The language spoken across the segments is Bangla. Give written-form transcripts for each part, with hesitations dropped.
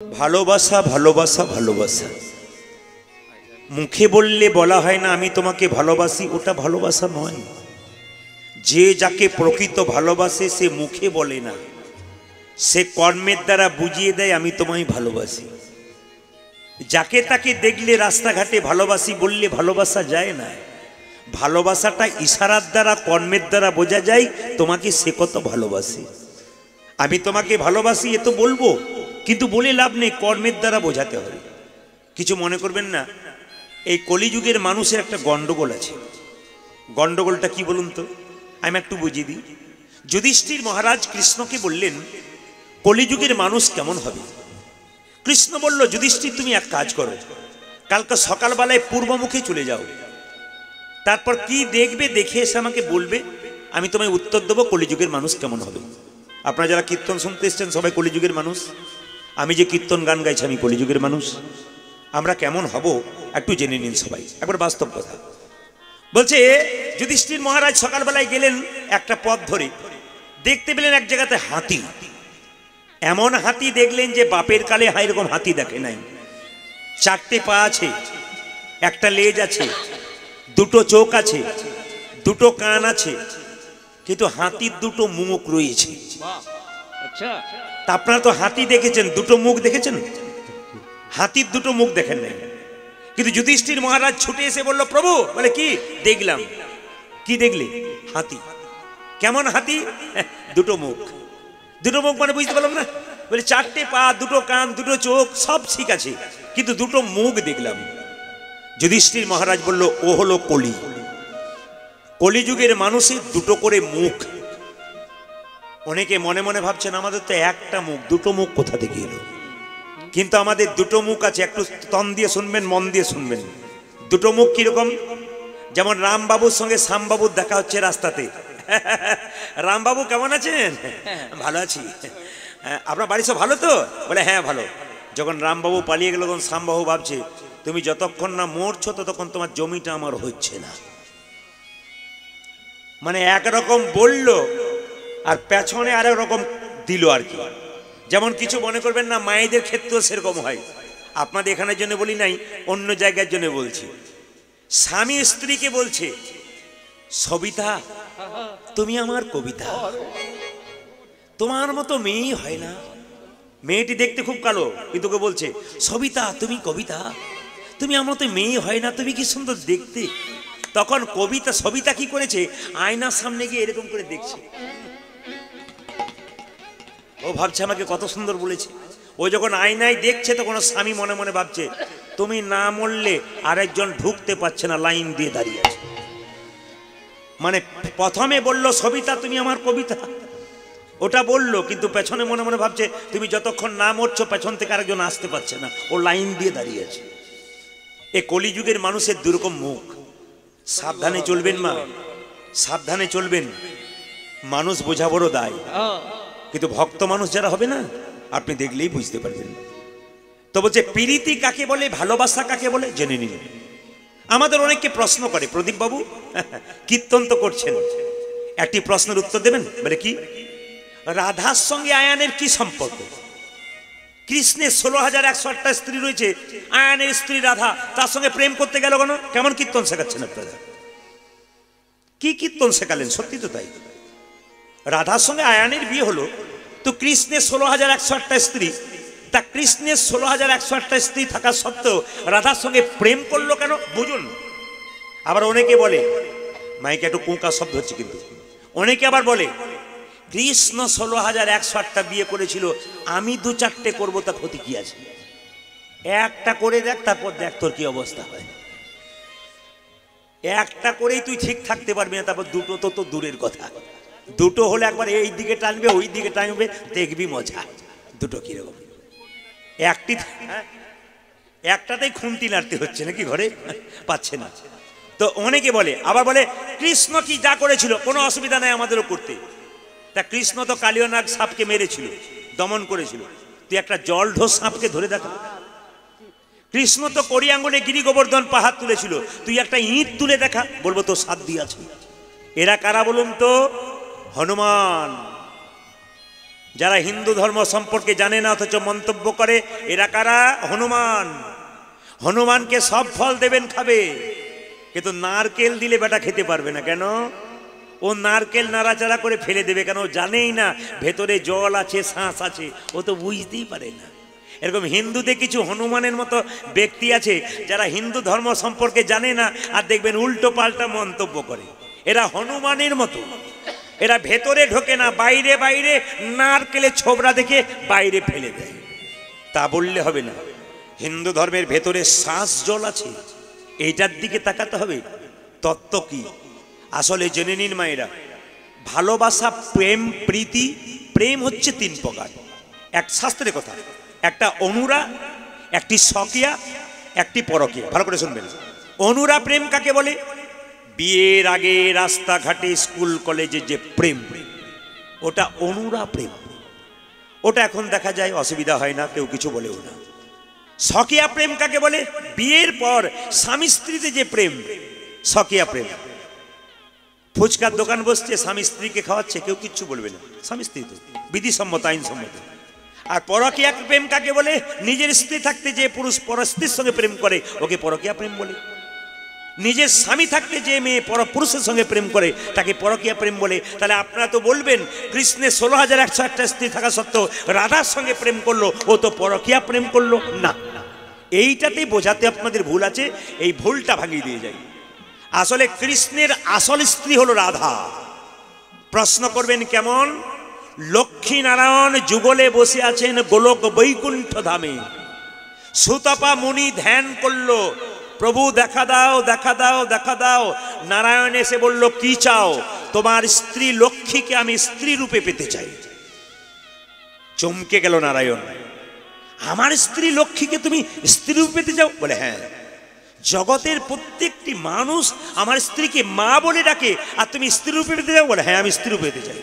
ভালোবাসা ভালোবাসা ভালোবাসা মুখে বললে বলা হয় না আমি তোমাকে ভালোবাসি, ওটা ভালোবাসা নয়। যে যাকে প্রকৃত ভালোবাসে সে মুখে বলে না, সে কর্মের দ্বারা বুঝিয়ে দেয় আমি তোমায় ভালোবাসি। যাকে তাকে দেখলে রাস্তাঘাটে ভালোবাসি বললে ভালোবাসা যায় না। ভালোবাসাটা ইশারার দ্বারা কর্মের দ্বারা বোঝা যায় তোমাকে সে কত ভালোবাসে। আমি তোমাকে ভালোবাসি এ তো বলবো, কিন্তু বলে লাভ নেই, কর্মের দ্বারা বোঝাতে হবে। কিছু মনে করবেন না, এই কলিযুগের মানুষের একটা গন্ডগোল আছে। গন্ডগোলটা কি বলুন তো, আমি একটু বুঝিয়ে দিই। যুধিষ্ঠির মহারাজ কৃষ্ণকে বললেন কলিযুগের মানুষ কেমন হবে। কৃষ্ণ বলল যুধিষ্ঠির তুমি এক কাজ করো, কালকে সকালবেলায় পূর্বমুখে চলে যাও, তারপর কি দেখবে দেখে এসে আমাকে বলবে, আমি তোমায় উত্তর দেবো কলিযুগের মানুষ কেমন হবে। আপনারা যারা কীর্তন শুনতে এসছেন সবাই কলিযুগের মানুষ। আমি যে কীর্তন গান গাইছি আমি কলিযুগের মানুষ। আমরা কেমন হব একটু জেনে নিন সবাই, একবার বাস্তব কথা বলছে। যুধিষ্ঠির মহারাজ সকালবেলায় গেলেন একটা পথ ধরে, দেখতে পেলেন এক জায়গাতে হাতি। এমন হাতি দেখলেন যে বাপের কালে এরকম হাতি দেখে নাই। চারটে পা আছে, একটা লেজ আছে, দুটো চোখ আছে, দুটো কান আছে, কিন্তু হাতির দুটো মুখ রয়েছে। তা আপনারা তো হাতি দেখেছেন, দুটো মুখ দেখেছেন, হাতির দুটো মুখ দেখেন নাই। কিন্তু যুধিষ্ঠির মহারাজ ছুটে এসে বলল প্রভু, বলে কি দেখলাম। কি দেখলে? হাতি। কেমন হাতি? দুটো মুখ। দুটো মুখ মানে বুঝতে পারলাম না। বলে চারটে পা, দুটো কান, দুটো চোখ, সব ঠিক আছে, কিন্তু দুটো মুখ দেখলাম। যুধিষ্ঠির মহারাজ বলল ও হলো কলি। কলিযুগের মানুষের দুটো করে মুখ। অনেকে মনে মনে ভাবছেন আমাদের তো একটা মুখ, দুটো মুখ কোথা থেকে এলো? কিন্তু আমাদের দুটো মুখ আছে। একটু তন দিয়ে শুনবেন, মন দিয়ে শুনবেন। দুটো মুখ কিরকম? যেমন রামবাবুর সঙ্গে শ্যামবাবুর দেখা হচ্ছে রাস্তাতে। রামবাবু কেমন আছেন? ভালো আছি। আপনার বাড়ি সব ভালো তো? বলে হ্যাঁ ভালো। যখন রামবাবু পালিয়ে গেল তখন শ্যামবাবু ভাবছে তুমি যতক্ষণ না মরছো ততক্ষণ তোমার জমিটা আমার হচ্ছে না। মানে একরকম বলল আর পেছনে আরেক রকম দিল আর কি। যেমন কিছু মনে করবেন না, মায়েদের ক্ষেত্রেও সেরকম হয়। আপনাদের এখানের জন্য বলি নাই, অন্য জায়গার জন্য বলছি। স্বামী স্ত্রীকে বলছে সবিতা তুমি আমার কবিতা, তোমার মতো মেয়ে হয় না। মেয়েটি দেখতে খুব কালো, কিন্তু ওকে বলছে সবিতা তুমি কবিতা, তুমি আমার মতো মেয়ে হয় না, তুমি কি সুন্দর দেখতে। তখন কবিতা সবিতা কি করেছে, আয়নার সামনে গিয়ে এরকম করে দেখছে। ও ভাবছে আমাকে কত সুন্দর বলেছে। ও যখন আয়নায় দেখছে তখন স্বামী মনে মনে ভাবছে তুমি না মরলে আরেকজন ঢুকতে পারছে না, লাইন দিয়ে দাঁড়িয়ে আছে। মানে প্রথমে বলল সবিতা তুমি আমার কবিতা, ওটা বললো, কিন্তু পেছনে মনে মনে ভাবছে তুমি যতক্ষণ না মরছো পেছন থেকে আরেকজন আসতে পারছে না, ও লাইন দিয়ে দাঁড়িয়ে আছে। এ কলিযুগের মানুষের দুরকম মুখ। সাবধানে চলবেন মা, সাবধানে চলবেন। মানুষ বোঝা বড় দায়, কিন্তু ভক্ত মানুষ যারা হবে না আপনি দেখলেই বুঝতে পারবেন। তো বলছে প্রীতি কাকে বলে, ভালোবাসা কাকে বলে জেনে নিন। আমাদের অনেককে প্রশ্ন করে প্রদীপ বাবু কীর্তন তো করছেন, একটি প্রশ্নের উত্তর দেবেন। বলে কি, রাধার সঙ্গে আয়ানের কি সম্পর্ক? কৃষ্ণের 16,108টা স্ত্রী রয়েছে, আয়ানের স্ত্রী রাধা, তার সঙ্গে প্রেম করতে গেল কেন? কেমন কীর্তন শেখাচ্ছেন আপনারা? কি কীর্তন শেখালেন? সত্যি তো তাই। রাধার সঙ্গে আয়ানের বিয়ে হলো, তো কৃষ্ণের 16,108টা স্ত্রী, তা কৃষ্ণের 16,108টা স্ত্রী থাকা সত্ত্বেও রাধার সঙ্গে প্রেম করলো কেন? বুঝুন। আবার অনেকে বলে, মাইকে একটু কুঁকা শব্দ হচ্ছে কিন্তু, অনেকে আবার বলে কৃষ্ণ 16,108টা বিয়ে করেছিল, আমি 2-4টে করবো, তা ক্ষতি কি আছে? একটা করে দেখ, তারপর দেখ তোর কি অবস্থা হয়। একটা করেই তুই ঠিক থাকতে পারবি না, তারপর দুটো তো দূরের কথা। দুটো হলে একবার এই দিকে টানবে ওই দিকে টানবে, দেখবি মজা। দুটো কিরকম? একটাতেই খুন্তি নাড়তে হচ্ছে নাকি, ঘরে পাচ্ছে না। তো অনেকে বলে, আবার বলে কৃষ্ণ কি যা করেছিল কোনো অসুবিধা নাই আমাদেরও করতে। তা কৃষ্ণ তো কালিয়নাগ সাপকে মেরেছিল, দমন করেছিল, তুই একটা জলঢোস সাপকে ধরে দেখা। কৃষ্ণ তো কড়ি আঙ্গুলে গিরি গোবর্ধন পাহাড় তুলেছিল, তুই একটা ইঁট তুলে দেখা, বলবো তো সাধ্য আছে। এরা কারা বলুন তো? হনুমান। যারা হিন্দু ধর্ম সম্পর্কে জানে না অথচ মন্তব্য করে, এরা কারা? হনুমান। হনুমানকে সব ফল দেবেন, খাবে, কিন্তু নারকেল দিলে বেটা খেতে পারবে না। কেন? ও নারকেল নাড়াচাড়া করে ফেলে দেবে, কেন? জানেই না ভেতরে জল আছে, শ্বাস আছে, ও তো বুঝতেই পারে না। এরকম হিন্দুদের কিছু হনুমানের মতো ব্যক্তি আছে যারা হিন্দু ধর্ম সম্পর্কে জানে না, আর দেখবেন উল্টো পাল্টা মন্তব্য করে। এরা হনুমানের মতো, এরা ভেতরে ঢোকে না, বাইরে বাইরে নারকেলে ছোবড়া দেখে বাইরে ফেলে দেয়। তা বললে হবে না। হিন্দু ধর্মের ভেতরে শ্বাস জল আছে, এইটার দিকে তাকাতে হবে। তত্ত্ব কি আসলে জেনে নিন মায়েরা। ভালোবাসা, প্রেম, প্রীতি। প্রেম হচ্ছে 3 প্রকার, এক শাস্ত্রের কথা। একটা অনুরা, একটি স্বকীয়া, একটি পরকীয়া। ভালো করে শুনবেন। অনুরা প্রেম কাকে বলে? বিয়ের আগে রাস্তাঘাটে, স্কুল কলেজে যে প্রেম, ওটা অনুরা প্রেম। ওটা এখন দেখা যায়, অসুবিধা হয় না, কেউ কিছু বলেও না। স্বকীয়া প্রেম কাকে বলে? বিয়ের পর স্বামী স্ত্রীতে যে প্রেম, স্বকীয়া প্রেম। ফুচকার দোকান বসছে, স্বামী স্ত্রীকে খাওয়াচ্ছে, কেউ কিচ্ছু বলবে না, স্বামী স্ত্রী তো, বিধিসম্মত, আইনসম্মত। আর পরকীয়া প্রেম কাকে বলে? নিজের স্ত্রী থাকতে যে পুরুষ পর স্ত্রীর সঙ্গে প্রেম করে, ওকে পরকীয়া প্রেম বলে। নিজের স্বামী থাকতে যে মেয়ে পর পুরুষের সঙ্গে প্রেম করে, তাকে পরকীয়া প্রেম বলে। তাহলে আপনারা তো বলবেন, কৃষ্ণের 16,101টা স্ত্রী থাকা সত্ত্বেও রাধার সঙ্গে প্রেম করলো, ও তো পরকীয়া প্রেম করলো না। এইটাতেই বোঝাতে আপনাদের ভুল আছে, এই ভুলটা ভাঙিয়ে দিয়ে যায়। আসলে কৃষ্ণের আসল স্ত্রী হলো রাধা। প্রশ্ন করবেন কেমন? লক্ষ্মী নারায়ণ যুগলে বসে আছেন গোলক বৈকুণ্ঠ ধামে। সুতপা মুনি ধ্যান করলো, প্রভু দেখা দাও, দেখা দাও, দেখা দাও। নারায়ণ এসে বলল, কি চাও? তোমার স্ত্রী লক্ষ্মীকে আমি স্ত্রী রূপে পেতে চাই। চমকে গেল নারায়ণ, আমার স্ত্রী লক্ষ্মীকে তুমি স্ত্রী রূপে পেতে চাও? বলে হ্যাঁ। জগতের প্রত্যেকটি মানুষ আমার স্ত্রীকে মা বলে ডাকে, আর তুমি স্ত্রী রূপে পেতে চাও? বলে হ্যাঁ, আমি স্ত্রী রূপে পেতে চাই।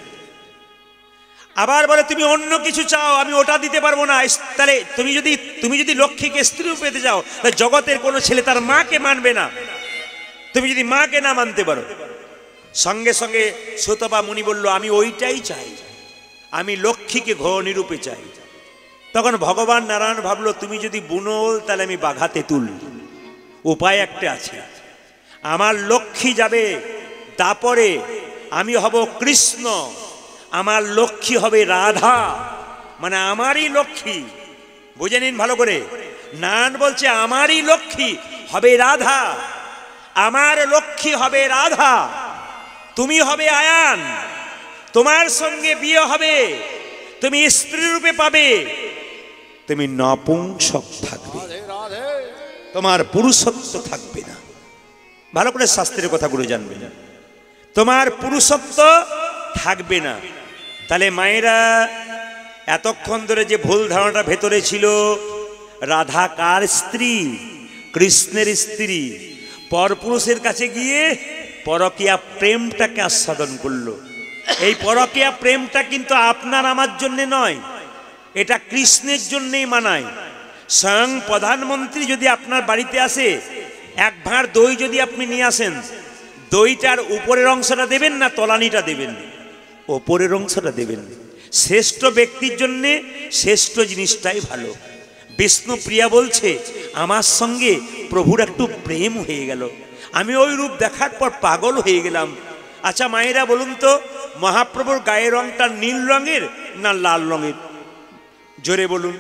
আবার বলে, তুমি অন্য কিছু চাও, আমি ওটা দিতে পারবো না। তাহলে তুমি যদি লক্ষ্মীকে স্ত্রী রূপে পেতে চাও, তাহলে জগতের কোনো ছেলে তার মাকে মানবে না। তুমি যদি মাকে না মানতে পারো। সঙ্গে সঙ্গে সুতপা মুনি বলল, আমি ওইটাই চাই, আমি লক্ষ্মীকে ঘনী রূপে চাই। তখন ভগবান নারায়ণ ভাবলো, তুমি যদি বুনোল তাহলে আমি বাঘাতে তুল। উপায় একটা আছে, আমার লক্ষ্মী যাবে তারপরে, আমি হব কৃষ্ণ, আমার লক্ষ্মী হবে রাধা, মানে আমারই লক্ষ্মী। বুঝে নিন ভালো করে। নারায়ণ বলছে, আমারই লক্ষ্মী হবে রাধা, আমার লক্ষ্মী হবে রাধা, তুমি হবে আয়ান, তোমার সঙ্গে বিয়ে হবে, তুমি স্ত্রী রূপে পাবে, তুমি নপুংসক থাকবে, তোমার পুরুষত্ব থাকবে না। ভালো করে শাস্ত্রের কথাগুলো জানবে না, তোমার পুরুষত্ব থাকবে না। তাহলে মায়েরা, এতক্ষণ ধরে যে ভুল ধারণাটা ভেতরে ছিল, রাধা কার স্ত্রী? কৃষ্ণের স্ত্রী। পরপুরুষের কাছে গিয়ে পরকীয়া প্রেমটাকে আস্বাদন করলো। এই পরকীয়া প্রেমটা কিন্তু আপনার আমার জন্য নয়, এটা কৃষ্ণের জন্যই মানায়। স্বয়ং প্রধানমন্ত্রী যদি আপনার বাড়িতে আসে, এক ভাঁড় দই যদি আপনি নিয়ে আসেন, দইটার উপরের অংশটা দেবেন না তলানিটা দেবেন? ওপরের অংশটা দেবেন। শ্রেষ্ঠ ব্যক্তির জন্যে শ্রেষ্ঠ জিনিসটাই ভালো। বিষ্ণুপ্রিয়া বলছে, আমার সঙ্গে প্রভুর একটু প্রেম হয়ে গেল, আমি ওই রূপ দেখার পর পাগল হয়ে গেলাম। আচ্ছা মায়েরা বলুন তো, মহাপ্রভুর গায়ের রংটা নীল রঙের না লাল রঙের? জোরে বলুন।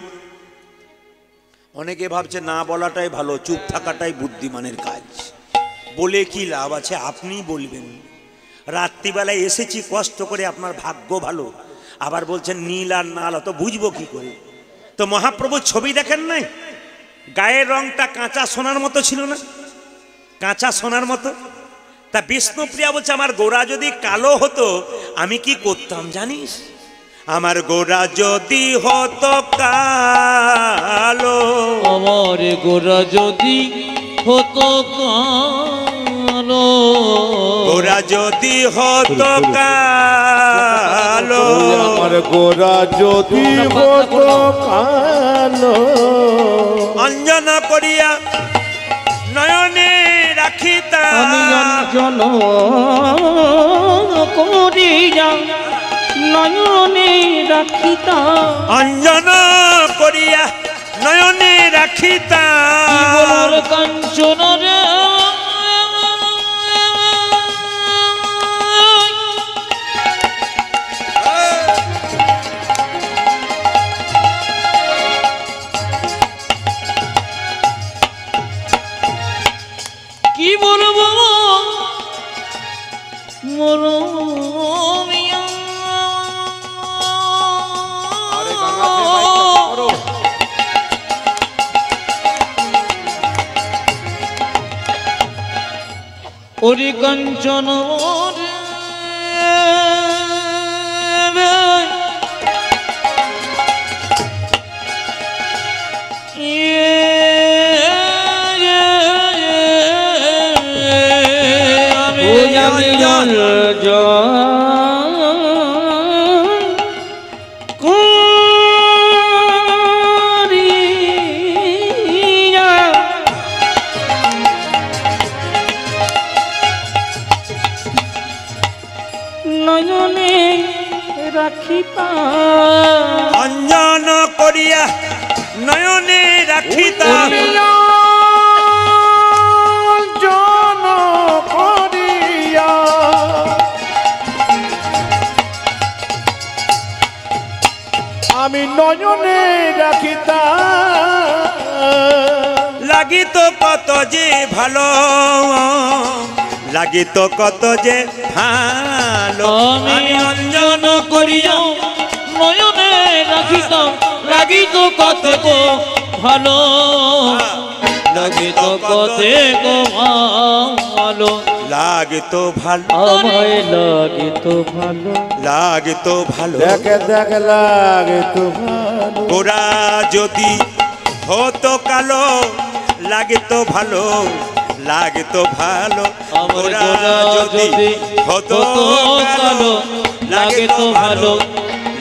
অনেকে ভাবছে না বলাটাই ভালো, চুপ থাকাটাই বুদ্ধিমানের কাজ। বলে কি লাভ আছে? আপনি বলবেন। রাত্রিবেলায় এসেছি কষ্ট করে, আপনার ভাগ্য ভালো, আবার বলছেন নীল আর লাল, তো বুঝবো কি করে? তো মহাপ্রভুর ছবি দেখেন নাই? গায়ের রংটা কাঁচা সোনার মতো ছিল না? কাঁচা সোনার মতো। তা বিষ্ণুপ্রিয়া বলছে, আমার গোরা যদি কালো হতো আমি কি করতাম জানিস? আমার গোরা যদি হতো কালো, আমার গোরা যদি হতো কালো, গোরা যদি হতো কালো, আমার গোরা যদি হতো কালো, অঞ্জনা করিয়া নয়নে রাখিতাম, আমি অঞ্জন করিয়া নয়নে রাখিতা অঞ্জন করিয়া নয়নে রাখিতা জীবনের কাঞ্চন রে কি বলবো মরমিয়া ওরে কাঞ্চন নয়নে রাখিতা অঞ্জন করিয়া নয়নে রাখিতা জন করিয়া আমি নয়নে রাখিতা লাগিত কত যে ভালো লাগিত কত যে ভালো আমি অঞ্জন করিয়া নয়নে রাখিতাম লাগিত কত গো ভালো লাগিত কত গো ভালো লাগিত ভালো আমায় লাগিত ভালো লাগিত ভালো দেখে দেখ লাগে তো ভালো গোরা যদি হতো কালো লাগিত ভালো লাগিত ভালো আমার গোরা গোরা যদি যদি হতো হতো কালো লাগিত ভালো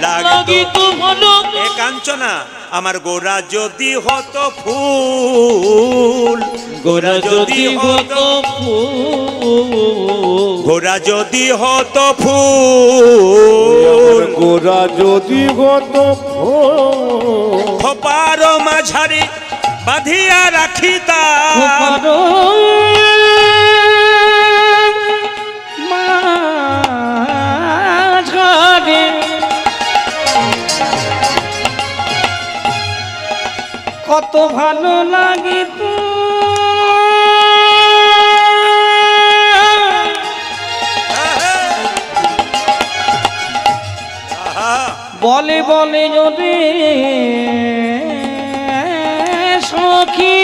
লাগিত লাগিত ভালো এ কাঞ্চনা আমার গোরা যদি হতো ফুল গোরা যদি হতো ফুল গোরা যদি হতো আমার ফুল গোরা যদি হতো ফুল খোপার মাঝারি বাঁধিয়া রাখিতা খোপারো মাঝারে কত ভালো লাগে তো বলে বলে যদি সখী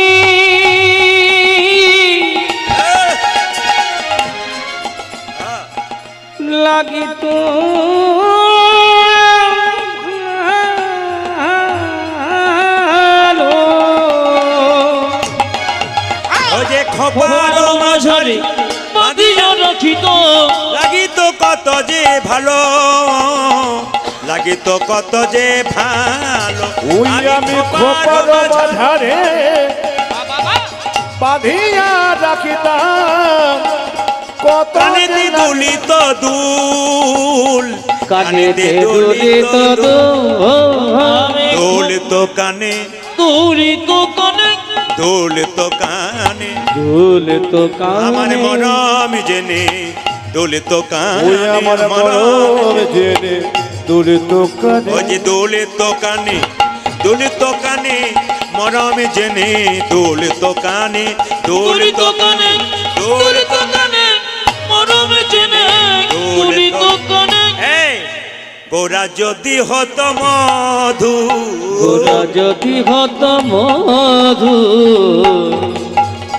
লাগিত ও যে খোপার মাঝারি বাঁধিয়া রাখিত লাগিত কত যে ভালো লাগিত কত যে ভালো ওই আমি খোপার মাঝারে বাঁধিয়া রাখিতাম কত কানেতে দুলিত দুল কানেতে দুলিত দোলিত কানে দুলিত কানে দোলিত কানে দুলিত আমার কানে মরম জেনে দোলিত ওই কানে আমার মরম মরম জেনে দুলিত কানে ও যে দোলিত কানে দোলিত কানে মরম জেনে দোলিত কানে দুলিত কানে দুলিত কানে মরম জেনে দুলিত কানে এই গোরা যদি হতো মধু গোরা যদি হত মধু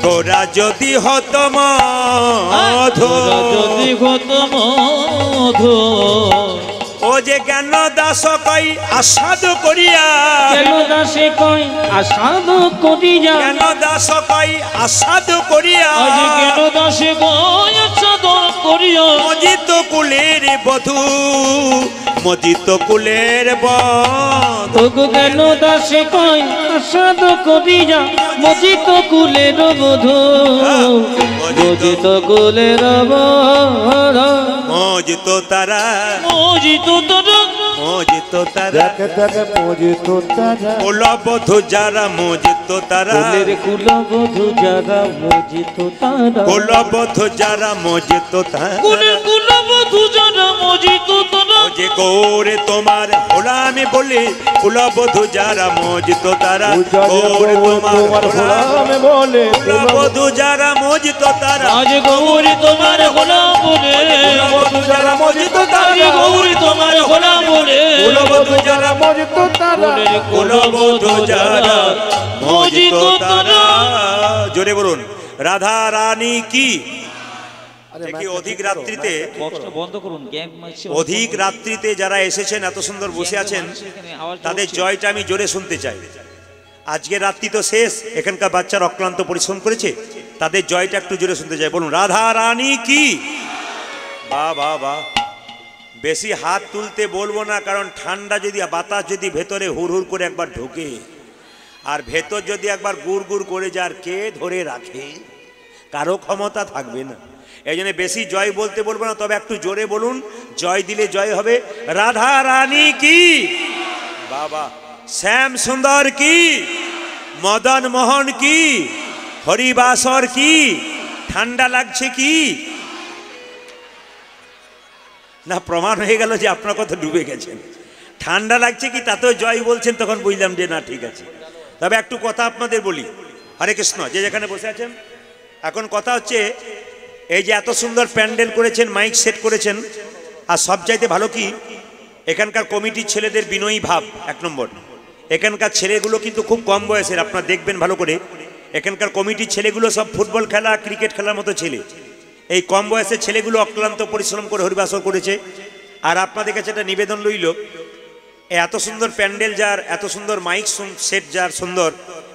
গোরা যদি হতো মধু গোরা যদি হত মধু ও যে জ্ঞান দাস কই আস্বাদ করিয়া কেন দাসে কই আসাদ করিয়া জ্ঞান দাস কই আস্বাদ করিয়া আজ কেন দাসে কই আসাদ করিয়া মজিত কুলের বধূ মজিত কুলের বধূ তোগো কেন দাসে কই আসাদ করিয়া মজিত কুলের বধূ মজিত কুলের বধূ মজিত তারা মজিত তারা মজিত তারা দেখে দেখে মজিত তারা কুলবধূ যারা মজিত তারা ফুলের কুলবধূ যারা মজিত তারা কুলবধূ যারা মজিত তারা ফুলের কুলবধূ যারা মজিত তারা ও যে গৌরে তোমার গোলামি বলে কুলবধূ যারা মজিত তারা গৌরে তোমার গোলামে বলে কুলবধূ যারা মজিত তারা আজ গৌরী তোমার গোলাম বলে কুলবধূ যারা মজিত আজ তারা গৌরী তোমার গোলাম বলে কুলবধূ যারা মজিত তারা ফুলের কুলবধূ যারা মজিত মজিত তারা তারা জোরে বলুন রাধা রানী কি দেখি অধিক রাত্রিতে বক্সটা বন্ধ করুন গ্যাং মারছে অধিক রাত্রিতে যারা এসেছেন এত সুন্দর বসে আছেন তাদের জয়টা আমি জোরে শুনতে চাই আজকে রাত্রি তো শেষ এখানকার বাচ্চারা অক্লান্ত পরিশ্রম করেছে তাদের জয়টা একটু জোরে শুনতে চাই বলুন রাধা রানী কি বাহ বাহ বাহ বেশি হাত তুলতে বলবো না কারণ ঠান্ডা যদি বাতাস যদি ভেতরে হুড় হুড় করে একবার ঢোকে আর ভেতর যদি একবার গুড় গুড় করে যার কে ধরে রাখে কারো ক্ষমতা থাকবে না এই জন্য বেশি জয় বলতে বলবো না তবে একটু জোরে বলুন জয় দিলে জয় হবে রাধা রানী কি বাবা শ্যাম সুন্দর কি মদন মোহন কি হরিবাসর কি ঠান্ডা লাগছে কি না প্রমাণ হয়ে গেল যে আপনার কথা ডুবে গেছেন ঠান্ডা লাগছে কি তাতেও জয় বলছেন তখন বুঝলাম যে না ঠিক আছে তবে একটু কথা আপনাদের বলি হরে কৃষ্ণ যে যেখানে বসে আছেন এখন কথা হচ্ছে এই যে এত সুন্দর প্যান্ডেল করেছেন মাইক সেট করেছেন আর সবচাইতে ভালো কি এখানকার কমিটির ছেলেদের বিনয়ী ভাব এক নম্বর এখানকার ছেলেগুলো কিন্তু খুব কম বয়সের আপনারা দেখবেন ভালো করে এখানকার কমিটির ছেলেগুলো সব ফুটবল খেলা ক্রিকেট খেলার মতো ছেলে এই কম বয়সের ছেলেগুলো অক্লান্ত পরিশ্রম করে হরিবাসর করেছে আর আপনাদের কাছে একটা নিবেদন রইল এত সুন্দর প্যান্ডেল যার এত সুন্দর মাইক সেট যার সুন্দর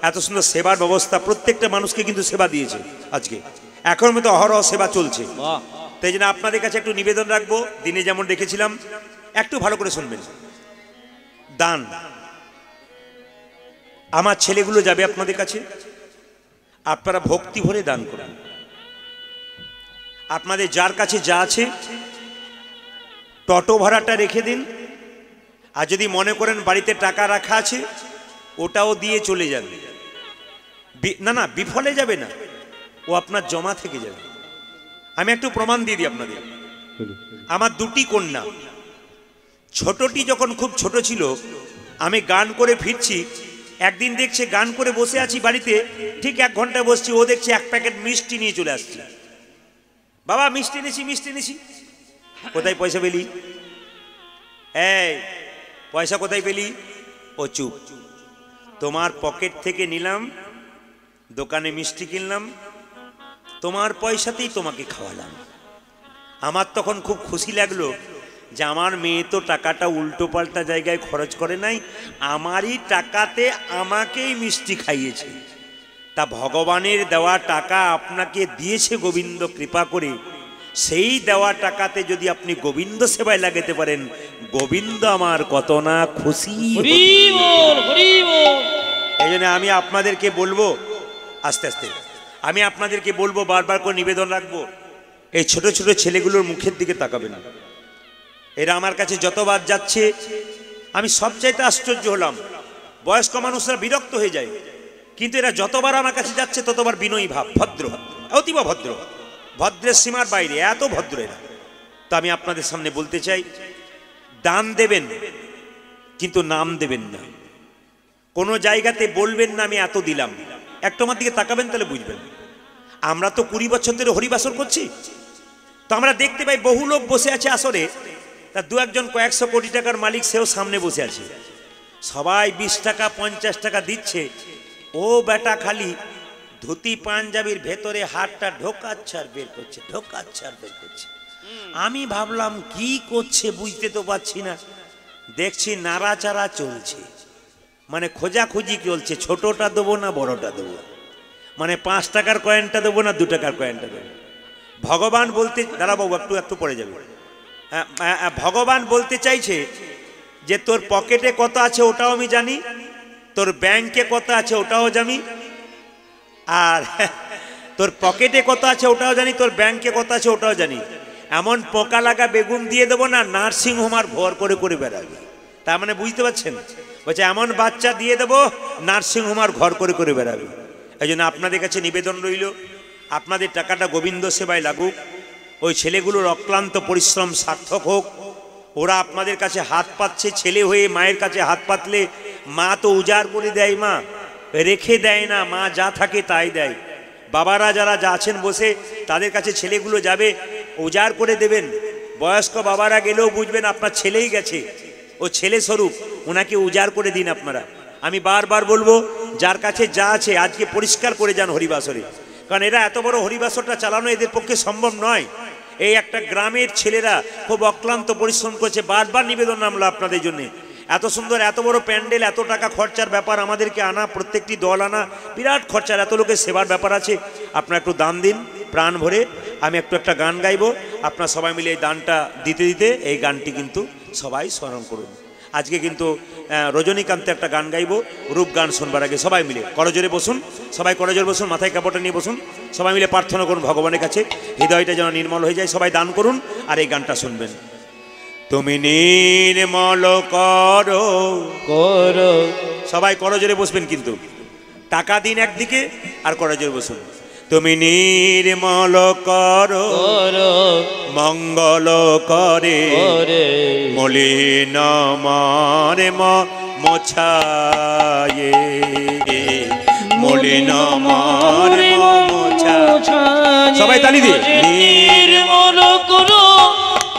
এত সুন্দর সেবার ব্যবস্থা প্রত্যেকটা মানুষকে কিন্তু সেবা দিয়েছে আজকে এখন মতো অহরহ সেবা চলছে তাই জন্য আপনাদের কাছে একটু নিবেদন রাখবো দিনে যেমন রেখেছিলাম একটু ভালো করে শুনবেন দান আমার ছেলেগুলো যাবে আপনাদের কাছে আপনারা ভক্তি ভরে দান করুন আপনাদের যার কাছে যা আছে টোটো ভাড়াটা রেখে দিন আর যদি মনে করেন বাড়িতে টাকা রাখা আছে ওটাও দিয়ে চলে যাবে না না বিফলে যাবে না ও আপনার জমা থেকে যাবে আমি একটু প্রমাণ দিয়ে দিই আপনাদের আমার দুটি কন্যা ছোটটি যখন খুব ছোট ছিল আমি গান করে ফিরছি একদিন দেখছে গান করে বসে আছি বাড়িতে ঠিক 1 ঘন্টা বসছি ও দেখছে 1 প্যাকেট মিষ্টি নিয়ে চলে আসছে বাবা মিষ্টি এনেছি কোথায় পয়সা পেলি এই পয়সা কোথায় পেলি ও চুপ তোমার পকেট থেকে নিলাম দোকানে মিষ্টি কিনলাম তোমার পয়সাতেই তোমাকে খাওয়ালাম আমার তখন খুব খুশি লাগলো যে আমার মেয়ে তো টাকাটা উল্টো পাল্টা জায়গায় খরচ করে নাই আমারই টাকাতে আমাকেই মিষ্টি খাইয়েছে তা ভগবানের দেওয়া টাকা আপনাকে দিয়েছে গোবিন্দ কৃপা করে সেই দেওয়া টাকাতে যদি আপনি গোবিন্দ সেবায় লাগাতে পারেন গোবিন্দ আমার কত না খুশি এই জন্য আমি আপনাদেরকে বলবো আস্তে আস্তে আমি আপনাদেরকে বলবো বারবার করে নিবেদন রাখবো এই ছোট ছোট ছেলেগুলোর মুখের দিকে তাকাবেন এরা আমার কাছে যতবার যাচ্ছে আমি সবচাইতে আশ্চর্য হলাম বয়স্ক মানুষরা বিরক্ত হয়ে যায় কিন্তু এরা যতবার আমার কাছে যাচ্ছে ততবার বিনয়ী ভাব ভদ্র অতীব ভদ্র ভদ্রের সীমার বাইরে এত ভদ্র এরা তো আমি আপনাদের সামনে বলতে চাই দান দেবেন কিন্তু নাম দেবেন না কোনো জায়গাতে বলবেন না আমি এত দিলাম একটু আমার দিকে তাকাবেন তাহলে বুঝবেন আমরা তো 20 বছর ধরে হরিবাসর করছি তো আমরা দেখতে পাই বহু লোক বসে আছে আসরে তা 2-1 কয়েকশো কোটি টাকার মালিক সেও সামনে বসে আছে সবাই 20 টাকা 50 টাকা দিচ্ছে ও বেটা খালি ধুতি পাঞ্জাবির ভেতরে হাতটা ঢোকাচ্ছে আর বের করছে আমি ভাবলাম কি করছে বুঝতে তো পারছি না দেখছি নাড়াচাড়া চলছে মানে খোঁজাখুঁজি চলছে ছোটটা দেবো না বড়টা দেবো মানে 5 টাকার কয়েনটা দেবো না 2 টাকার কয়েনটা দেবো ভগবান বলতে দাঁড়াবাবু একটু পড়ে যাবে ভগবান বলতে চাইছে যে তোর পকেটে কত আছে ওটাও আমি জানি তোর ব্যাংকে কত আছে ওটাও জানি আর তোর পকেটে কত আছে ওটাও জানি তোর ব্যাংকে কত আছে ওটাও জানি এমন পোকা লাগা বেগুন দিয়ে দেবো না, নার্সিং হোম আর ভর করে করে বেড়াবে। তার মানে বুঝতে পারছেন, বলছে এমন বাচ্চা দিয়ে দেবো নার্সিং হোম আর ঘর করে করে বেড়াবে। এই জন্য আপনাদের কাছে নিবেদন রইল, আপনাদের টাকাটা গোবিন্দ সেবায় লাগুক, ওই ছেলেগুলোর অক্লান্ত পরিশ্রম সার্থক হোক। ওরা আপনাদের কাছে হাত পাতছে, ছেলে হয়ে মায়ের কাছে হাত পাতলে মা তো উজাড় করে দেয়, মা রেখে দেয় না, মা যা থাকে তাই দেয়। বাবারা যারা যা আছেন বসে, তাদের কাছে ছেলেগুলো যাবে, উজাড় করে দেবেন। বয়স্ক বাবারা গেলেও বুঝবেন আপনার ছেলেই গেছে, ও ছেলে স্বরূপ, ওনাকে উজাড় করে দিন আপনারা। আমি বারবার বলবো, যার কাছে যা আছে আজকে পরিষ্কার করে যান হরিবাসরে, কারণ এরা এত বড় হরিবাসরটা চালানো এদের পক্ষে সম্ভব নয়। এই একটা গ্রামের ছেলেরা খুব অক্লান্ত পরিশ্রম করছে, বারবার নিবেদন নামলো আপনাদের জন্য। এত সুন্দর এত বড় প্যান্ডেল, এত টাকা খরচার ব্যাপার, আমাদেরকে আনা, প্রত্যেকটি দল আনা, বিরাট খরচার, এত লোকের সেবার ব্যাপার আছে। আপনারা একটু দান দিন প্রাণ ভরে। আমি একটা গান গাইবো, আপনারা সবাই মিলে এই দানটা দিতে দিতে এই গানটি কিন্তু সবাই স্মরণ করুন। আজকে কিন্তু রজনীকান্তে একটা গান গাইবো, রূপ গান শুনবার আগে সবাই মিলে করজোরে বসুন, সবাই করজোরে বসুন, মাথায় কাপড়টা নিয়ে বসুন, সবাই মিলে প্রার্থনা করুন ভগবানের কাছে, হৃদয়টা যেন নির্মল হয়ে যায়। সবাই দান করুন আর এই গানটা শুনবেন। তুমি নির্মল করো করো, সবাই করজোরে বসবেন, কিন্তু টাকা দিন একদিকে আর করজোরে বসুন। তুমি নির্মল করো মঙ্গল করে মলিন মারে মোছায়ে, মলিন মারে মোছায়ে। সবাই তালি দিয়ে নির্মল করো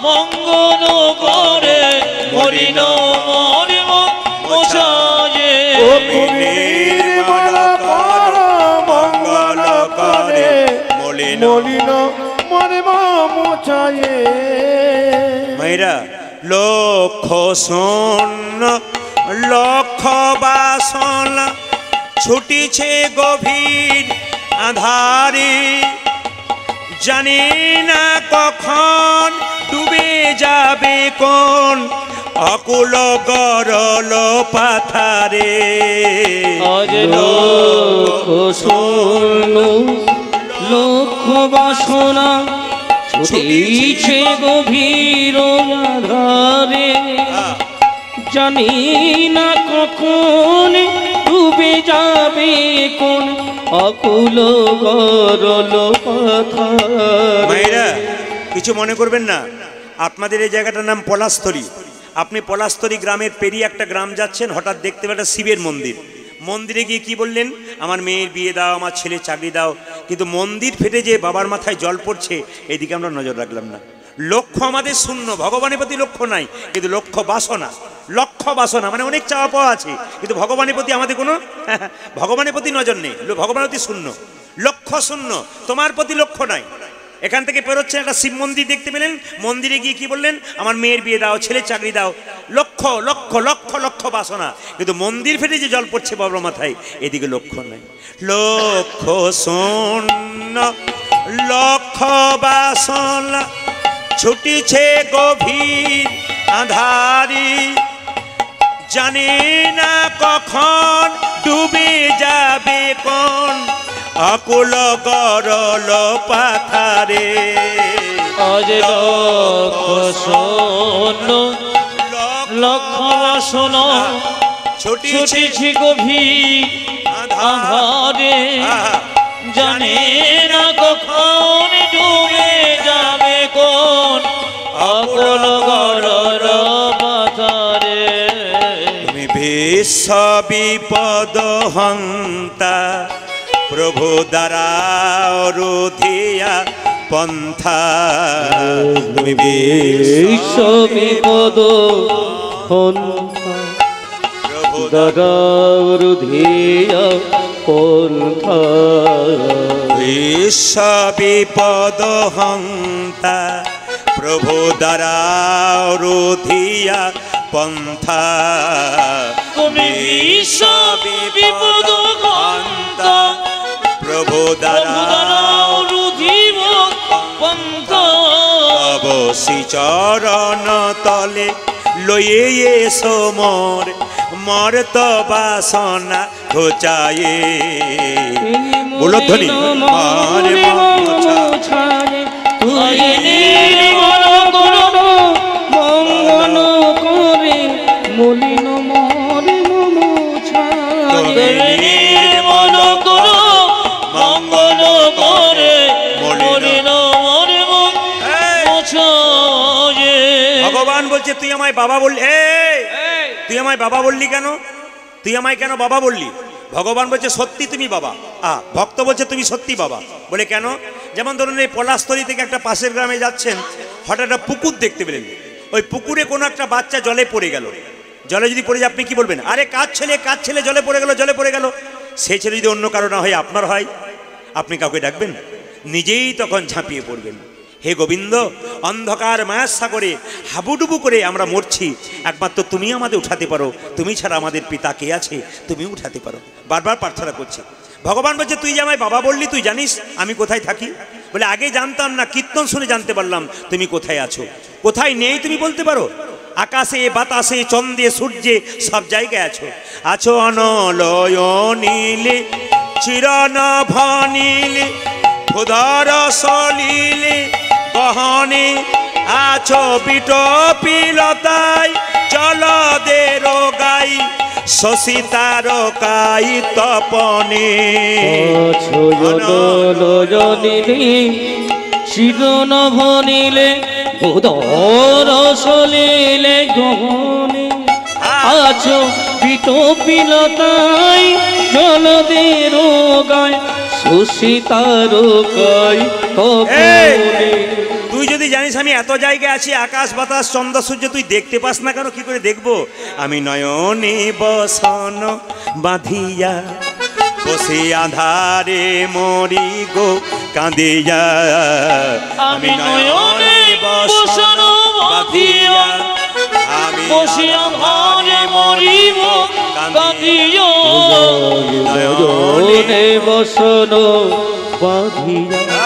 মঙ্গল করে মলিন মারে মোছায়ে। মলিন মরে মোছায়ে। মায়েরা লক্ষ শূন্য লক্ষ বাসনা ছুটিছে গভীর আধারে, জানি না কখন ডুবে যাবে কোন অকুল গরল পাথারে। আজ লক্ষ শূন্য লক্ষ বাসনা ছুটিছে গভীর আধারে, জানি না কখন ডুবে যাবে কোন অকুল গরল পাথারে। মায়েরা কিছু মনে করবেন না, আপনাদের এই জায়গাটার নাম পলাশতরী। আপনি পলাশতরী গ্রামের পেরিয়ে একটা গ্রাম যাচ্ছেন, হঠাৎ দেখতে পেলেন শিবের মন্দির। মন্দিরে গিয়ে কি বললেন, আমার মেয়ের বিয়ে দাও, আমার ছেলে চাকরি দাও, কিন্তু মন্দির ফেটে যে বাবার মাথায় জল পড়ছে এদিকে আমরা নজর রাখলাম না। লক্ষ্য আমাদের শূন্য, ভগবানের প্রতি লক্ষ্য নাই, কিন্তু লক্ষ্য বাসনা, লক্ষ্য বাসনা মানে অনেক চাওয়া পাওয়া আছে, কিন্তু ভগবানের প্রতি আমাদের কোনো ভগবানের প্রতি নজর নেই, ভগবানের প্রতি শূন্য, লক্ষ্য শূন্য, তোমার প্রতি লক্ষ্য নাই। এখান থেকে পেরোচ্ছেন, একটা শিব মন্দির দেখতে পেলেন, মন্দিরে গিয়ে কি বললেন, আমার মেয়ের বিয়ে দাও, ছেলে চাকরি দাও, লক্ষ লক্ষ লক্ষ লক্ষ বাসনা, কিন্তু মন্দির ফেটে যে জল পড়ছে বাবার মাথায় এদিকে লক্ষ্য নাই। লক্ষ শূন্য লক্ষ বাসনা ছুটিছে গভীর আধারি, জানি না কখন ডুবে যাবে কোন অকুল গরল পাথারে। আজ লক্ষ শূন্য লক্ষ বাসনা ছুটিছে গভীর আধারে, জানি না কখন ডুবে যাবে কোন অকুল গরল পাথারে। তুমি বিশ্ব বিপদ হন্তা প্রভু দ্বারা রুধিয়া পন্থা, তুমি বিশ্ব বিপদ হন্তা প্রভু দ্বারা রুধিয়া পন্থা। বিশ্ব বিপদ হন্তা প্রভু দ্বারা রুধিয়া পন্থা, তুমি বিশ্ব বিপদ হন্তা প্রভু দ্বারা রুধিব পন্থা। অবশ্যই চরণ তলে লয়ে এসো মোর মর্ত বাসনা ঘোচায়ে। বলো ধ্বনি, মারে মোছায়ে তুই ভগবান বলছে তুই আমায় বাবা বললি, তুই আমায় বাবা বললি কেন? তুই আমায় কেন বাবা বললি? ভগবান বলছে সত্যি তুমি বাবা। ভক্ত বলছে তুমি সত্যি বাবা। বলে কেন? যেমন ধরুন এই পলাশতলী থেকে একটা পাশের গ্রামে যাচ্ছেন, হঠাৎ একটা পুকুর দেখতে পেলেন, ওই পুকুরে কোনো একটা বাচ্চা জলে পড়ে গেল। জলে যদি পড়ে যায় আপনি কি বলবেন? আরে কার ছেলে জলে পড়ে গেল, জলে পড়ে গেল। সেই ছেলে যদি অন্য কারো না হয় আপনার হয়, আপনি কাউকে ডাকবেন? নিজেই তখন ঝাঁপিয়ে পড়বেন। হে গোবিন্দ, অন্ধকার মায়ার সাগরে হাবুডুবু করে আমরা মরছি, একমাত্র তুমি আমাদের উঠাতে পারো, তুমি ছাড়া আমাদের পিতা কে আছে, তুমি উঠাতে পারো। বারবার প্রার্থনা করছি। ভগবান বলছে তুই যে আমায় বাবা বললি, তুই জানিস আমি কোথায় থাকি? বলে আগে জানতাম না, কীর্তন শুনে জানতে পারলাম তুমি কোথায় আছো। কোথায় নেই তুমি বলতে পারো? আকাশে বাতাসে চন্দ্রে সূর্যে সব জায়গায় আছো। আছো অনলয় নীলে চিরনভ নীলে ভূধর সলিলে গহনে আছো বিটপিলতায় জলদের গাই শশী তারকাই তপনে। চিরনভ নীলে ভূধর সলিলে গহনে আছো বিটপিলতায় জলদের গায় শশী তারকাই তপনে। তুই যদি জানিস আমি এত জায়গায় আছি, আকাশ বাতাস চন্দ্র সূর্য, তুই দেখতে পাস না কেন? কি করে দেখবো? আমি নয়নে বসন বাঁধিয়া বসে আধারে মরি গো কাঁদিয়া। আমি নয়নে বসন বাঁধিয়া আমি বসে আধারে মরিব কাঁদিয়া। নয়নে বসন বাঁধিয়া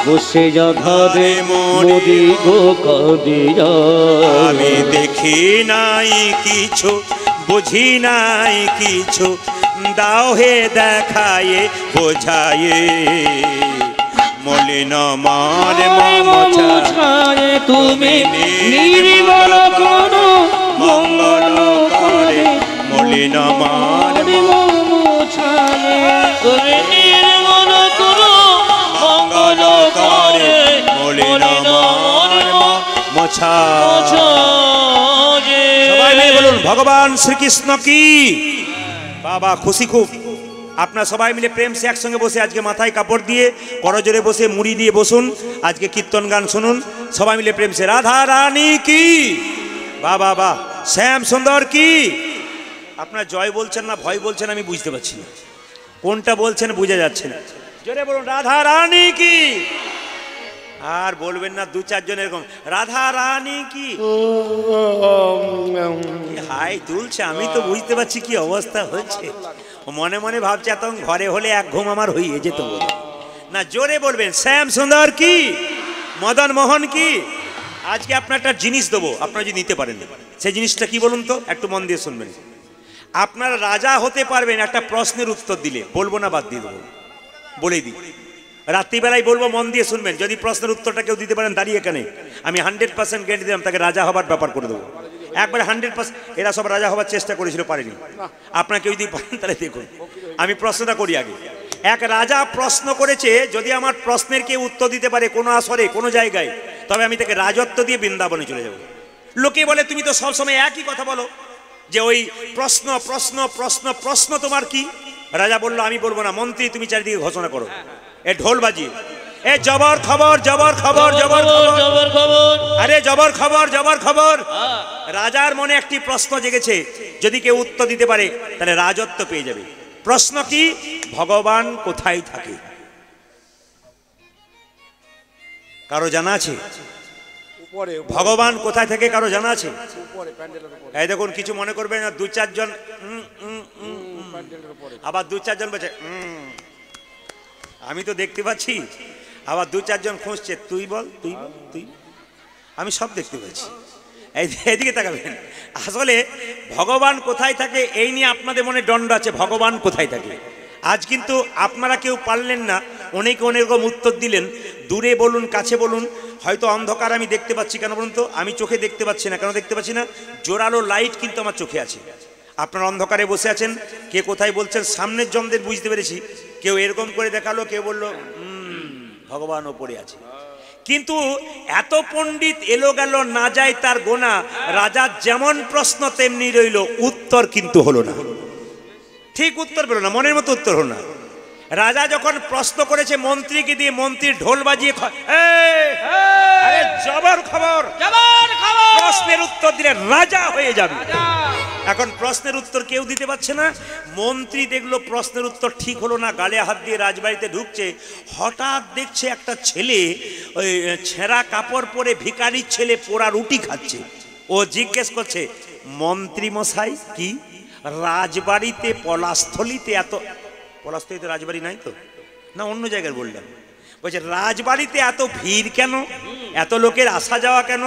বসে আধারে মরি গো কাঁদিয়া। আমি দেখি নাই কিছু, বুঝি নাই কিছু, দাও হে দেখায়ে বোঝায়ে মলিন মার মোছায়ে তুমি নির্মল করো মঙ্গল করে মলিন মার মোছায়ে। তুমি নির্মল করো মঙ্গল করে মলিন মার মোছায়ে। সবাই মিলে বলুন ভগবান শ্রীকৃষ্ণ কি। বাবা খুশি খুব। আপনারা সবাই মিলে প্রেম সে একসঙ্গে বসে আজকে মাথায় কাপড় দিয়ে করজোরে বসে মুড়ি দিয়ে বসুন, আজকে কীর্তন গান শুনুন সবাই মিলে প্রেম সে। রাধা রানী কি, বাবা বাহ, শ্যাম সুন্দর কি। আপনারা জয় বলছেন না ভয় বলছেন আমি বুঝতে পারছি না, কোনটা বলছেন বোঝা যাচ্ছে না। জোরে বলুন রাধা রানী কি। আর বলবেন না দু চারজন এরকম রাধা রানী কি। হাই তুলছে, আমি তো বুঝতে পারছি কি অবস্থা হচ্ছে। মনে মনে ভাবছে এত ঘরে হলে এক ঘুম আমার হয়ে যেত না। জোরে বলবেন শ্যাম সুন্দর কি, মদন মোহন কি। আজকে আপনার একটা জিনিস দেবো, আপনারা যদি নিতে পারেন, সেই জিনিসটা কি বলুন তো, একটু মন দিয়ে শুনবেন। আপনারা রাজা হতে পারবেন একটা প্রশ্নের উত্তর দিলে। বলবো না বাদ দিয়ে দেবো, বলেই দিই। রাত্রিবেলায় বলবো, মন দিয়ে শুনবেন। যদি প্রশ্নের উত্তরটা কেউ দিতে পারেন দাঁড়িয়ে এখানে, আমি 100% গ্যারান্টি দিলাম তাকে রাজা হবার ব্যাপার করে দেবো একবারে 100%। এরা সব রাজা হবার চেষ্টা করেছিল, পারেনি। আপনারা কেউ যদি পারেন তাহলে দেখুন। আমি প্রশ্নটা করি আগে। এক রাজা প্রশ্ন করেছে, যদি আমার প্রশ্নের কেউ উত্তর দিতে পারে কোনো আসরে কোনো জায়গায়, তবে আমি তাকে রাজত্ব দিয়ে বৃন্দাবনে চলে যাব। লোকে বলে তুমি তো সবসময় একই কথা বলো, যে ওই প্রশ্ন প্রশ্ন প্রশ্ন প্রশ্ন তোমার কি। রাজা বললো আমি বলবো না, মন্ত্রী তুমি চারিদিকে ঘোষণা করো। এ ঢোল বাজিয়ে এ জবর খবর জবর খবর জবর জবর খবর, আরে জবর খবর জবর খবর। রাজার মনে একটি প্রশ্ন জেগেছে, যদি কেউ উত্তর দিতে পারে তাহলে রাজত্ব পেয়ে যাবে। প্রশ্ন কি? ভগবান কোথায় থাকে? কারো জানা আছে? ভগবান কোথায় থাকে কারো জানা আছে? এই দেখুন, কিছু মনে করবেন না, দু চারজন আবার দু চারজন বলছে আমি তো দেখতে পাচ্ছি, আবার দু চারজন খুঁজছে তুই বল তুই বল তুই। আমি সব দেখতে পাচ্ছি, এইদিকে তাকাবেন। আসলে ভগবান কোথায় থাকে এই নিয়ে আপনাদের মনে দণ্ড আছে, ভগবান কোথায় থাকে। আজ কিন্তু আপনারা কেউ পারলেন না, অনেকে অনেক রকম উত্তর দিলেন। দূরে বলুন কাছে বলুন, হয়তো অন্ধকার আমি দেখতে পাচ্ছি, কেন বলুন তো? আমি চোখে দেখতে পাচ্ছি না, কেন দেখতে পাচ্ছি না? জোরালো লাইট কিন্তু আমার চোখে আছে। আপনারা অন্ধকারে বসে আছেন, কে কোথায় বলছেন সামনের জনদের বুঝতে পেরেছি। কেউ এরকম করে দেখালো, কেউ বললো ভগবান ওপরে আছে। কিন্তু এত পণ্ডিত এলো গেল না যায় তার গোনা। রাজার যেমন প্রশ্ন তেমনি রইল, উত্তর কিন্তু হলো না, ঠিক উত্তর পেল না, মনের মতো উত্তর হলো না। রাজা যখন প্রশ্ন করেছে মন্ত্রীকে দিয়ে, মন্ত্রী ঢোল বাজিয়ে জবর খবর, প্রশ্নের উত্তর দিলে রাজা হয়ে যাবে। এখন প্রশ্নের উত্তর কেউ দিতে পারছে না। মন্ত্রী দেখলো প্রশ্নের উত্তর ঠিক হলো না, গালে হাত দিয়ে রাজবাড়িতে ঢুকছে। হঠাৎ দেখছে একটা ছেলে ওই ছেঁড়া কাপড় পরে, ভিখারির ছেলে, পোড়া রুটি খাচ্ছে। ও জিজ্ঞেস করছে, মন্ত্রী মশাই কি রাজবাড়িতে পলাস্থলিতে এত, পলাস্থলিতে রাজবাড়ি নাই তো না, অন্য জায়গায় বললাম। বলছে রাজবাড়িতে এত ভিড় কেন, এত লোকের আসা যাওয়া কেন,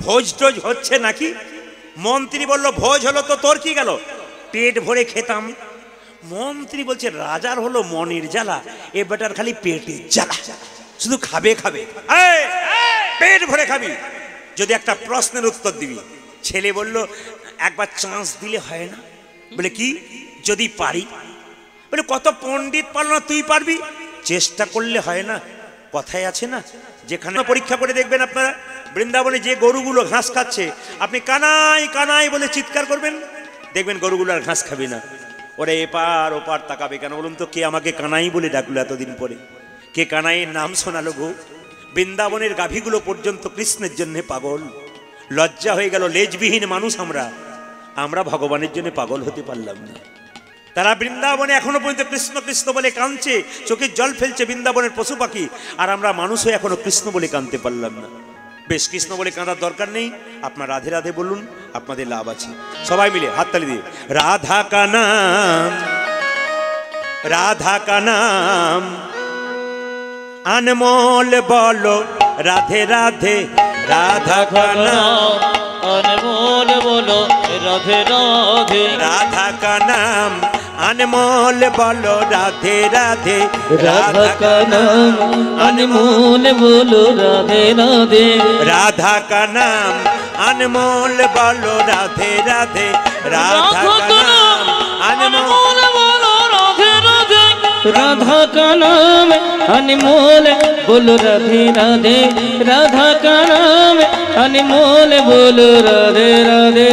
ভোজ টোজ হচ্ছে নাকি? মন্ত্রী বলল, ভোজ হলো তো তোর কি গেল, পেট ভরে খেতাম। মন্ত্রী বলছে, রাজার হলো মনের জ্বালা, এ বেটার খালি পেটের জ্বালা, শুধু খাবে খাবে, পেট ভরে খাবি, যদি একটা প্রশ্নের উত্তর দিবি। ছেলে বলল, একবার চান্স দিলে হয় না? বলে কি? যদি পারি। বলে কত পণ্ডিত পারল না, তুই পারবি? চেষ্টা করলে হয় না, কথায় আছে না, যেখানে পরীক্ষা করে দেখবেন আপনারা, বৃন্দাবনে যে গরুগুলো ঘাস খাচ্ছে, আপনি কানাই কানাই বলে চিৎকার করবেন, দেখবেন গরুগুলো আর ঘাস খাবে না। ওরা এপার ওপার তাকাবে। কেন বলুন তো? কে আমাকে কানাই বলে ডাকলো এতদিন পরে? কে কানাইয়ের নাম শোনালো গো? বৃন্দাবনের গাভীগুলো পর্যন্ত কৃষ্ণের জন্য পাগল। লজ্জা হয়ে গেল, লেজবিহীন মানুষ আমরা ভগবানের জন্য পাগল হতে পারলাম না। তারা বৃন্দাবনে এখনো পর্যন্ত কৃষ্ণ কৃষ্ণ বলে কাঁদছে, চোখের জল ফেলছে বৃন্দাবনের পশু পাখি, আর আমরা মানুষও এখনো কৃষ্ণ বলে কাঁদতে পারলাম না। বেশ, কৃষ্ণ বলে কাঁদার দরকার নেই, আপনার রাধে রাধে বলুন, আপনাদের লাভ আছে। সবাই মিলে হাততালি দিয়ে, রাধা কা নাম, রাধা কা নাম अनमोल बोलो राधे राधे राधा का नाम अनमोल बोलो राधे राधे राधा का नाम अनमोल बोलो राधे राधे राधा का नाम अनमोल बोलो राधे राधे राधा का नाम अनमोल बोलो राधे राधे राधा का नाम अनमोल बोलो राधे राधे राधा का नाम अनमोल बोलो राधे राधे राधा का नाम अनमोल बोलो राधे राधे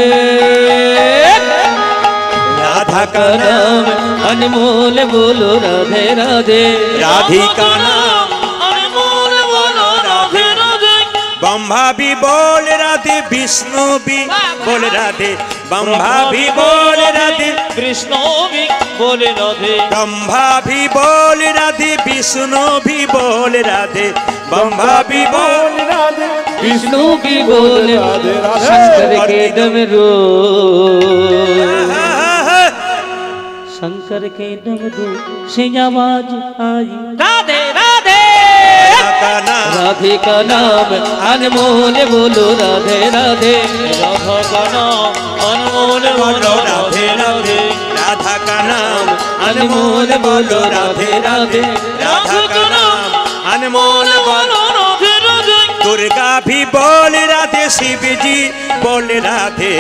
राधा का नाम अनमोल बोलो राधे राधे राधिका नाम अनमोल बोलो राधे राधे ब्रह्मा भी बोल राधे विष्णु भी बोल राधे ब्रह्मा भी बोल राधे कृष्ण भी बोले राधे ब्रह्मा भी बोल राधे विष्णु भी बोल राधे ब्रह्मा भी बोल राधे विष्णु भी बोले राधे राधे शंकर के डमरू शंकर के डमरू से आवाज आई राधे राधे का नाम राधे का नाम अनमोल बोलो राधे राधे राधा का नाम अनमोल बोलो राधे राधे राधा का नाम अनमोल बोलो राधे राधे राधा का नाम अनमोल बोलो राधे राधे दुर्गा भी बोल राधे शिव जी बोल राधे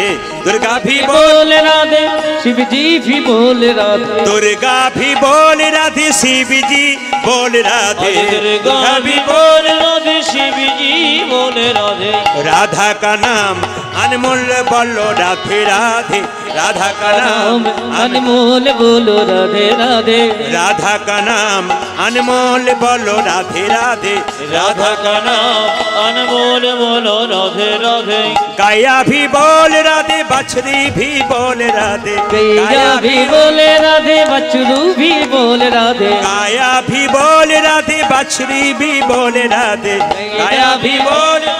दुर्गा भी बोल बोल राधे शिव जी भी बोल राधे दुर्गा भी बोल राधे शिव जी बोल राधे दुर्गा भी बोल राधे शिव जी बोल राधे राधा का नाम अनमोल बोलो राधे राधे राधा का नाम अनमोल बोलो राधे राधे राधा का नाम अनमोल बोलो राधे राधे राधा का नाम अनमोल बोलो राधे राधे गाया भी बोल राधे बछड़ी भी बोल राधे गैया भी बोले राधे बछड़ू भी बोल राधे गाया भी बोल राधे बछड़ी भी बोल राधे गाया भी बोल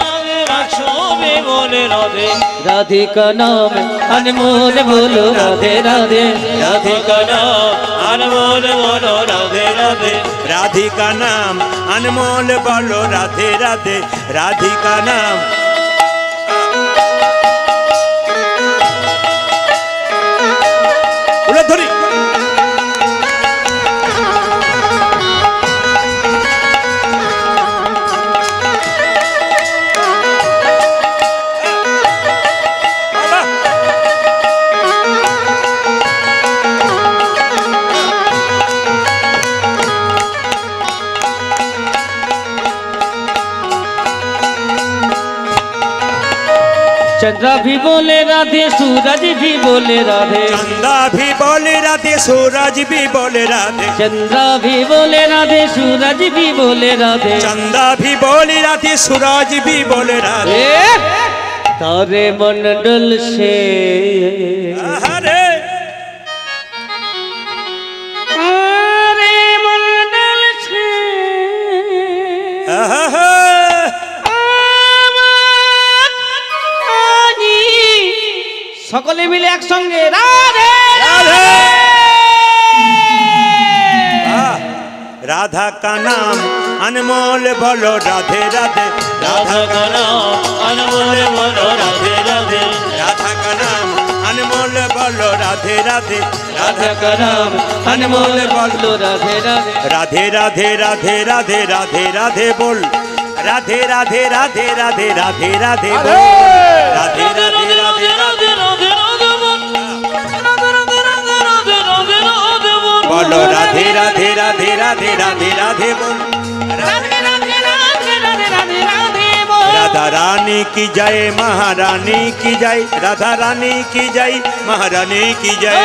भी बोले राधे राधे का नाम अनमोल बोलो राधे राधे राधे का नाम अनमोल बोलो राधे राधे राधिका नाम अनमोल बोलो राधे राधे राधिका नाम उलधरी चंद्रा भी बोले राधे सूरज भी बोले राधे चंदा भी बोले राधे सूरज भी बोले राधे चंद्रा भी बोले राधे सूरज भी बोले राधे चंदा भी बोले राधे सूरज भी बोले राधे तारे मंडल से हरे तारे मंडल से सकले मिले एक संगे राधे राधा का नाम अनमोल बोलो राधे राधे राधा का नाम अनमोल बोलो राधे राधे राधा का नाम अनमोल बोलो राधे राधे राधा का नाम अनमोल बोलो राधे राधे राधे राधे राधे राधे राधे राधे बोल राधे राधे राधे राधे राधे राधे बोल राधे राधे राधे राधे बोलो राधे राधे राधे राधे राधे राधे बोल राधा रानी की जय महारानी की जय राधा रानी की जय महारानी की जय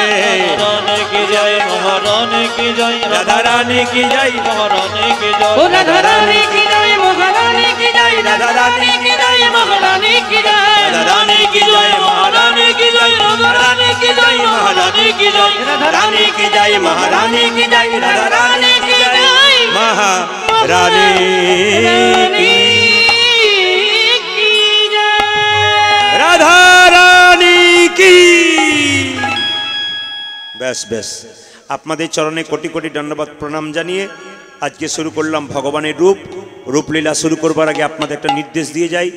की जय महारानी की जय राधा रानी की जय महारानी की जय राधा रानी की जय महारानी की जय राधा रानी की जय महारानी की जय राधा रानी की जय महारानी की जय राधा रानी की जय महारानी की जय राधा रानी की जय महारानी की जय राधा रानी की जय महारानी की राधा रानी की বেশ বেশ আপনাদের চরণে কোটি কোটি ধন্যবাদ প্রণাম জানিয়ে আজকে শুরু করলাম ভগবানের রূপলীলা শুরু করবার আগে আপনাদের একটা নির্দেশ দিয়ে যাই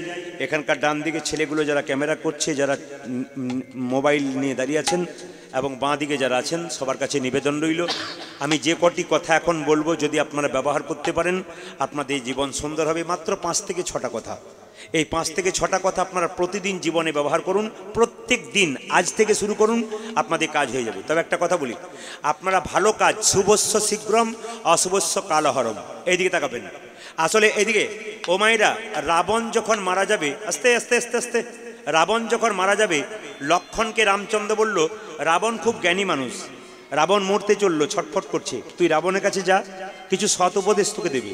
এখানকার ডান দিকে ছেলেগুলো যারা ক্যামেরা করছে যারা মোবাইল নিয়ে দাঁড়িয়ে আছেন এবং বাঁ দিকে যারা আছেন সবার কাছে নিবেদন রইল আমি যে কটি কথা এখন বলবো যদি আপনারা ব্যবহার করতে পারেন আপনাদের জীবন সুন্দর হবে মাত্র 5 থেকে 6টা কথা এই 5 থেকে 6টা কথা আপনারা প্রতিদিন জীবনে ব্যবহার করুন প্রত্যেক দিন আজ থেকে শুরু করুন আপনাদের কাজ হয়ে যাবে তবে একটা কথা বলি আপনারা ভালো কাজ শুভস্য শীঘ্রম অশুভস্য কালহরম এইদিকে তাকাবেন আসলে এদিকে ও মায়েরা রাবণ যখন মারা যাবে আস্তে আস্তে আস্তে আস্তে রাবণ যখন মারা যাবে লক্ষণকে রামচন্দ্র বলল রাবণ খুব জ্ঞানী মানুষ রাবণ মরতে চললো ছটফট করছে তুই রাবণের কাছে যা কিছু সৎ উপদেশ তোকে দেবে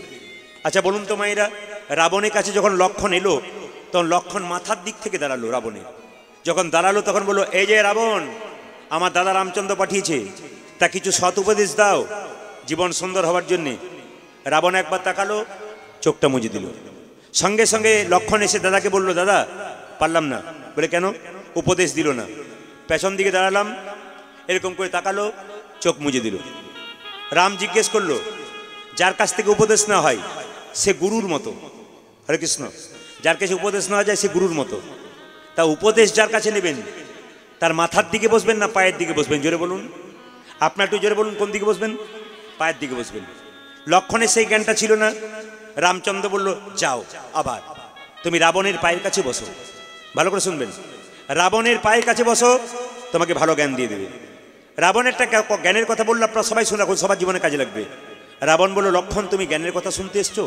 আচ্ছা বলুন তো মায়েরা রাবণের কাছে যখন লক্ষণ এলো তখন লক্ষণ মাথার দিক থেকে দাঁড়ালো রাবণের যখন দাঁড়ালো তখন বললো এই যে রাবণ আমার দাদা রামচন্দ্র পাঠিয়েছে তা কিছু সৎ উপদেশ দাও জীবন সুন্দর হওয়ার জন্যে রাবণ একবার তাকালো চোখটা মুজে দিল সঙ্গে সঙ্গে লক্ষণ এসে দাদাকে বলল দাদা পারলাম না বলে কেন উপদেশ দিল না পেছন দিকে দাঁড়ালাম এরকম করে তাকালো চোখ মুজে দিল রাম জিজ্ঞেস করলো যার কাছ থেকে উপদেশ না হয় সে গুরুর মতো হরে কৃষ্ণ যার কাছে উপদেশ নেওয়া যায় সে গুরুর মতো তা উপদেশ যার কাছে নেবেন তার মাথার দিকে বসবেন না পায়ের দিকে বসবেন জোরে বলুন আপনার একটু জোরে বলুন কোন দিকে বসবেন পায়ের দিকে বসবেন লক্ষণের সেই জ্ঞানটা ছিল না রামচন্দ্র বলল যাও আবার তুমি রাবণের পায়ের কাছে বসো ভালো করে শুনবেন রাবণের পায়ের কাছে বসো তোমাকে ভালো জ্ঞান দিয়ে দেবে রাবণেরটা জ্ঞানের কথা বললো আপনারা সবাই শুনে রাখুন সবার জীবনে কাজে লাগবে রাবণ বলল লক্ষণ তুমি জ্ঞানের কথা শুনতে এসছো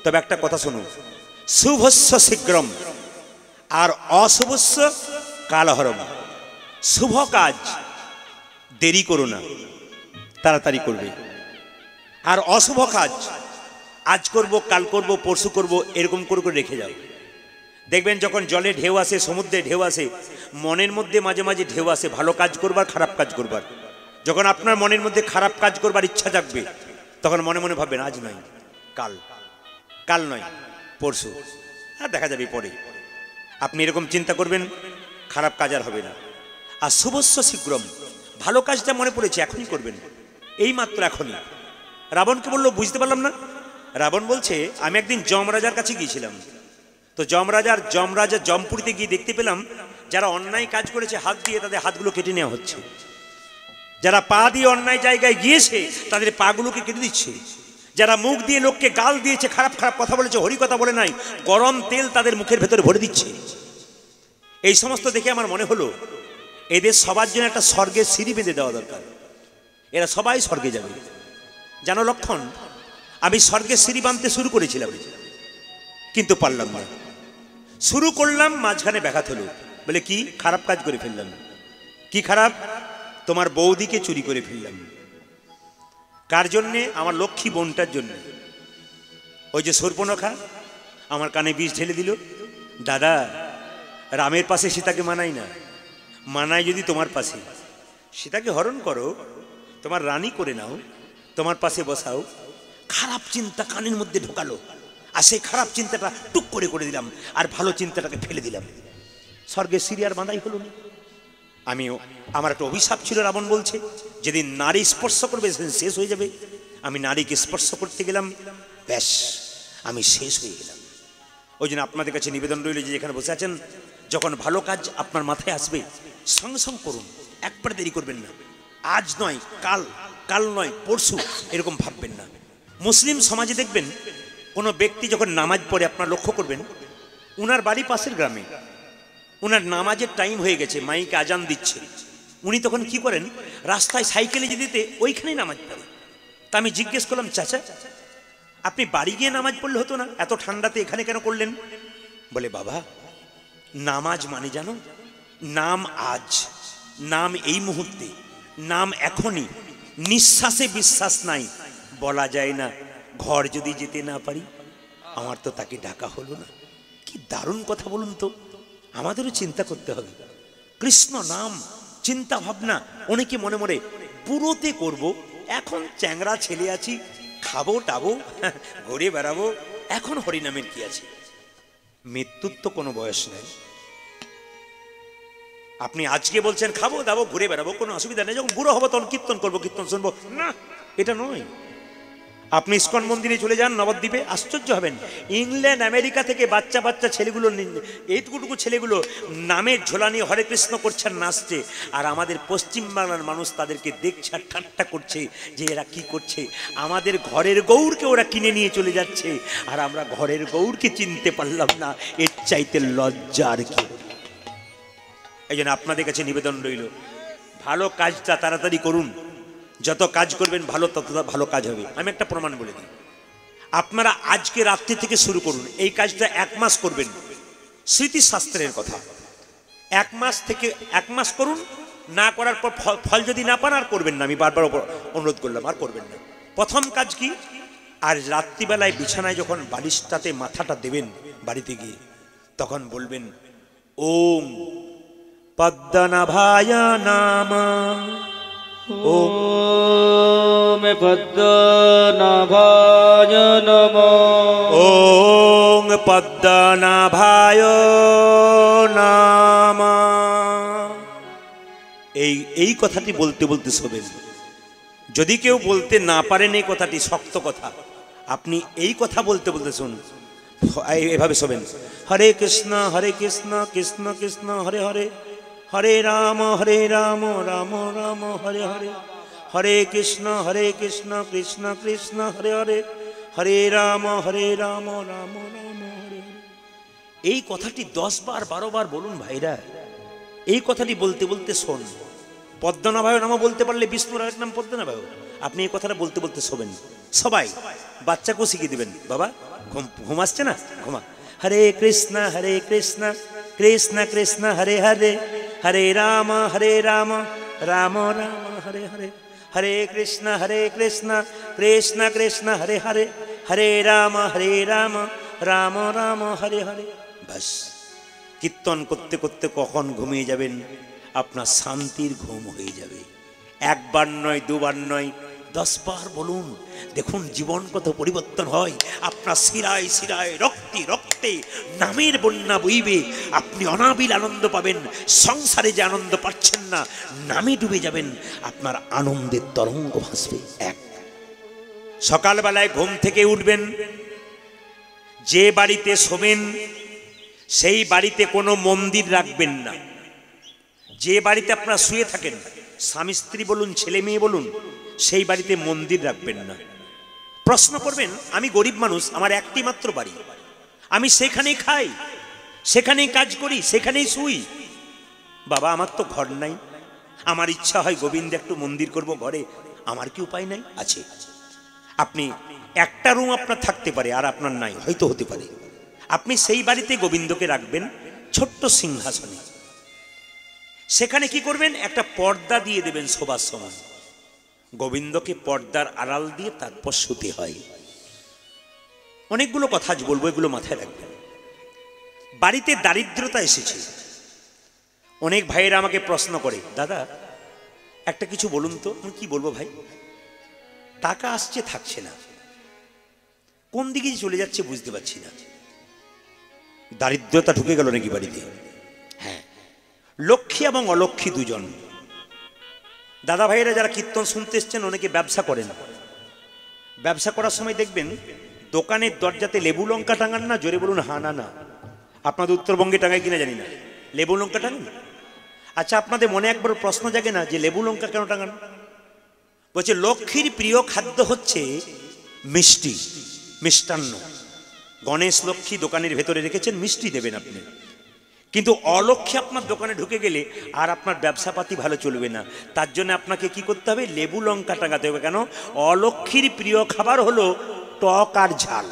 তবে একটা কথা শোনো শুভস্য শীঘ্রম আর অশুভস্য কালহরম শুভ কাজ দেরি করো না তাড়াতাড়ি করবে আর অশুভ কাজ আজ করব কাল করব পরশু করব এরকম করে করে রেখে যাও দেখবেন যখন জলে ঢেউ আসে সমুদ্রে ঢেউ আসে মনের মধ্যে মাঝে মাঝে ঢেউ আসে ভালো কাজ করবার খারাপ কাজ করবার যখন আপনার মনের মধ্যে খারাপ কাজ করবার ইচ্ছা জাগবে তখন মনে মনে ভাববেন আজ নয় কাল কাল নয় পরশু আর দেখা যাবে পরে আপনি এরকম চিন্তা করবেন খারাপ কাজ আর হবে না আর শুভস্য শীঘ্রম ভালো কাজটা মনে পড়েছে এখনই করবেন এই মাত্র এখনই রাবণকে বললো বুঝতে পারলাম না রাবণ বলছে আমি একদিন যমরাজার কাছে গিয়েছিলাম তো যমরাজা জমপুরিতে গিয়ে দেখতে পেলাম যারা অন্যায় কাজ করেছে হাত দিয়ে তাদের হাতগুলো কেটে নেওয়া হচ্ছে যারা পা দিয়ে অন্যায় জায়গায় গিয়েছে তাদের পাগুলোকে কেটে দিচ্ছে যারা মুখ দিয়ে লোককে গাল দিয়েছে খারাপ খারাপ কথা বলেছে হরি কথা বলে নাই গরম তেল তাদের মুখের ভেতরে ভরে দিচ্ছে এই সমস্ত দেখে আমার মনে হলো এদের সবার জন্য একটা স্বর্গের সিঁড়ি বেঁধে দেওয়া দরকার এরা সবাই স্বর্গে যাবে জানো লক্ষণ আমি স্বর্গের সিঁড়ি বাঁধতে শুরু করেছিলাম কিন্তু পারলাম না শুরু করলাম মাঝখানে ব্যাঘাত হলো বলে কি খারাপ কাজ করে ফেললাম? কি খারাপ? তোমার বৌদিকে চুরি করে ফেললাম। কার জন্যে? আমার লক্ষ্মী বোনটার জন্য। ওই যে শূর্পণখা আমার কানে বিষ ঢেলে দিল। দাদা, রামের পাশে সীতাকে মানাই না, মানাই যদি তোমার পাশে। সীতাকে হরণ করো, তোমার রানী করে নাও, তোমার পাশে বসাও। খারাপ চিন্তা কানের মধ্যে ঢোকালো, আর সেই খারাপ চিন্তাটা টুক করে দিলাম, আর ভালো চিন্তাটাকে ফেলে দিলাম। স্বর্গের সিঁড়ি আর বাঁধাই হলো না। আমার একটা অভিশাপ ছিল, রাবণ বলছে যেদিন নারী স্পর্শ করবে সেদিন শেষ হয়ে যাবে। আমি নারীকে স্পর্শ করতে গেলাম, ব্যাস আমি শেষ হয়ে গেলাম। ওই জন্য আপনাদের কাছে নিবেদন রইল যে যেখানে বসে আছেন, যখন ভালো কাজ আপনার মাথায় আসবে সঙ্গে সঙ্গে করুন, একবার দেরি করবেন না। আজ নয় কাল, কাল নয় পরশু, এরকম ভাববেন না। মুসলিম সমাজে দেখবেন কোনো ব্যক্তি যখন নামাজ পড়ে, আপনার লক্ষ্য করবেন উনার বাড়ি পাশের গ্রামে, উনার নামাজের টাইম হয়ে গেছে, মাইকে আজান দিচ্ছে, উনি তখন কি করেন, রাস্তায় সাইকেলে যেতে ওইখানেই নামাজ পড়ে। তা আমি জিজ্ঞেস করলাম, চাচা আপনি বাড়ি গিয়ে নামাজ পড়লে হতো না? এত ঠান্ডাতে এখানে কেন করলেন? বলে বাবা, নামাজ মানে জানো, নাম আজ, নাম এই মুহূর্তে, নাম এখনই, নিঃশ্বাসে বিশ্বাস নাই, বলা যায় না ঘর যদি যেতে না পারি আমার তো তাকে ডাকা হলো না। কি দারুণ কথা বলুন তো। আমাদেরও চিন্তা করতে হবে। কৃষ্ণ নাম চিন্তা ভাবনা অনেকে মনে মনে পুরোতে করব। এখন চ্যাংড়া ছেলে আছি, খাবো টাবো, ঘুরে বেড়াবো, এখন হরিনামের কি আছে? মৃত্যুর তো কোনো বয়স নেই। আপনি আজকে বলছেন খাবো দাবো ঘুরে বেড়াবো, কোনো অসুবিধা নেই, যখন বুড়ো হবো তখন কীর্তন করবো, কীর্তন শুনবো না, এটা নয়। আপনি ইস্কন মন্দিরে চলে যান নবদ্বীপে, আশ্চর্য হবেন, ইংল্যান্ড আমেরিকা থেকে বাচ্চা বাচ্চা ছেলেগুলো, এইটুকুটুকু ছেলেগুলো নামের ঝোলা নিয়ে হরে কৃষ্ণ করছে, নাচছে, আর আমাদের পশ্চিমবাংলার মানুষ তাদেরকে দেখছে আর ঠাট্টা করছে যে এরা কি করছে। আমাদের ঘরের গৌরকে ওরা কিনে নিয়ে চলে যাচ্ছে, আর আমরা ঘরের গৌরকে চিনতে পারলাম না। এর চাইতে লজ্জা আর কি? এই জন্য আপনাদের কাছে নিবেদন রইল, ভালো কাজটা তাড়াতাড়ি করুন। যত কাজ করবেন ভালো, তত ভালো কাজ হবে। আমি একটা প্রমাণ বলে দিই, আপনারা আজকে রাত্রি থেকে শুরু করুন, এই কাজটা 1 মাস করবেন। স্মৃতিশাস্ত্রের কথা, 1 মাস থেকে 1 মাস করুন, না করার পর ফল যদি না পান আর করবেন না। আমি বারবার অনুরোধ করলাম, আর করবেন না। প্রথম কাজ কি, আর রাত্রিবেলায় বিছানায় যখন বালিশটাতে মাথাটা দেবেন বাড়িতে গিয়ে, তখন বলবেন ওম পদ্মনাভায় নামা, ওম পদ্মনাভায় নমঃ, ওম পদ্মনাভায় নামঃ। এই কথাটি বলতে বলতে শোবেন। যদি কেউ বলতে না পারেন এই কথাটি, শক্ত কথা, আপনি এই কথা বলতে বলতে শুন, এভাবে শোবেন। হরে কৃষ্ণ কৃষ্ণ কৃষ্ণ হরে হরে, হরে রাম রাম রাম হরে হরে, হরে কৃষ্ণ কৃষ্ণ কৃষ্ণ হরে হরে, হরে রাম রাম রাম হরে হরে। এই কথাটি 10 বার 12 বার বলুন ভাইরা। এই কথাটি বলতে বলতে শোন। পদ্মনাভায় নাম বলতে পারলে বিষ্ণুর আরেক নাম পদ্মনাভায়। আপনি এই কথাটা বলতে বলতে শোবেন। সবাই বাচ্চাকেও শিখিয়ে দিবেন, বাবা ঘুম আসছে না, ঘুমা। হরে কৃষ্ণ কৃষ্ণ কৃষ্ণ হরে হরে, হরে রাম রাম রাম হরে হরে, হরে কৃষ্ণ কৃষ্ণ কৃষ্ণ হরে হরে, হরে রাম রাম রাম হরে হরে। বাস, কীর্তন করতে করতে কখন ঘুমিয়ে যাবেন, আপনার শান্তির ঘুম হয়ে যাবে। 1 বার নয়, 2 বার নয়, 10 বার বলুন। দেখুন জীবন কত পরিবর্তন হয়। আপনার শিরায় শিরায়, রক্তে রক্তে নামের বন্যা বইবে। আপনি অনাবিল আনন্দ পাবেন। সংসারে যে আনন্দ পাচ্ছেন না, নামে ডুবে যাবেন, আপনার আনন্দের তরঙ্গ ভাসবে। সকালবেলায় ঘুম থেকে উঠবেন, যে বাড়িতে শোবেন সেই বাড়িতে কোনো মন্দির রাখবেন না। যে বাড়িতে আপনারা শুয়ে থাকেন, স্বামী স্ত্রী বলুন, ছেলে মেয়ে বলুন, সেই বাড়িতে মন্দির রাখবেন না। প্রশ্ন করবেন, আমি গরিব মানুষ, আমার একটি মাত্র বাড়ি, আমি সেখানেই খাই, সেখানেই কাজ করি, সেখানেই শুই। বাবা আমার তো ঘর নাই, আমার ইচ্ছা হয় গোবিন্দ একটু মন্দির করব ঘরে, আমার কি উপায় নাই? আছে। আপনি একটা রুম আপনার থাকতে পারে আর আপনার নাই, হয়তো হতে পারে। আপনি সেই বাড়িতে গোবিন্দকে রাখবেন ছোট্ট সিংহাসনে। সেখানে কি করবেন, একটা পর্দা দিয়ে দেবেন শোবার সময়। গোবিন্দকে পর্দার আড়াল দিয়ে তারপর শুতে হয়। অনেকগুলো কথা আজ বলবো, এগুলো মাথায় রাখবেন। বাড়িতে দারিদ্রতা এসেছে। অনেক ভাইয়েরা আমাকে প্রশ্ন করে, দাদা একটা কিছু বলুন তো। আমি কি বলবো ভাই, টাকা আসছে থাকছে না, কোন দিকে চলে যাচ্ছে বুঝতে পারছি না। দারিদ্রতা ঢুকে গেল নাকি বাড়িতে? হ্যাঁ, লক্ষ্মী এবং অলক্ষ্মী দুজন। দাদা ভাইয়েরা যারা কীর্তন শুনতে এসছেন, অনেকে ব্যবসা করেন। ব্যবসা করার সময় দেখবেন দোকানের দরজাতে লেবু লঙ্কা টাঙান না? জোরে বলুন হ্যাঁ না না। আপনাদের উত্তরবঙ্গে টাঙায় কিনা জানি না, লেবু লঙ্কা টাঙান। আচ্ছা, আপনাদের মনে একবার প্রশ্ন জাগে না যে লেবু লঙ্কা কেন টাঙান? বলছে লক্ষ্মীর প্রিয় খাদ্য হচ্ছে মিষ্টি, মিষ্টান্ন। গণেশ লক্ষ্মী দোকানের ভেতরে রেখেছেন, মিষ্টি দেবেন আপনি। কিন্তু অলক্ষ্মী আপনার দোকানে ঢুকে গেলে আর আপনার ব্যবসাপাতি ভালো চলবে না। তার জন্য আপনাকে কি করতে হবে, লেবু লঙ্কা টাঙাতে হবে। কেন? অলক্ষ্মীর প্রিয় খাবার হলো টক আর ঝাল।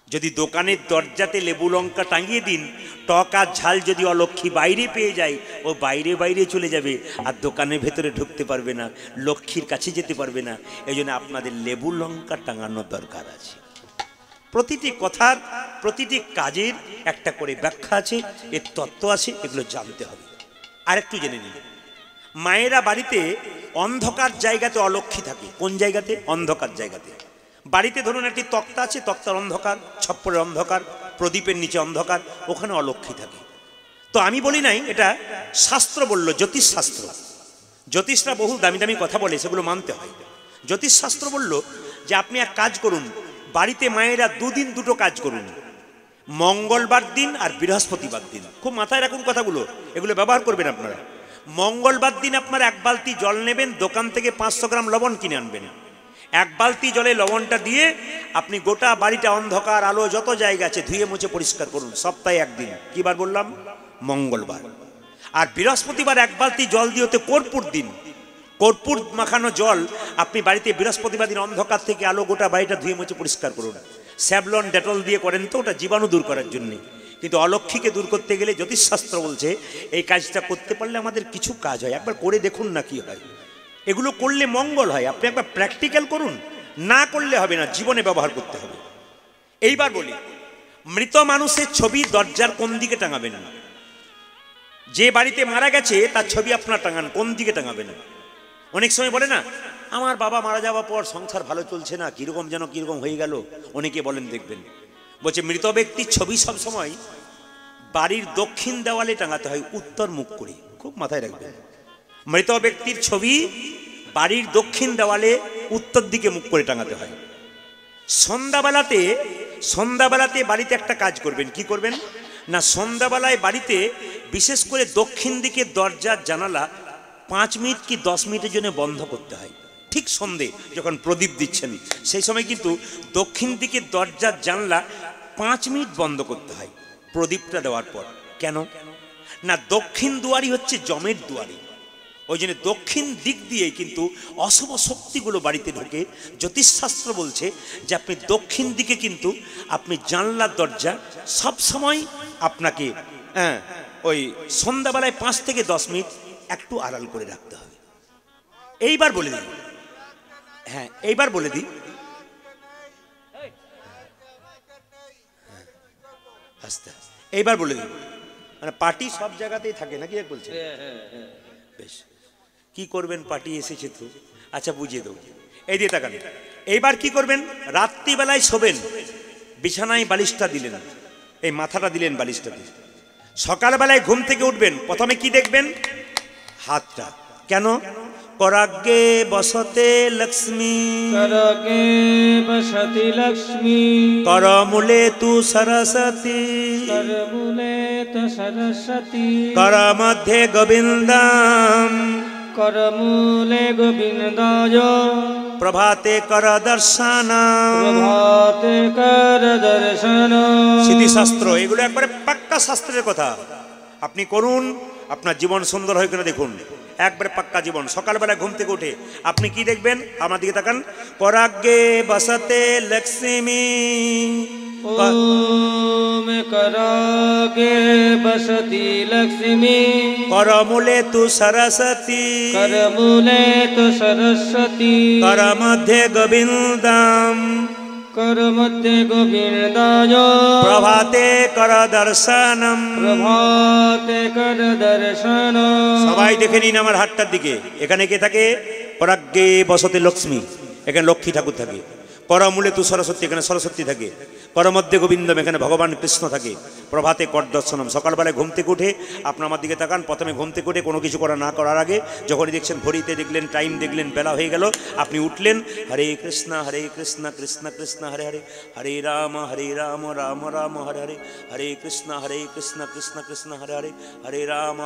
যদি দোকানের দরজাতে লেবু লঙ্কা টাঙিয়ে দিন, টক আর ঝাল যদি অলক্ষ্মী বাইরে পেয়ে যায়, ও বাইরে বাইরে চলে যাবে, আর দোকানের ভেতরে ঢুকতে পারবে না, লক্ষ্মীর কাছে যেতে পারবে না। এই জন্য আপনাদের লেবু লঙ্কা টাঙানোর দরকার আছে। প্রতিটি কথার, প্রতিটি কাজের একটা করে ব্যাখ্যা আছে, এর তত্ত্ব আছে, এগুলো জানতে হবে। আর একটু জেনে নিন, মায়েরা বাড়িতে অন্ধকার জায়গাতে অলক্ষ্মী থাকে। কোন জায়গাতে? অন্ধকার জায়গাতে। বাড়িতে ধরুন একটি তক্তা আছে, তক্তার অন্ধকার, ছপ্পরের অন্ধকার, প্রদীপের নিচে অন্ধকার, ওখানে অলক্ষ্মী থাকে। তো আমি বলি নাই, এটা শাস্ত্র বলল, জ্যোতিষ শাস্ত্র। জ্যোতিষরা বহু দামি দামি কথা বলে, সেগুলো মানতে হয়। জ্যোতিষ শাস্ত্র বলল যে আপনি এক কাজ করুন, বাড়িতে মায়েরা দুদিন দুটো কাজ করুন, মঙ্গলবার দিন আর বৃহস্পতিবার দিন। খুব মাথায় রাখুন কথাগুলো, এগুলো ব্যবহার করবেন আপনারা। মঙ্গলবার দিন আপনারা এক বালতি জল নেবেন, দোকান থেকে 500 গ্রাম লবণ কিনে আনবেন। এক বালতি জলে লবণটা দিয়ে আপনি গোটা বাড়িটা, অন্ধকার আলো যত জায়গা আছে, ধুয়ে মুছে পরিষ্কার করুন। সপ্তাহে একদিন। কিবার বললাম? মঙ্গলবার। আর বৃহস্পতিবার এক বালতি জল দিয়ে, হতে কর্পূর দিন, কর্পূর মাখানো জল আপনি বাড়িতে বৃহস্পতিবার দিন অন্ধকার থেকে আলো গোটা বাড়িটা ধুয়ে মুছে পরিষ্কার করুন। স্যাভলন ডেটল দিয়ে করেন তো, ওটা জীবাণু দূর করার জন্যে। কিন্তু অলক্ষ্মীকে দূর করতে গেলে জ্যোতিষশাস্ত্র বলছে এই কাজটা করতে পারলে আমাদের কিছু কাজ হয়। একবার করে দেখুন না কি হয়। এগুলো করলে মঙ্গল হয়। আপনি একবার প্র্যাকটিক্যাল করুন, না করলে হবে না, জীবনে ব্যবহার করতে হবে। এইবার বলি, মৃত মানুষের ছবি দরজার কোন দিকে টাঙাবেন? যে বাড়িতে মারা গেছে তার ছবি আপনার টাঙান, কোন দিকে টাঙাবেন? অনেক সময় বলে না, আমার বাবা মারা যাওয়ার পর সংসার ভালো চলছে না, কিরকম যেন কিরকম হয়ে গেল। অনেকে বলেন, দেখবেন বলছে মৃত ব্যক্তির ছবি সব সময় বাড়ির দক্ষিণ দেওয়ালে টাঙাতে হয়, উত্তর মুখ করে। খুব মাথায় রাখবেন, মৃত ব্যক্তির ছবি বাড়ির দক্ষিণ দেওয়ালে উত্তর দিকে মুখ করে টাঙাতে হয়। সন্ধ্যাবেলাতে বাড়িতে একটা কাজ করবেন। কি করবেন না, সন্ধ্যাবেলায় বাড়িতে বিশেষ করে দক্ষিণ দিকে দরজার জানালা 5 মিনিট কি 10 মিনিটের জন্য বন্ধ করতে হয়। ঠিক সন্ধে যখন প্রদীপ দিচ্ছেন, সেই সময় কিন্তু দক্ষিণ দিকে দরজার জানলা 5 মিনিট বন্ধ করতে হয় প্রদীপটা দেওয়ার পর। কেন না, দক্ষিণ দুয়ারই হচ্ছে যমের দুয়ারি। ওই জন্য দক্ষিণ দিক দিয়ে কিন্তু অশুভ শক্তিগুলো বাড়িতে ঢোকে। জ্যোতিষশাস্ত্র বলছে যে আপনি দক্ষিণ দিকে কিন্তু আপনি জানলার দরজা সব সময় আপনাকে ওই সন্ধ্যাবেলায় 5 থেকে 10 মিনিট একটু আড়াল করে রাখতে হবে। এইবার বলে দিই, হ্যাঁ এইবার বলে দিই, আস্তে আস্তে এইবার বলে দিই, মানে পার্টি সব জায়গাতেই থাকে নাকি এক বলছে? বেশ, কি করবেন, পার্টি এসেছে তো, আচ্ছা বুঝিয়ে দেবো। এই দিয়ে তাকান। এইবার কি করবেন, রাত্রিবেলায় শোবেন, বিছানায় বালিশটা দিলেন, এই মাথাটা দিলেন, বালিশটা দিলেন। সকালবেলায় ঘুম থেকে উঠবেন, প্রথমে কি দেখবেন, হাতটা। কেন? कराग्गे बसते लक्ष्मी, कराग्गे बसति लक्ष्मी, करमूले तु सरस्वती, करमूले तु सरस्वती, कर मध्ये गोविंदम, करमूले गोविंदाय, प्रभाते कर दर्शन, प्रभाते कर दर्शन। सिद्धि शास्त्र এগুলো একবারে পাক্কা শাস্ত্রের কথা। আপনি করুন, আপনার জীবন সুন্দর হয় কিনা দেখুন। একবারে পাক্কা জীবন। সকালবেলা ঘুম থেকে উঠে আপনি কি দেখবেন? আমার দিকে তাকান। পরাগে বসতে লক্ষ্মী, ओम करागे बसती लक्ष्मी, करमूले तु सरस्वती, करमूले तो सरस्वती, कर मध्य गोविंदम, कर मध्य गोविंदाय, प्रभाते कर दर्शनम। प्रभाते कर दर्शन। সবাই দেখে নিন আমার হাতটার দিকে। এখানে কে থাকে? পরাগ্যে বসতে লক্ষ্মী, এখানে লক্ষ্মী ঠাকুর থাকে। করমূলে তু সরস্বতী, এখানে সরস্বতী থাকে। করমধ্যে গোবিন্দম, এখানে ভগবান কৃষ্ণ থাকে। প্রভাতে কর দর্শনম, সকালবেলায় ঘুম থেকে উঠে আপনার আমার দিকে তাকান। প্রথমে ঘুম থেকে উঠে কোনো কিছু করা না করার আগে যখনই দেখছেন ঘড়িতে দেখলেন টাইম দেখলেন বেলা হয়ে গেল, আপনি উঠলেন, হরে কৃষ্ণ কৃষ্ণ কৃষ্ণ হরে হরে, হরে রাম রাম রাম হরে হরে, হরে কৃষ্ণ কৃষ্ণ কৃষ্ণ হরে হরে, হরে রাম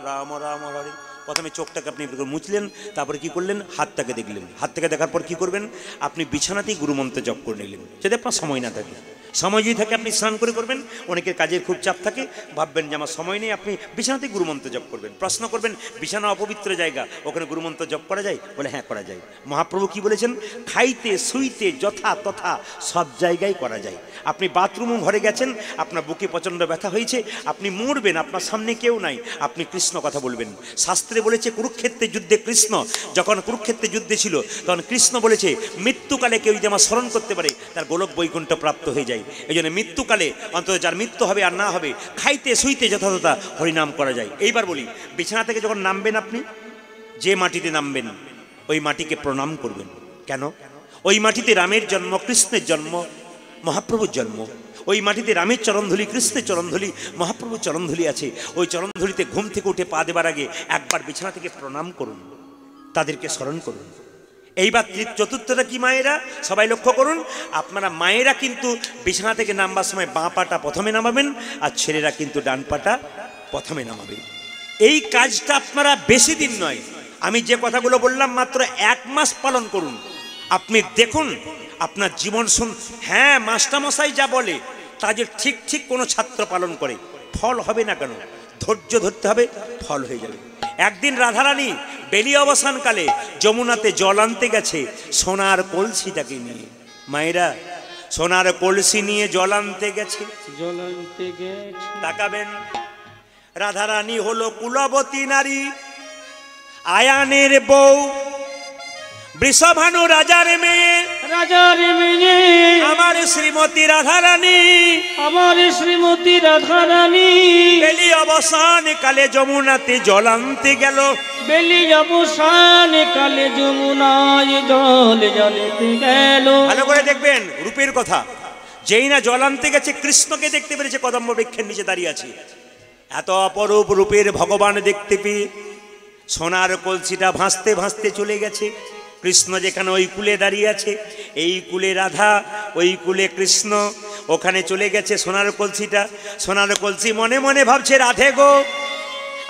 রাম রাম হরে হরে। প্রথমে চোখটাকে আপনি মুছলেন, তারপরে কি করলেন? হাতটাকে দেখলেন। হাতটাকে দেখার পর কি করবেন? আপনি বিছানাতেই গুরুমন্ত্র জপ করে নিলেন, যদি আপনার সময় না থাকে। সময় যদি থাকে আপনি স্নান করে করবেন। অনেকের কাজের খুব চাপ থাকে, ভাববেন যে আমার সময় নেই, আপনি বিছানাতেই গুরুমন্ত্র জপ করবেন। প্রশ্ন করবেন, বিছানা অপবিত্র জায়গা, ওখানে গুরুমন্ত্র জপ করা যায়? বলে হ্যাঁ করা যায়। মহাপ্রভু কি বলেছেন? খাইতে শুইতে যথা তথা সব জায়গায় করা যায়। আপনি বাথরুমও ঘরে গেছেন, আপনার বুকে প্রচণ্ড ব্যথা হয়েছে, আপনি মরবেন, আপনার সামনে কেউ নাই, আপনি কৃষ্ণ কথা বলবেন। শাস্ত্রে বলেছে কুরুক্ষেত্রের যুদ্ধে কৃষ্ণ, যখন কুরুক্ষেত্রের যুদ্ধে ছিল তখন কৃষ্ণ বলেছে মৃত্যুকালে কেউ যদি আমার স্মরণ করতে পারে তার গোলক বৈকুণ্ঠ প্রাপ্ত হয়ে যায়। এই জন্য মৃত্যুকালে অন্তত যার মৃত্যু হবে আর না হবে, খাইতে শুইতে যথাযথা হরিনাম করা যায়। এইবার বলি, বিছানা থেকে যখন নামবেন, আপনি যে মাটিতে নামবেন ওই মাটিকে প্রণাম করবেন। কেন? ওই মাটিতে রামের জন্ম, কৃষ্ণের জন্ম, মহাপ্রভুর জন্ম। ওই মাটিতে রামের চরণধুলি, কৃষ্ণের চরণধুলি, মহাপ্রভুর চরণধুলি আছে। ওই চরণধুলিতে ঘুম থেকে উঠে পা দেবার আগে একবার বিছানা থেকে প্রণাম করুন, তাদেরকে স্মরণ করুন। এইবার চতুর্থটা কি মায়েরা? সবাই লক্ষ্য করুন, আপনারা মায়েরা কিন্তু বিছানা থেকে নামবার সময় বাঁ পাটা প্রথমে নামাবেন, আর ছেলেরা কিন্তু ডান পাটা প্রথমে নামাবেন। এই কাজটা আপনারা বেশি দিন নয়, আমি যে কথাগুলো বললাম মাত্র 1 মাস পালন করুন। আপনি দেখুন আপনার জীবন হ্যাঁ, মাস্টারমশাই যা বলে তা যে ঠিক ঠিক কোনো ছাত্র পালন করে, ফল হবে না কেন? ধৈর্য ধরতে হবে, ফল হয়ে যাবে। একদিন রাধারানী বেলি অবসানকালে যমুনাতে জল আনতে গেছে সোনার কলসিটাকে নিয়ে। মায়েরা, সোনার কলসি নিয়ে জল আনতে গেছে। তাকাবেন, রাধারানী হলো কুলবতী নারী, আয়ানের বউ, বৃষভানু রাজার মেয়ে, রাজার মেয়ে আমার শ্রীমতী রাধারানী, আমার শ্রীমতী রাধারানী বেলি অবসান কালে যমুনাতে জল আনতে গেল। বেলি অবসান কালে যমুনায় জল জ্বালতে গেল। ভালো করে দেখবেন রূপের কথা। যেই না জল আনতে গেছে, কৃষ্ণকে দেখতে পেরেছে কদম্ব বৃক্ষের নিচে দাঁড়িয়ে আছে। এত অপরূপ রূপের ভগবান দেখতে পেয়ে সোনার কলসিটা ভাসতে ভাসতে চলে গেছে। কৃষ্ণ যেখানে ওই কূলে দাঁড়িয়ে আছে, এই কূলে রাধা, ওই কূলে কৃষ্ণ, ওখানে চলে গেছে সোনার কলসিটা। সোনার কলসি মনে মনে ভাবছে, রাধে গো,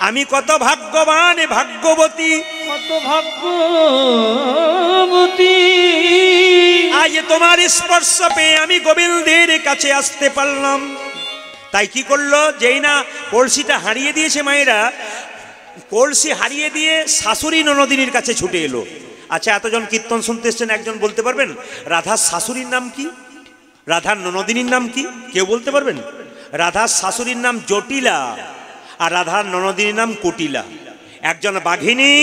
আমি কত ভাগ্যবান, ভাগ্যবতী, কত ভাগ্যবতী, আজ তোমার স্পর্শ পেয়ে আমি গোবিন্দের কাছে আসতে পারলাম। তাই কি করলো? যেই না কলসিটা হারিয়ে দিয়েছে মায়েরা, কলসি হারিয়ে দিয়ে শাশুড়ি ননদিনীর কাছে ছুটে এলো। আচ্ছা, এতজন কীর্তন শুনতে এসছেন, একজন বলতে পারবেন রাধার শাশুড়ির নাম কি? রাধার ননদিনীর নাম কি? কেউ বলতে পারবেন? রাধার শাশুড়ির নাম জটিলা, আর রাধার ননদিনীর নাম কুটিলা। একজন বাঘিনী,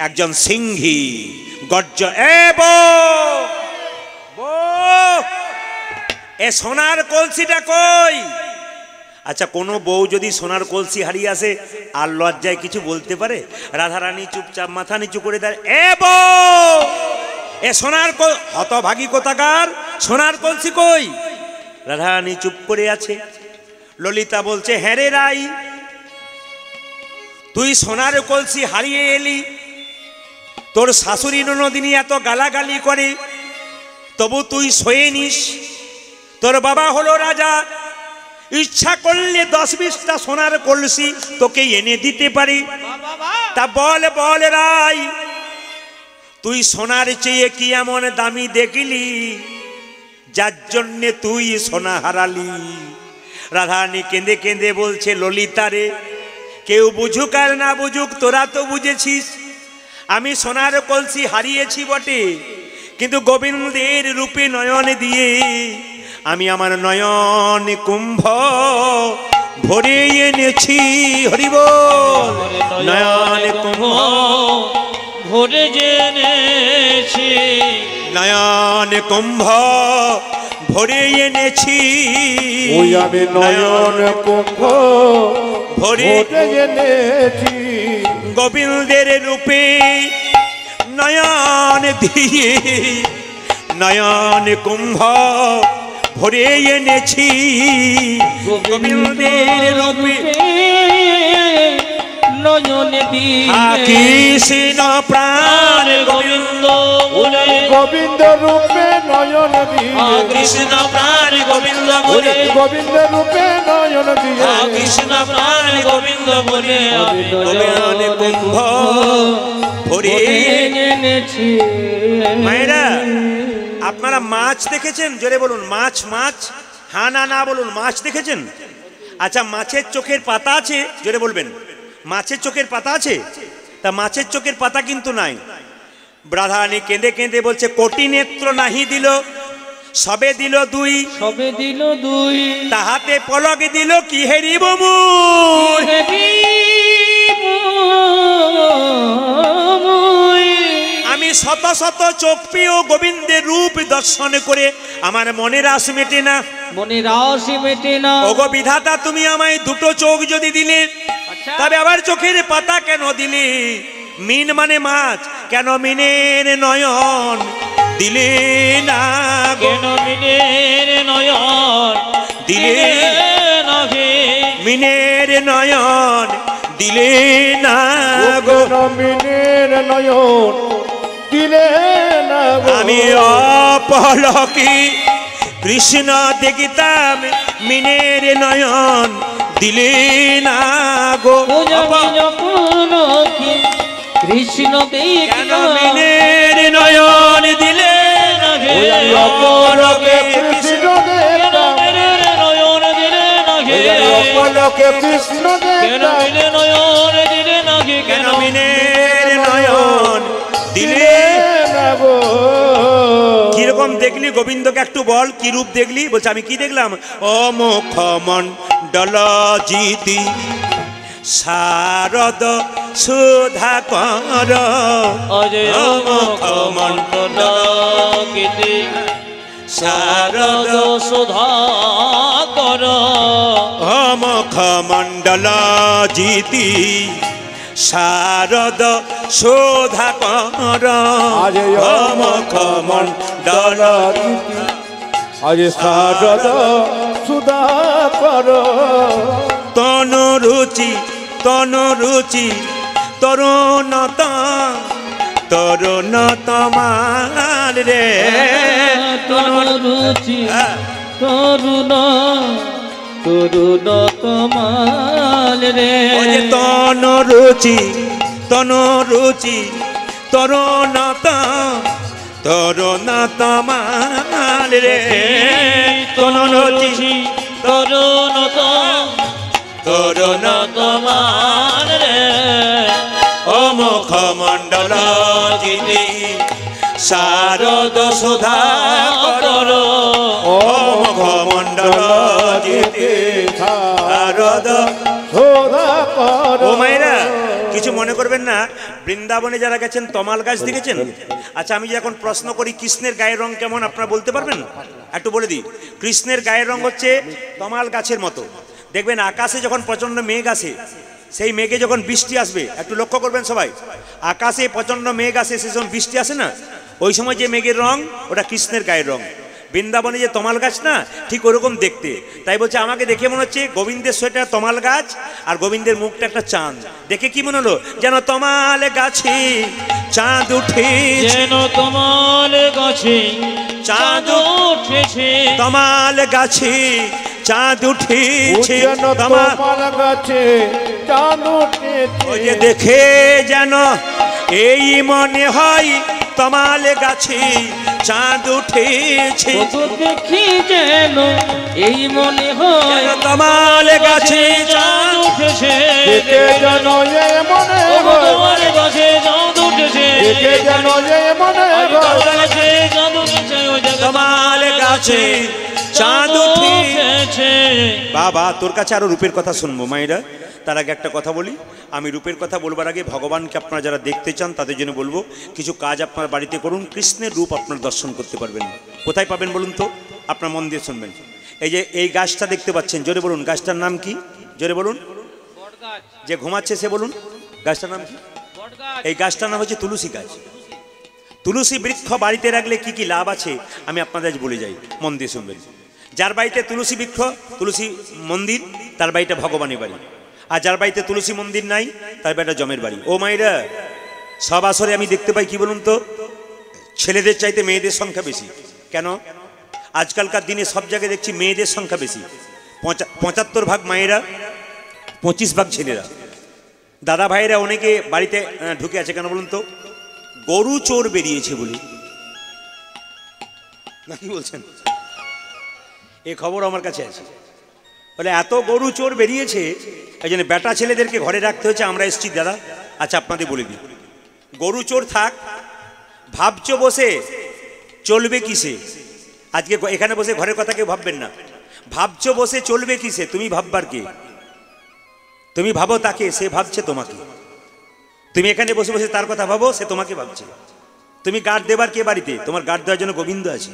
একজন সিংহী। গর্জ এ সোনার কলসিটা কই? আচ্ছা, কোনো বউ যদি সোনার কলসি হারিয়ে আসে আর লজ্জায় কিছু বলতে পারে? রাধারানী চুপচাপ মাথা নিচু করে দেয়, এ সোনার হতভাগী কোথাকার, সোনার কলসি কই? রাধারানী চুপ করে আছে। ললিতা বলছে, হ্যাঁ রে রাই, তুই সোনার কলসি হারিয়ে এলি, তোর শাশুড়ি ননদিনী এত গালাগালি করে, তবু তুই সয়ে নিস। তোর বাবা হলো রাজা, ইচ্ছা করলে 10-20টা সোনার কলসি তোকে এনে দিতে পারি। তা বল বল রাই, তুই সোনার চেয়ে কি এমন দামি দেখলি যার জন্যে তুই সোনা হারালি? রাধারানী কেঁদে কেঁদে বলছে, ললিতা রে, কেউ বুঝুক আর না বুঝুক, তোরা তো বুঝেছিস আমি সোনার কলসি হারিয়েছি বটে, কিন্তু গোবিন্দের রূপে নয়ন দিয়ে আমি আমার নয়ন কুম্ভ ভরে এনেছি। হরি বল। নয়ন কুম্ভ ভরে জেনেছি, নয়ন কুম্ভ ভরে এনেছি। ওই আমি নয়ন কুম্ভ ভরে এনেছি। গোবিন্দের রূপে নয়ন দিয়ে নয়ন কুম্ভ ভরে এনেছি। গোবিন্দের রূপে নয়ন দিয়ে কৃষ্ণ প্রাণ গোবিন্দ বলে, গোবিন্দ রূপে নয়ন দিয়ে কৃষ্ণ প্রাণ গোবিন্দ বলে, গোবিন্দ রূপে নয়ন দিয়ে কৃষ্ণ প্রাণ গোবিন্দ বলে নয়ন কুম্ভ ভরে এনেছি। মায়েরা, আপনারা মাছ দেখেছেন? জোরে বলুন মাছ। মাছ, হ্যাঁ না না বলুন। মাছ দেখেছেন? আচ্ছা, মাছের চোখের পাতা আছে? জোরে বলবেন। মাছের চোখের পাতা আছে? তা মাছের চোখের পাতা কিন্তু নাই। রাধারানী কেঁদে কেঁদে বলছে, কোটি নেত্র নাহি দিল, সবে দিল দুই, সবে দিল দুই, তাহাতে পলক দিল কি হেরিব মুই। আমি শত শত চোখ পেয়েও গোবিন্দের রূপ দর্শন করে আমার মনের আশ মেটে না। মনের আশ মেটে না। ওগো বিধাতা, তুমি আমায় দুটো চোখ যদি দিলে, তবে আবার চোখের পাতা কেন দিলে? মিন মানে মাছ, কেন মিনের নয়ন দিলে না? কেন মিনের নয়ন দিলে না হে? মিনের নয়ন দিলে না গো। মিনের নয়ন দিলে না গো। আমি অপলকে কৃষ্ণ দেখিতাম, মিনের নয়ন দিলে না গো। কৃষ্ণ কেন মিনের নয়ন দিলে না হে? অপলকে কৃষ্ণ নয়ন দিলে না হে? অপলকে কৃষ্ণ কেন মিলে নয়ন দিলে না হে? কেন মিনের নয়ন দিলে না গো। কিরকম দেখলি গোবিন্দকে একটু বল, কি রূপ দেখলি? বলছে আমি কি দেখলাম? অমুখ মণ্ডল জিতি শারদ সুধাকর, অজয় অমুখ মণ্ডল গীতি শারদ সুধাকর, অমুখ মণ্ডল জিতি শারদ সুধাকর, অমুখ মণ্ডল আজ শারদ সুধাকর। তনু রুচি তরুণত তরুণতমাল রে। তরুণ রুচি তরুণ তরুণ তমাল রে। তনু রুচি তরুণত তরুণতমাল রে। তনু রুচি তরুণ তরুণ তমাল রে। অমুখ মণ্ডল জিতি শারদ সুধাকর, অমুখ মণ্ডল জিতি শারদ সুধাকর। ও মায়েরা, কিছু মনে করবেন না। বৃন্দাবনে যারা গেছেন তমাল গাছ দেখেছেন? আচ্ছা, আমি যখন প্রশ্ন করি কৃষ্ণের গায়ের রং কেমন, আপনারা বলতে পারবেন? একটু বলে দিই। কৃষ্ণের গায়ের রং হচ্ছে তমাল গাছের মতো। দেখবেন আকাশে যখন প্রচন্ড মেঘ আসে, সেই মেঘে যখন বৃষ্টি আসবে, একটু লক্ষ্য করবেন সবাই। আকাশে প্রচন্ড মেঘ আসে, সে যখন বৃষ্টি আসে না, ওই সময় যে মেঘের রং, ওটা কৃষ্ণের গায়ের রং। বৃন্দাবনে যে তমাল গাছ না, ঠিক ওরকম দেখতে। তাই বলছে আমাকে দেখে মনে হচ্ছে গোবিন্দের সোয়েটার তমাল গাছ, আর গোবিন্দের মুখটা একটা চাঁদ। দেখে কি মনে হলো? যেন তমাল গাছে চাঁদ উঠে, যেন তমাল গাছে চাঁদ উঠেছে, তমাল গাছে চাঁদ উঠেছে, তমাল গাছে চাঁদ উঠেছে। দেখে যেন এই মনে হয় তমাল গাছে চাঁদ উঠেছে, ওগো দেখি যেন এই মনে হয় তমাল গাছে চাঁদ উঠেছে, দেখে যেন এ মনে ওগো হয়, তোমার গাছে চাঁদ উঠেছে, দেখে যেন এ মনে ওই হয়, তোমার গাছে চাঁদ উঠেছে, ওই জায়গায় তমাল গাছে চাঁদ উঠেছে। বাবা তোর কাছে আরো রূপের কথা শুনবো মায়েরা, তার আগে একটা কথা বলি। আমি রূপের কথা বলবার আগে ভগবানকে আপনারা যারা দেখতে চান তাদের জন্য বলবো, কিছু কাজ আপনার বাড়িতে করুন, কৃষ্ণের রূপ আপনার দর্শন করতে পারবেন। কোথায় পাবেন বলুন তো? আপনার মন দিয়ে শুনবেন। এই যে এই গাছটা দেখতে পাচ্ছেন, জোরে বলুন গাছটার নাম কি? জোরে বলুন। যে ঘুমাচ্ছে সে বলুন গাছটার নাম কি? এই গাছটার নাম হচ্ছে তুলসী গাছ। তুলসী বৃক্ষ বাড়িতে রাখলে কি কি লাভ আছে আমি আপনাদের আজ বলে যাই, মন দিয়ে শুনবেন। যার বাড়িতে তুলসী বৃক্ষ, তুলসী মন্দির, তার বাড়িটা ভগবানের বাড়ি। আর যার বাড়িতে তুলসী মন্দির নাই তার বাড়িটা জমের বাড়ি। ও মাইরা, সব আসরে আমি দেখতে পাই কি বলুন তো, ছেলেদের চাইতে মেয়েদের সংখ্যা বেশি। কেন? আজকালকার দিনে সব জায়গায় দেখছি মেয়েদের সংখ্যা বেশি। 75 মায়েরা, 25 ছেলেরা। দাদা ভাইরা অনেকে বাড়িতে ঢুকে আছে কেন বলুন তো? গরু চোর বেরিয়েছে বলি, না কি বলছেন? এই খবর আমার কাছে আছে। বলে এত গরু চোর বেরিয়েছে, এই জন্য বেটা ছেলেদেরকে ঘরে রাখতে হচ্ছে। আমরা এসছি দাদা, আচ্ছা আপনাদের বলে দিই, গরু চোর থাক, ভাবছো বসে চলবে কিসে? আজকে এখানে বসে ঘরের কথা কেউ ভাববেন না। ভাবছো বসে চলবে কিসে? তুমি ভাববার কে? তুমি ভাবো তাকে, সে ভাবছে তোমাকে। তুমি এখানে বসে বসে তার কথা ভাবো, সে তোমাকে ভাবছে। তুমি গার্ড দেবার কে বাড়িতে? তোমার গার্ড দেওয়ার জন্য গোবিন্দ আছে।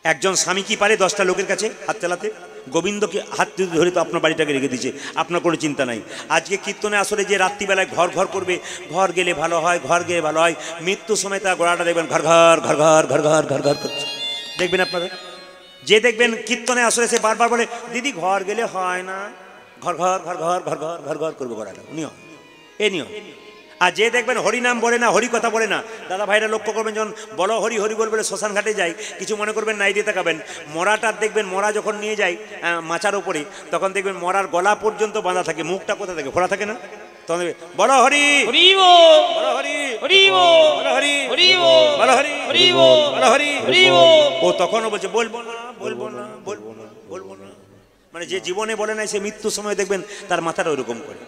একজন স্বামী কি পারে 10টা লোকের কাছে হাত চালাতে? গোবিন্দকে হাত ধরে তো আপনার বাড়িটাকে রেখে দিয়েছে, আপনার কোনো চিন্তা নাই। আজকে কীর্তনে আসলে যে রাত্রিবেলায় ঘর ঘর করবে, ঘর গেলে ভালো হয়, ঘর গেলে ভালো হয়, মৃত্যু সময় তার গোড়াটা দেখবেন ঘর ঘর ঘর ঘর ঘর ঘর ঘর ঘর করছে। দেখবেন আপনারা, যে দেখবেন কীর্তনে আসলে সে বারবার বলে দিদি ঘর গেলে হয় না, ঘর ঘর ঘর ঘর ঘর ঘর ঘর ঘর করবো গোড়াটা, নিয়ম এ নিয়ম। আর যে দেখবেন হরি নাম বলে না, হরি কথা বলে না, দাদা ভাইরা লক্ষ্য করবেন, যখন বলো হরি হরি বলে শ্মশান ঘাটে যাই, কিছু মনে করবেন নাই দিয়ে তাকাবেন, মরাটার দেখবেন, মরা যখন নিয়ে যায় মাচার ওপরে, তখন দেখবেন মরার গলা পর্যন্ত বাঁধা থাকে, মুখটা কোথায় থাকে? খোলা থাকে না? তখন দেখবে বলো হরি হরি বল, বলো হরি হরি বল, বলো হরি হরি বল, বলো হরি হরি বল, বলো হরি হরি বল। ও তখনও বলছে বলবো না বলবো না বলবো না বলবো না। মানে যে জীবনে বলে নাই সে মৃত্যুর সময় দেখবেন তার মাথাটা ওইরকম করে।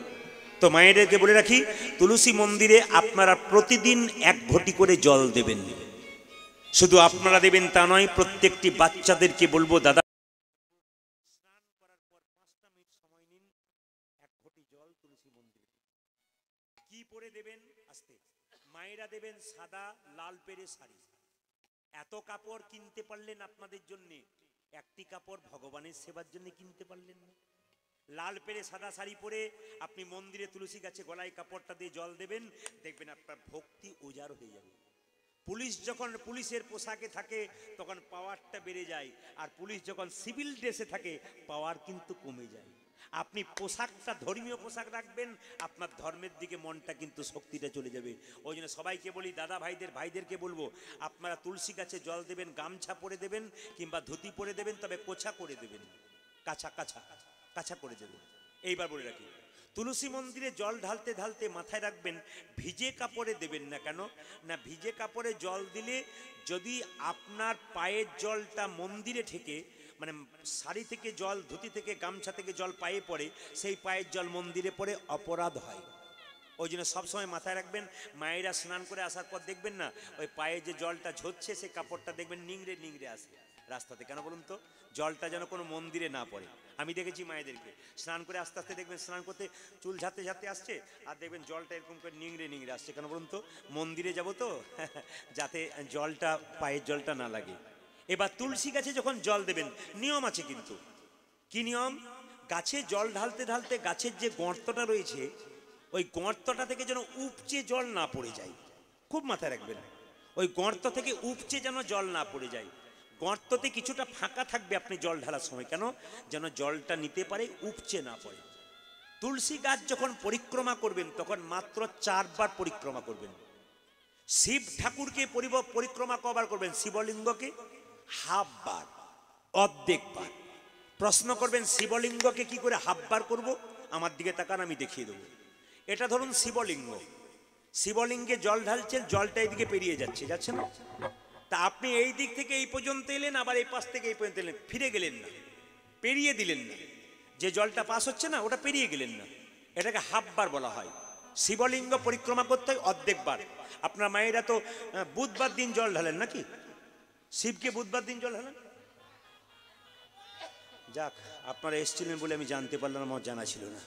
তো মায়েদেরকে বলে রাখি, তুলসী মন্দিরে আপনারা প্রতিদিন 1 ঘটি করে জল দেবেন। শুধু আপনারা দেবেন তা নয়, প্রত্যেকটি বাচ্চাদেরকে বলবো দাদা স্নান করার পর 5টা মিনিট সময় নিন, 1 ঘটি জল তুলসী মন্দিরে। কি পরে দেবেন? আস্তে। মায়েরা দেবেন সাদা লাল পেরে শাড়ি। এত কাপড় কিনতে পারলেন আপনাদের জন্য, একটি কাপড় ভগবানের সেবার জন্য কিনতে পারলেন না। লাল পেরে সাদা শাড়ি পরে আপনি মন্দিরে তুলসী গাছে গলায় কাপড়টা দিয়ে জল দেবেন, দেখবেন আপনার ভক্তি উজাড় হয়ে যাবে। পুলিশ যখন পুলিশের পোশাকে থাকে তখন পাওয়ারটা বেড়ে যায়, আর পুলিশ যখন সিভিল ড্রেসে থাকে পাওয়ার কিন্তু কমে যায়। আপনি পোশাকটা ধর্মীয় পোশাক রাখবেন, আপনার ধর্মের দিকে মনটা কিন্তু শক্তিটা চলে যাবে। ওই জন্য সবাইকে বলি, দাদা ভাইদেরকে বলবো, আপনারা তুলসী গাছে জল দেবেন, গামছা পরে দেবেন কিংবা ধুতি পরে দেবেন, তবে কোছা করে দেবেন, কাছা কাছা কাছা করে দেবেন। এইবার বলে রাখি, তুলসী মন্দিরে জল ঢালতে ঢালতে মাথায় রাখবেন ভিজে কাপড়ে দেবেন না। কেন না? ভিজে কাপড়ে জল দিলে যদি আপনার পায়ের জলটা মন্দিরে ঠেকে, মানে শাড়ি থেকে জল, ধুতি থেকে, গামছা থেকে জল পায়ে পড়ে, সেই পায়ের জল মন্দিরে পড়ে অপরাধ হয়। ওই জন্য সবসময় মাথায় রাখবেন, মায়েরা স্নান করে আসার পর দেখবেন না ওই পায়ে যে জলটা ঝরছে সেই কাপড়টা দেখবেন নিংড়ে নিংড়ে আসে রাস্তাতে। কেন বলুন তো? জলটা যেন কোনো মন্দিরে না পড়ে। আমি দেখেছি মায়েদেরকে স্নান করে আস্তে আস্তে দেখবেন স্নান করতে চুল ঝাড়তে ঝাড়তে আসছে, আর দেখবেন জলটা এরকম করে নিংড়ে নিংড়ে আসছে। কেন বলুন তো? মন্দিরে যাব তো যাতে জলটা, পায়ের জলটা না লাগে। এবার তুলসী গাছে যখন জল দেবেন, নিয়ম আছে কিন্তু। কি নিয়ম? গাছে জল ঢালতে ঢালতে গাছের যে গর্তটা রয়েছে, ওই গর্তটা থেকে যেন উপচে জল না পড়ে যায়। খুব মাথায় রাখবেন, ওই গর্ত থেকে উপচে যেন জল না পড়ে যায়। গর্ততে কিছুটা ফাঁকা থাকবে আপনি জল ঢালার সময়, কেন? যেন জলটা নিতে পারে, উপচে না পড়ে। তুলসী গাছ যখন পরিক্রমা করবেন তখন মাত্র 4 বার পরিক্রমা করবেন। শিব ঠাকুরকে পরিক্রমা কবার করবেন? শিবলিঙ্গকে হাফ বার, অর্ধেক বার। প্রশ্ন করবেন শিবলিঙ্গকে কি করে হাফ বার করব? আমার দিকে তাকান, আমি দেখিয়ে দেবো। এটা ধরুন শিবলিঙ্গ, শিবলিঙ্গে জল ঢালছেন, জলটা এইদিকে পেরিয়ে যাচ্ছে, যাচ্ছে না? তা আপনি এই দিক থেকে এই পর্যন্ত এলেন, আবার এই পাশ থেকে এই পর্যন্ত এলেন, ফিরে গেলেন না, পেরিয়ে দিলেন না। যে জলটা পাস হচ্ছে না ওটা পেরিয়ে গেলেন না, এটাকে হাফবার বলা হয়। শিবলিঙ্গ পরিক্রমা করতে হয় অর্ধেকবার। আপনার মায়েরা তো বুধবার দিন জল ঢালেন নাকি? শিবকে বুধবার দিন জল ঢালেন? যাক, আপনারা এসেছিলেন বলে আমি জানতে পারলাম, আমার জানা ছিল না।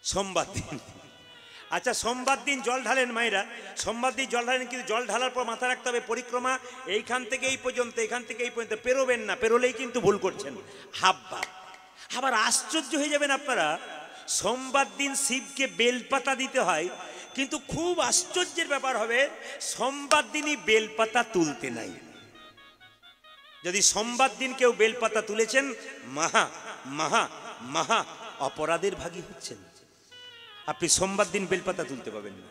সোমবার দিন, আচ্ছা সোমবার দিন জল ঢালেন মায়েরা, সোমবার দিন জল ঢালেন, কিন্তু জল ঢালার পর মাথা রাখতে হবে পরিক্রমা এইখান থেকে এই পর্যন্ত, এখান থেকে এই পর্যন্ত পেরোবেন না, পেরোলেই কিন্তু ভুল করছেন, হাফবার। আবার আশ্চর্য হয়ে যাবেন আপনারা, সোমবার দিন শিবকে বেলপাতা দিতে হয়, কিন্তু খুব আশ্চর্যের ব্যাপার হবে, সোমবার দিনই বেলপাতা তুলতে নাই। যদি সোমবার দিন কেউ বেলপাতা তুলেছেন, মহা মহা মহা অপরাধের ভাগী হচ্ছেন। আপনি সোমবার দিন বেলপাতা তুলতে পাবেন না।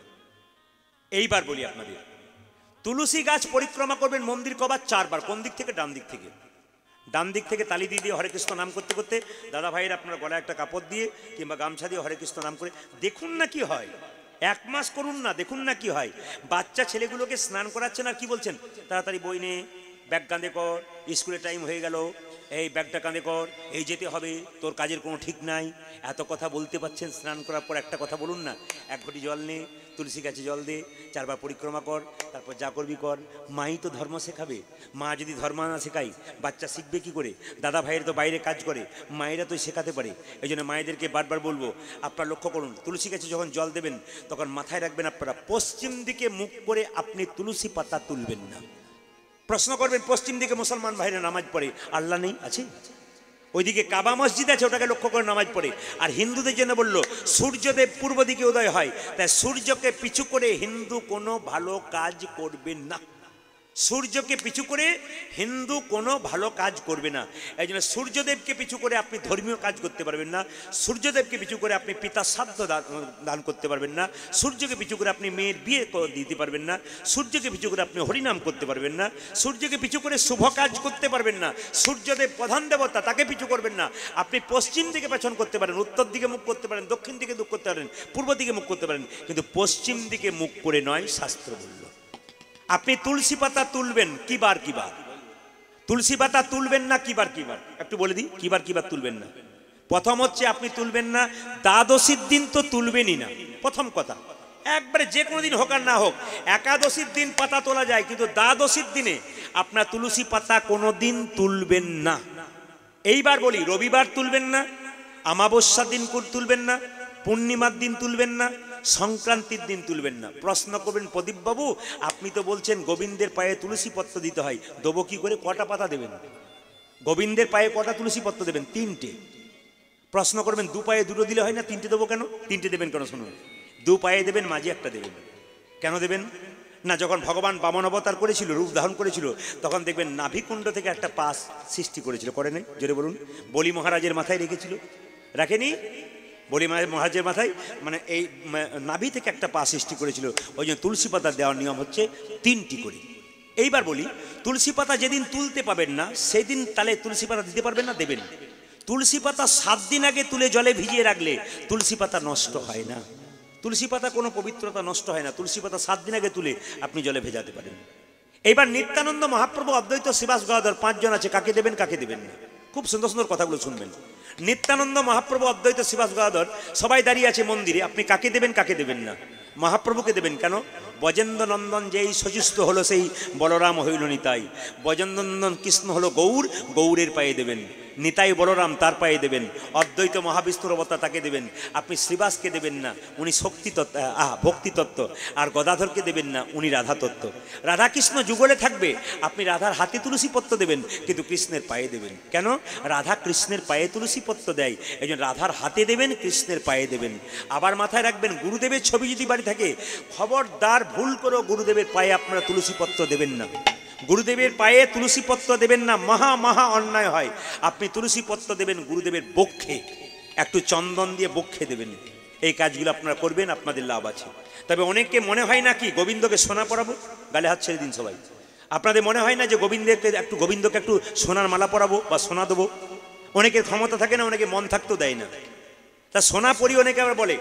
এইবার বলি আপনাদের, তুলসী গাছ পরিক্রমা করবেন মন্দির কবার 4 বার। কোন দিক থেকে? ডান দিক থেকে। ডান দিক থেকে তালি দিয়ে দিয়ে হরে কৃষ্ণ নাম করতে করতে, দাদা ভাইয়ের আপনার গলায় একটা কাপড় দিয়ে কিংবা গামছা দিয়ে হরে কৃষ্ণ নাম করে দেখুন না কি হয়। 1 মাস করুন না, দেখুন না কি হয়। বাচ্চা ছেলেগুলোকে স্নান করাচ্ছেন আর কি বলছেন, তাড়াতাড়ি বই নে, ব্যাগ কাঁধে কর, স্কুলের টাইম হয়ে গেল, এই ব্যাগটা কাঁধে কর, এই যেতে হবে, তোর কাজের কোনো ঠিক নাই। এত কথা বলতে পারছেন, স্নান করার পর একটা কথা বলুন না, 1 ঘটি জল নে, তুলসী গাছে জল দে, 4 বার পরিক্রমা কর, তারপর যা করবি কর। মাই তো ধর্ম শেখাবে। মা যদি ধর্ম না শেখাই, বাচ্চা শিখবে কি করে? দাদা ভাইয়ের তো বাইরে কাজ করে, মায়েরা তো শেখাতে পারে। এই জন্য মায়েদেরকে বারবার বলবো, আপনারা লক্ষ্য করুন, তুলসী গাছে যখন জল দেবেন তখন মাথায় রাখবেন আপনারা, পশ্চিম দিকে মুখ করে আপনি তুলসী পাতা তুলবেন না। প্রশ্ন করবেন, পশ্চিম দিকে মুসলমান ভাইরা নামাজ পড়ে, আল্লাহ নেই? আছে। ওইদিকে কাবা মসজিদ আছে, ওটাকে লক্ষ্য করে নামাজ পড়ে। আর হিন্দুদের জন্য বললো, সূর্যদেব পূর্ব দিকে উদয় হয়, তাই সূর্যকে পিছু করে হিন্দু কোনো ভালো কাজ করবেন না। সূর্যকে পিছু করে হিন্দু কোনো ভালো কাজ করবে না। এই জন্য সূর্যদেবকে পিছু করে আপনি ধর্মীয় কাজ করতে পারবেন না। সূর্যদেবকে পিছু করে আপনি পিতা শ্রাদ্ধ দান করতে পারবেন না। সূর্যকে পিছু করে আপনি মেয়ের বিয়ে দিতে পারবেন না। সূর্যকে পিছু করে আপনি হরিনাম করতে পারবেন না। সূর্যকে পিছু করে শুভ কাজ করতে পারবেন না। সূর্যদেব প্রধান দেবতা, তাকে পিছু করবেন না। আপনি পশ্চিম দিকে পেছন করতে পারেন, উত্তর দিকে মুখ করতে পারেন, দক্ষিণ দিকে মুখ করতে পারেন, পূর্ব দিকে মুখ করতে পারেন, কিন্তু পশ্চিম দিকে মুখ করে নয়, শাস্ত্র বলল। আপনি তুলসী পাতা তুলবেন কিবার কিবার, তুলসী পাতা তুলবেন না কিবার কিবার। একটু বলে দিই, কিবার কিবার তুলবেন না। প্রথম হচ্ছে আপনি তুলবেন না দ্বাদশীর দিন, তো তুলবেনই না, প্রথম কথা। একবারে যে কোনো দিন হোক আর না হোক, একাদশীর দিন পাতা তোলা যায়, কিন্তু দ্বাদশীর দিনে আপনার তুলসী পাতা কোনো দিন তুলবেন না। এইবার বলি, রবিবার তুলবেন না, অমাবস্যার দিন তুলবেন না, পূর্ণিমার দিন তুলবেন না, সংক্রান্তির দিন তুলবেন না। প্রশ্ন করবেন, প্রদীপ বাবু আপনি তো বলছেন গোবিন্দের পায়ে তুলসী পত্র দিতে হয়, দেবো কি করে? কটা পাতা দেবেন? গোবিন্দের পায়ে কটা তুলসী পত্র দেবেন? 3টে। প্রশ্ন করবেন, 2 পায়ে 2টো দিলে হয় না, 3টে দেবো কেন? 3টে দেবেন কেন? শুনুন, 2 পায়ে দেবেন, মাঝে একটা দেবেন। কেন দেবেন না? যখন ভগবান বামন অবতার করেছিল, রূপ ধারণ করেছিল, তখন দেখবেন নাভিকুণ্ড থেকে একটা পাশ সৃষ্টি করেছিল, করে নেই? জোরে বলুন। বলি মহারাজের মাথায় রেখেছিল, রাখেনি? বলি মহারাজের মাথায়, মানে এই নাভি থেকে একটা পা সৃষ্টি করেছিল। ওই জন্য তুলসী পাতা দেওয়ার নিয়ম হচ্ছে 3টি করে। এইবার বলি, তুলসী পাতা যেদিন তুলতে পাবেন না সেদিন তাহলে তুলসী পাতা দিতে পারবেন না, দেবেন। তুলসী পাতা 7 দিন আগে তুলে জলে ভিজিয়ে রাখলে তুলসী পাতা নষ্ট হয় না। তুলসী পাতা কোনো পবিত্রতা নষ্ট হয় না। তুলসী পাতা 7 দিন আগে তুলে আপনি জলে ভেজাতে পারেন। এইবার নিত্যানন্দ মহাপ্রভু, অদ্বৈত, শ্রীবাস গদাধর 5 জন আছে, কাকে দেবেন কাকে দেবেন না? খুব সুন্দর সুন্দর কথাগুলো শুনবেন। নিত্যানন্দ মহাপ্রভু, অদ্বৈত, শ্রীবাস গদাধর সবাই দাঁড়িয়ে আছে মন্দিরে, আপনি কাকে দেবেন কাকে দেবেন না? মহাপ্রভুকে দেবেন। কেন? ব্রজেন্দ্র নন্দন যেই সচুস্থ হলো সেই বলরাম হইল নিতাই। ব্রজেন্দ্র নন্দন কৃষ্ণ হলো গৌর, গৌরের পায়ে দেবেন। নিতাই বলরাম, তার পায়ে দেবেন। অদ্বৈত মহাবিষ্ণুর অবতার, তাকে দেবেন। আপনি শ্রীবাসকে দেবেন না, উনি শক্তি তত্ত্ব, ভক্তি তত্ত্ব। আর গদাধরকে দেবেন না, উনি রাধা তত্ত্ব। রাধাকৃষ্ণ যুগলে থাকবে, আপনি রাধার হাতে তুলসী পত্র দেবেন, কিন্তু কৃষ্ণের পায়ে দেবেন। কেন? রাধা কৃষ্ণের পায়ে তুলসী পত্র দেয়, এই জন্য রাধার হাতে দেবেন, কৃষ্ণের পায়ে দেবেন। আবার মাথায় রাখবেন, গুরুদেবের ছবি যদি বাড়ি থাকে, খবরদার ভুল করেও গুরুদেবের পায়ে আপনারা তুলসী পত্র দেবেন না। গুরুদেবের পায়ে তুলসী পত্র দেবেন না, মহা মহা অন্যায় হয়। আপনি তুলসী পত্র দেবেন গুরুদেবের বক্ষে, একটু চন্দন দিয়ে বক্ষে দেবেন। এই কাজগুলো আপনারা করবেন, আপনাদের লাভ আছে। তবে অনেককে মনে হয় না কি গোবিন্দকে সোনা পরাবো? গালে হাত ছেড়ে দিন সবাই। আপনাদের মনে হয় না যে গোবিন্দকে একটু সোনার মালা পরাবো বা সোনা দেবো? অনেকের ক্ষমতা থাকে না, অনেকে মন থাকতেও দেয় না। তা সোনা পরি অনেকে আবার বলে,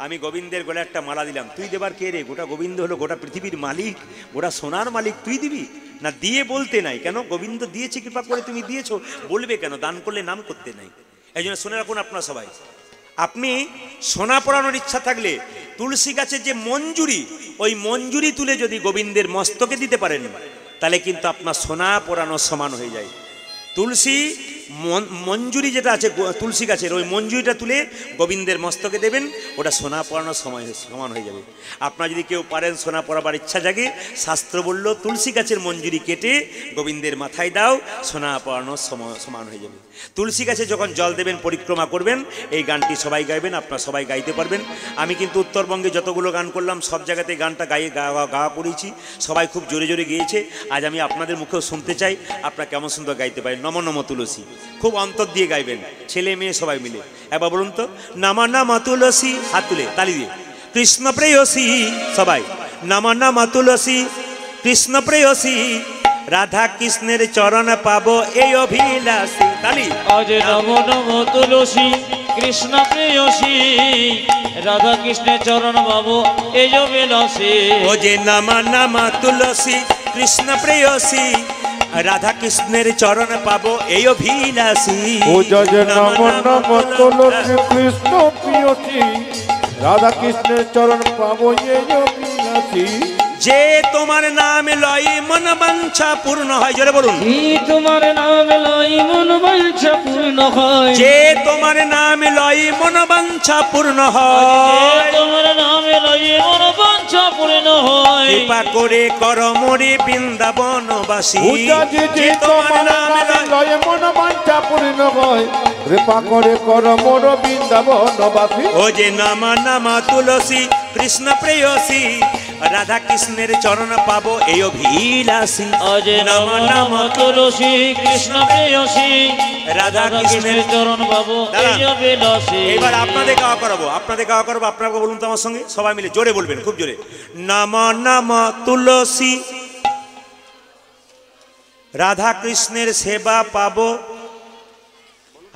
আমি গোবিন্দের গলায় একটা মালা দিলাম, তুই দেবার কে রে? গোটা গোবিন্দ হলো গোটা পৃথিবীর মালিক, গোটা সোনার মালিক, তুই দিবি না? দিয়ে বলতে নাই কেন? গোবিন্দ দিয়েছে, কৃপা করে তুমি দিয়েছো, বলবে কেন? দান করলে নাম করতে নাই। এই জন্য শুনে রাখুন আপনারা সবাই, আপনি সোনা পরানোর ইচ্ছা থাকলে তুলসী গাছের যে মঞ্জুরি, ওই মঞ্জুরি তুলে যদি গোবিন্দের মস্তকে দিতে পারেন, তাহলে কিন্তু আপনার সোনা পরানো সমান হয়ে যায়। তুলসী মঞ্জুরি যেটা আছে তুলসী গাছের, ওই মঞ্জুরিটা তুলে গোবিন্দের মস্তকে দেবেন, ওটা সোনা পরানোর সমান হয়ে যাবে। আপনার যদি কেউ পারেন সোনা পরাবার ইচ্ছা জাগে, শাস্ত্র বলল তুলসী গাছের মঞ্জুরি কেটে গোবিন্দের মাথায় দাও, সোনা পরানোর সমান হয়ে যাবে। তুলসী গাছে যখন জল দেবেন, পরিক্রমা করবেন, এই গানটি সবাই গাইবেন, আপনারা সবাই গাইতে পারবেন। আমি কিন্তু উত্তরবঙ্গে যতগুলো গান করলাম সব জায়গাতে গানটা গাওয়া করেছি, সবাই খুব জোরে জোরে গেয়েছে। আজ আমি আপনাদের মুখেও শুনতে চাই আপনারা কেমন সুন্দর গাইতে পারেন। নম নম তুলসী খুব অন্তর দিয়ে গাইবেন, ছেলে মেয়ে সবাই মিলে। একবার বলুন তো, নামা নামা তুলসী, হাত তুলে তালি দিয়ে, কৃষ্ণ প্রেয়সী, সবাই নামা নামা তুলসী, কৃষ্ণ প্রেয়সী, রাধা কৃষ্ণের চরণ পাবো এই অভিলাষী। তালি। আজ নম নম তুলসী, কৃষ্ণ প্রেয়সী, রাধা কৃষ্ণের চরণ পাবো এই অভিলাষী। ও যে নামা নামা তুলসী, কৃষ্ণ প্রেয়সী, রাধা কৃষ্ণের চরণ পাবো এই অভিলাষী। ও জয় নম নম তুলসী, কৃষ্ণ প্রেয়সী, রাধা কৃষ্ণের চরণ পাবো এই অভিলাষী। যে তোমার নাম লই মন বাঞ্ছা পূর্ণ হয়, জোরে বলুন। তোমার নাম লই মন বাঞ্ছা পূর্ণ হয়, যে তোমার নাম লই মন বাঞ্ছা পূর্ণ হয়, তোমার নাম লই মন বাঞ্ছা পূর্ণ হয়। কৃপা করে কর মোরে বৃন্দাবনবাসী। যে তোমার নাম লয় মন বাঞ্ছা পূর্ণ হয়, কৃপা করে কর মোর বৃন্দাবনবাসী। ও যে নামা নামা তুলসী, কৃষ্ণ প্রেয়সী, রাধা কৃষ্ণের চরণ পাবো এই অভিলাষী। আজ নম নম তুলসী, কৃষ্ণ প্রেয়সী, রাধা কৃষ্ণের চরণ পাবো এই অভিলাষী। এবার আপনাদের গাওয়া করাবো, আপনারা বলুন তো আমার সঙ্গে, সবাই মিলে জোরে বলবেন, খুব জোরে। নাম নাম তুলসী, রাধা কৃষ্ণের সেবা পাবো।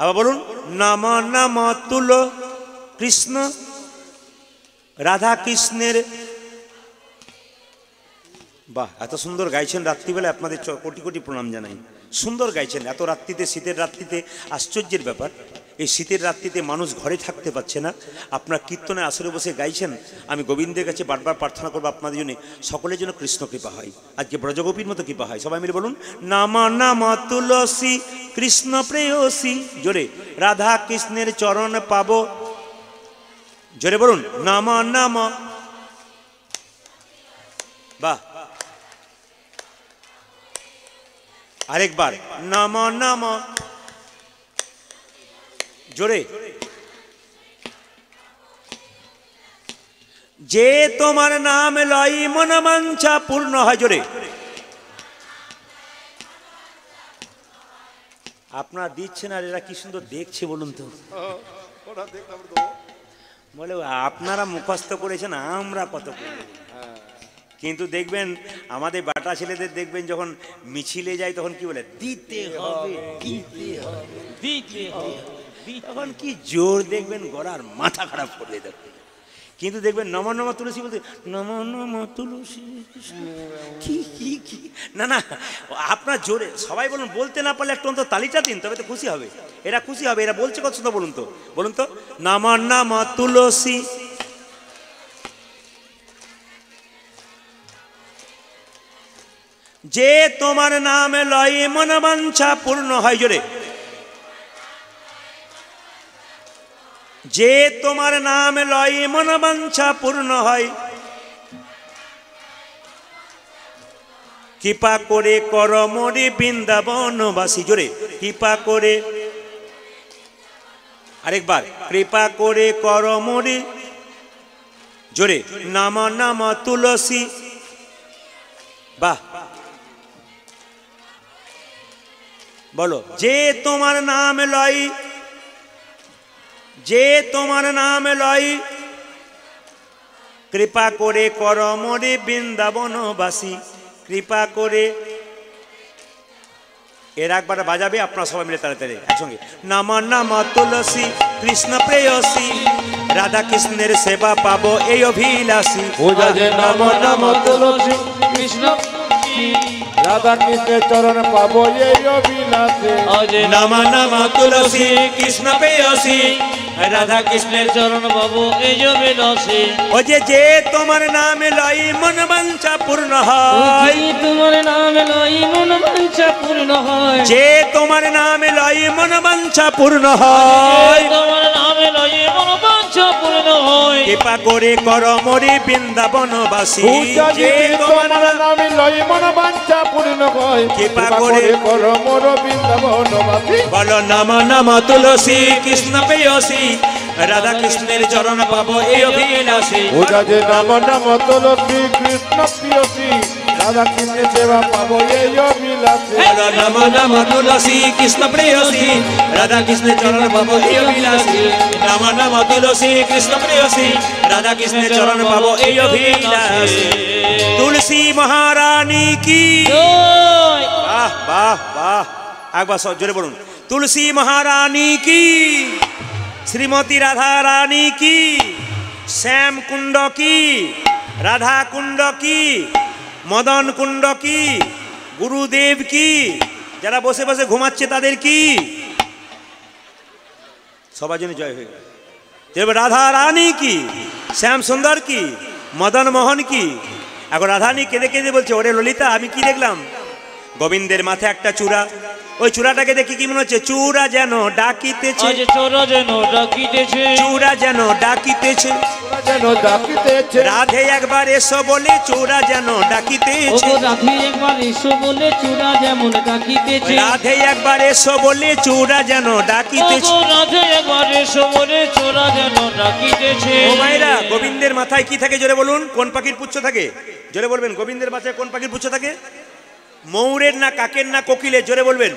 আবার বলুন, নাম নাম তুল কৃষ্ণ, রাধা কৃষ্ণের। বাহ, এত সুন্দর গাইছেন রাত্রিবেলা, আপনাদের কোটি কোটি প্রণাম জানাই। সুন্দর গাইছেন এত রাত্রিতে, শীতের রাত্রিতে। আশ্চর্যের ব্যাপার, এই শীতের রাত্রিতে মানুষ ঘরে থাকতে পারছে না, আপনার কীর্তনে আসরে বসে গাইছেন। আমি গোবিন্দের কাছে বারবার প্রার্থনা করবো আপনাদের জন্য, সকলের জন্য কৃষ্ণ কৃপা হয়, আজকে ব্রজগোপীর মতো কৃপা হয়। সবাই মিলে বলুন, নামা নামা তুলসী, কৃষ্ণ প্রেয়সী, জোরে, রাধা কৃষ্ণের চরণ পাবো, জোরে বলুন, নামা নামা। বাহ, আরেকবার, নাম নাম, জোরে। যে তোমার নাম লই মন বাঞ্ছা পূর্ণ হয়, জোরে। আপনারা দিচ্ছেন আর এরা কি সুন্দর দেখছে বলুন তো। বলে আপনারা মুখস্থ করেছেন, আমরা কত করব। কিন্তু দেখবেন আমাদের বাটা ছেলেদের দেখবেন যখন মিছিলে যায় তখন কি বলে, দিতে হবে, দিতে হবে, দিতে হবে। তখন কি জোর দেখবেন, গড়ার মাথা খারাপ করলে দেখবেন। কিন্তু দেখবেন নম নম তুলসী বলতে, নম নম তুলসী, কি কি কি, না না, আপনার জোরে সবাই বলুন। বলতে না পারলে একটু অন্তত তালিটা দিন, তবে তো খুশি হবে, এরা খুশি হবে। এরা বলছে কত সুন্দর, বলুন তো, বলুন তো, নম নম তুলসী, যে তোমার নাম লই মন বাঞ্ছা পূর্ণ হয়, জোরে। যে তোমার নাম লই মন বাঞ্ছা পূর্ণ হয়, কৃপা করে কর মোরে বৃন্দাবনবাসী, জোরে, কৃপা করে। আরেকবার, কৃপা করে কর মোরে, জোরে, নাম নাম তুলসী। বাহ, বলো, যে তোমার নাম লই, যে তোমার নাম লই, কৃপা করে কর মোরে বৃন্দাবনবাসী, কৃপা করে। এর একবার বাজাবে, আপনারা সবাই মিলে তাড়াতাড়ি একসঙ্গে। নামা নামা তুলসী কৃষ্ণ প্রেয়সী, রাধা কৃষ্ণের সেবা পাবো এই অভিলাষী। পূজা যে নাম নাম তুলসী কৃষ্ণ রাধা কৃষ্ণের চরণ পাবো এই অভিলাষে। নামা নামা তুলসী কৃষ্ণ প্রেয়সী, রাধা কৃষ্ণের চরণ বাবু এই জবে লসে। ও যে তোমার নামে লই মন বাঞ্ছা পূর্ণ হয়, তোমার নাম লই মন বাঞ্ছা পূর্ণ হয়, যে তোমার নামে লই মন বাঞ্ছা পূর্ণ হয়, তোমার নামে লই মন বাঞ্ছা পূর্ণ হয়। কৃপা করে কর মোরে বৃন্দাবনবাসী, পূজা যে যে তোমার তোমার নামে লই মন বাঞ্ছা পূর্ণ হয়, কৃপা কৃপা করে করে কর মোর বৃন্দাবনবাসী। বলো নামা নামা তুলসী কৃষ্ণ প্রেয়সী, রাধা কৃষ্ণের চরণ পাবো এই অভিলাষী। পূজা যে নাম নাম তুলসী কৃষ্ণ প্রিয়সী, রাধা কৃষ্ণের সেবা পাবো এই অভিলাষে। বলো নামা নামা তুলসী কৃষ্ণ প্রেয়সী, রাধা কৃষ্ণের চরণ পাবো এই অভিলাষী। নামা নামা তুলসী কৃষ্ণ প্রেয়সী, রাধা কৃষ্ণের চরণ পাবো এই অভিলাষী। তুলসী মহারানী কি, জয়। বাহ বাহ বাহ, একবার সব জোরে বলুন। তুলসী মহারানী কি, শ্রীমতী রাধা রানী কি, শ্যাম কুণ্ড কি, রাধা কুণ্ড কি, মদন কুণ্ড কি, গুরুদেব কি, যারা বসে বসে ঘুমাচ্ছে তাদের কি, সবার জন্য জয় হয়ে গেল। রাধা রানী কি, শ্যাম সুন্দর কি, মদন মোহন কি। এখন রাধারানী কেঁদে কেঁদে বলছে, ওরে ললিতা আমি কি দেখলাম, গোবিন্দের মাথায় একটা চূড়া, ওই চূড়াটাকে দেখি কি মনে হচ্ছে, চূড়া যেন ডাকিতেছে, আজ চোরা যেন ডাকিতেছে, চূড়া যেন ডাকিতেছে, যেন ডাকিতেছে। রাধে একবার এসো বলে চূড়া যেন ডাকিতেছে, ওগো রাধে একবার এসো বলে চূড়া যেমন ডাকিতেছে, রাধে একবার এসো বলে চূড়া যেন ডাকিতেছে। ওগো রাধে একবার এসো বলে চূড়া যেন ডাকিতেছে। ও মায়েরা, গোবিন্দের মাথায় কি থাকে জোরে বলুন, কোন পাখির পুচ্ছ থাকে জোরে বলবেন, গোবিন্দের মাথায় কোন পাখির পুচ্ছ থাকে, ময়ূরের না কাকের না কোকিলের, জোরে বলবেন।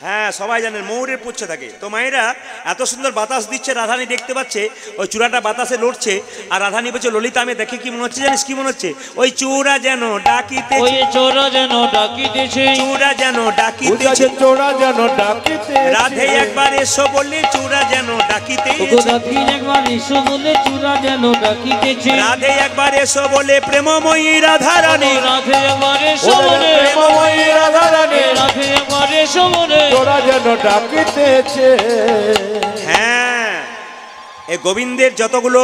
হ্যাঁ সবাই জানেন ময়ূরের পুচ্ছ থাকে। তো মায়েরা এত সুন্দর বাতাস দিচ্ছে, রাধারানী দেখতে পাচ্ছে ওই চূড়াটা বাতাসে লড়ছে, আর রাধারানী বলছে ললিতা আমি দেখে কি মনে হচ্ছে জানিস কি মনে হচ্ছে, ওই চূড়া যেন ডাকিতেছে, ওই চোরা যেন ডাকিতেছে, চূড়া যেন পূজা ডাকিতেছে, যে চোরা যেন ডাকিতেছে। রাধে একবার এসো বললে চূড়া যেন ওগো ডাকিতেছে, রাধে একবার এসো বলে চূড়া যেন ডাকিতেছে, রাধে একবার এসো বলে প্রেমময়ী রাধারানী, রাধে একবার এসো বলে, প্রেমময়ী রাধারানী, রাধে একবার এসো বলে, চোরা যেন ডাকিতেছে। হ্যাঁ এই গোবিন্দের যতগুলো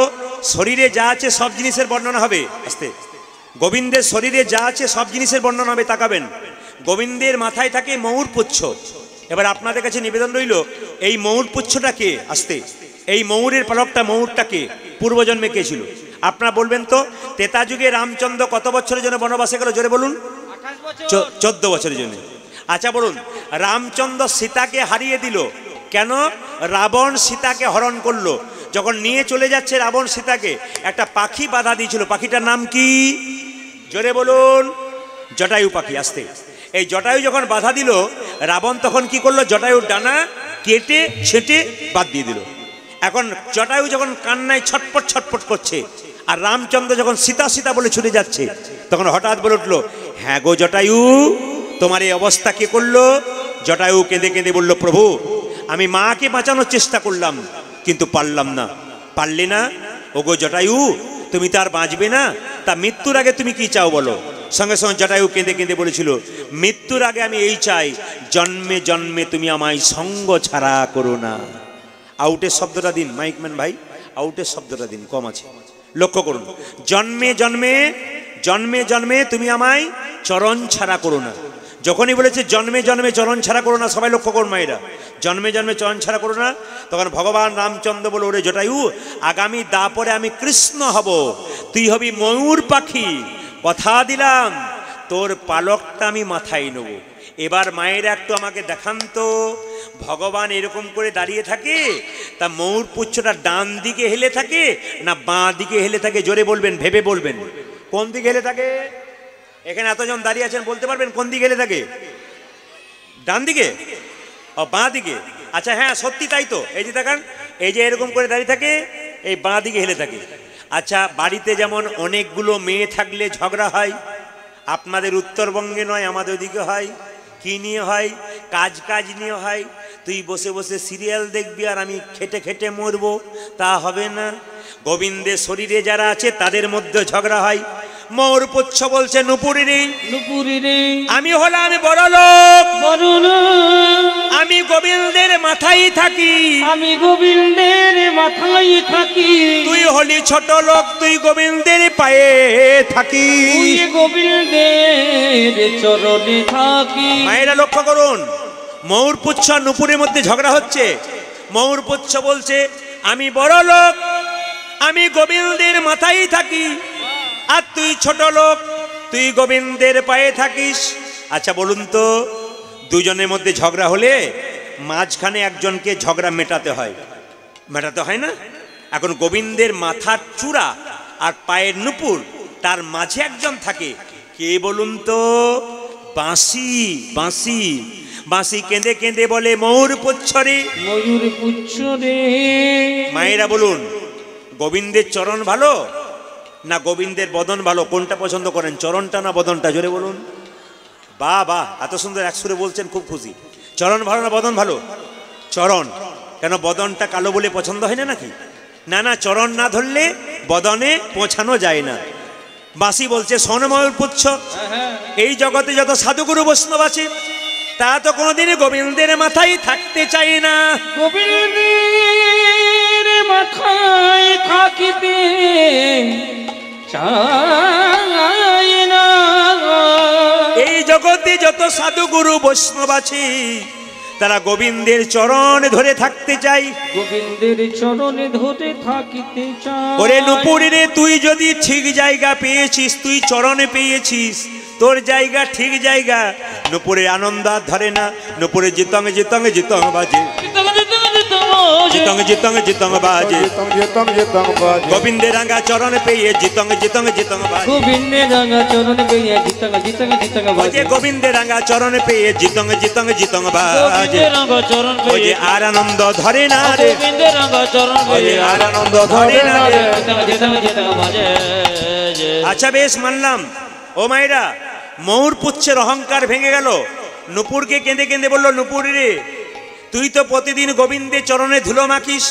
শরীরে যা আছে সব জিনিসের বর্ণনা হবে, আস্তে, গোবিন্দের শরীরে যা আছে সব জিনিসের বর্ণনা হবে, তাকাবেন। গোবিন্দের মাথায় থাকে ময়ূর পুচ্ছ। এবার আপনাদের কাছে নিবেদন রইল, এই ময়ূর পুচ্ছটা কে, আস্তে, এই ময়ূরের পালকটা ময়ূরটা কে, পূর্বজন্মে কে ছিল আপনারা বলবেন তো। ত্রেতা যুগে রামচন্দ্র কত বছরের জন্য বনবাসে গেল জোরে বলুন, 14 বছরের জন্য। আচ্ছা বলুন, রামচন্দ্র সীতাকে হারিয়ে দিল কেন, রাবণ সীতাকে হরণ করলো, যখন নিয়ে চলে যাচ্ছে রাবণ সীতাকে, একটা পাখি বাধা দিয়েছিল, পাখিটার নাম কি জোরে বলুন, জটায়ু পাখি। আসতে, এই জটায়ু যখন বাধা দিল, রাবণ তখন কি করলো, জটায়ুর ডানা কেটে ছেটে বাদ দিয়ে দিল। এখন জটায়ু যখন কান্নায় ছটপট ছটপট করছে, আর রামচন্দ্র যখন সীতা সীতা বলে ছুটে যাচ্ছে, তখন হঠাৎ বলে উঠলো, হ্যাঁ গো জটায়ু তোমার এই অবস্থা কে করলো। জটায়ু কেঁদে কেঁদে বলল, প্রভু আমি মাকে বাঁচানোর চেষ্টা করলাম কিন্তু পারলাম না। পারলে না, ওগো জটায়ু তুমি তো আর বাঁচবে না, তা মৃত্যুর আগে তুমি কি চাও বলো। সঙ্গে সঙ্গে জটায়ু কেঁদে কেঁদে বলেছিল, মৃত্যুর আগে আমি এই চাই, জন্মে জন্মে তুমি আমায় সঙ্গ ছাড়া করো না। আউটের শব্দটা দিন মাইকম্যান ভাই, আউটের শব্দটা দিন, কম আছে, লক্ষ্য করুন। জন্মে জন্মে, জন্মে জন্মে তুমি আমায় চরণ ছাড়া করো না। যখনই বলেছে জন্মে জন্মে চরণ ছাড়া করো না, সবাই লক্ষ্য করুন মায়েরা, জন্মে জন্মে চরণ ছাড়া করো না, তখন ভগবান রামচন্দ্র বলে, ওরে জটায়ু আগামী দাপরে আমি কৃষ্ণ হব, তুই হবি ময়ূর পাখি, কথা দিলাম তোর পালকটা আমি মাথায় নেব। এবার মায়েরা একটু আমাকে দেখান তো, ভগবান এরকম করে দাঁড়িয়ে থাকে, তা ময়ূর পুচ্ছটা ডান দিকে হেলে থাকে না বাঁ দিকে হেলে থাকে, জোরে বলবেন, ভেবে বলবেন, কোন দিকে হেলে থাকে। এখানে এতজন দাঁড়িয়ে আছেন, বলতে পারবেন কোন দিকে হেলে থাকে, ডান দিকে ও বাঁ দিকে। আচ্ছা হ্যাঁ সত্যি তাই তো, এই যে দেখান, এই যে এরকম করে দাঁড়িয়ে থাকে, এই বাঁ দিকে হেলে থাকে। আচ্ছা বাড়িতে যেমন অনেকগুলো মেয়ে থাকলে ঝগড়া হয়, আপনাদের উত্তরবঙ্গে নয় আমাদের ওদিকে হয়, কি নিয়ে হয়? কাজ নিয়ে হয়। তুই বসে বসে সিরিয়াল দেখবি আর আমি খেটে খেটে মরবো, তা হবে না। গোবিন্দের শরীরে যারা আছে তাদের মধ্যে ঝগড়া হয়। ময়ূরপুচ্ছ বলছে নুপুরি রে, নুপুরি রে, আমি হলাম বড় লোক, বড় লোক, আমি গোবিন্দের মাথায় থাকি, আমি গোবিন্দের মাথায় থাকি। তুই হলি ছোট লোক, তুই গোবিন্দের পায়ে থাকি, তুই গোবিন্দের চরণে থাকি। মায়েরা লক্ষ্য করুন, ময়ূরপুচ্ছ আর নুপুরের মধ্যে ঝগড়া হচ্ছে। ময়ূরপুচ্ছ বলছে আমি বড় লোক, আমি গোবিন্দের মাথায় থাকি, আর তুই ছোট লোক, তুই গোবিন্দের পায়ে থাকিস। আচ্ছা বলুন তো, দুজনের মধ্যে ঝগড়া হলে মাঝখানে একজনকে ঝগড়া মেটাতে হয়, মেটাতে হয় না? এখন গোবিন্দের মাথার চূড়া আর পায়ের নুপুর, তার মাঝে একজন থাকে, কে বলুন তো? বাঁশি। বাঁশি বাঁশি কেঁদে কেঁদে বলে ময়ূরপুচ্ছ রে, ময়ূরপুচ্ছ রে। মায়েরা বলুন, গোবিন্দের চরণ ভালো না গোবিন্দের বদন ভালো? কোনটা পছন্দ করেন, চরণটা না বদনটা? জোরে বলুন। বাহ বাহ, এত সুন্দর এক সুরে বলছেন, খুব খুশি। চরণ ভালো না বদন ভালো? চরণ। কেন, বদনটা কালো বলে পছন্দ হয় না নাকি? না না, চরণ না ধরলে বদনে পৌঁছানো যায় না। বাঁশি বলছে শোন ময়ূরপুচ্ছ, এই জগতে যত সাধুগুরু বৈষ্ণব আছে তা তো কোনোদিনই গোবিন্দের মাথায় থাকতে চায় না। গোবিন্দের মাথায় থাকিতে চায় না। এই জগতে যত সাধুগুরু বৈষ্ণব আছে তারা গোবিন্দের চরণ ধরে থাকতে চাই, গোবিন্দের চরণে ধরে থাকিতে চায়। ওরে নুপুরি রে, তুই যদি ঠিক জায়গা পেয়েছিস, তুই চরণে পেয়েছিস, তোর জায়গা ঠিক জায়গা। নুপুরে আনন্দ আর ধরে না, নুপুরে জিতং জিতং জিতং বাজে, জিতং জিতং জিতং বাজে, গোবিন্দের রাঙ্গা চরণ পেয়ে জিতং জিতং জিতং বাজে, গোবিন্দের রাঙা চরণ পেয়ে জিতং জিতং জিতং বাজে, গোবিন্দের রাঙ্গা চরণ পেয়ে জিতং জিতং জিতং বাজে, গোবিন্দের রাঙা চরণ পেয়ে আর আনন্দ ধরে না রে, গোবিন্দের রাঙা চরণ পেয়ে আর আনন্দ ধরে না রে। জিতং জিতং জিতং বাজে। আচ্ছা বেশ মানলাম। ও মায়েরা, ময়ূরপুচ্ছের অহংকার ভেঙে গেল। নুপুরকে কেঁদে কেঁদে বলল, নুপুরি রে, তুই তো প্রতিদিন গোবিন্দের চরণে ধুলো মাখিস,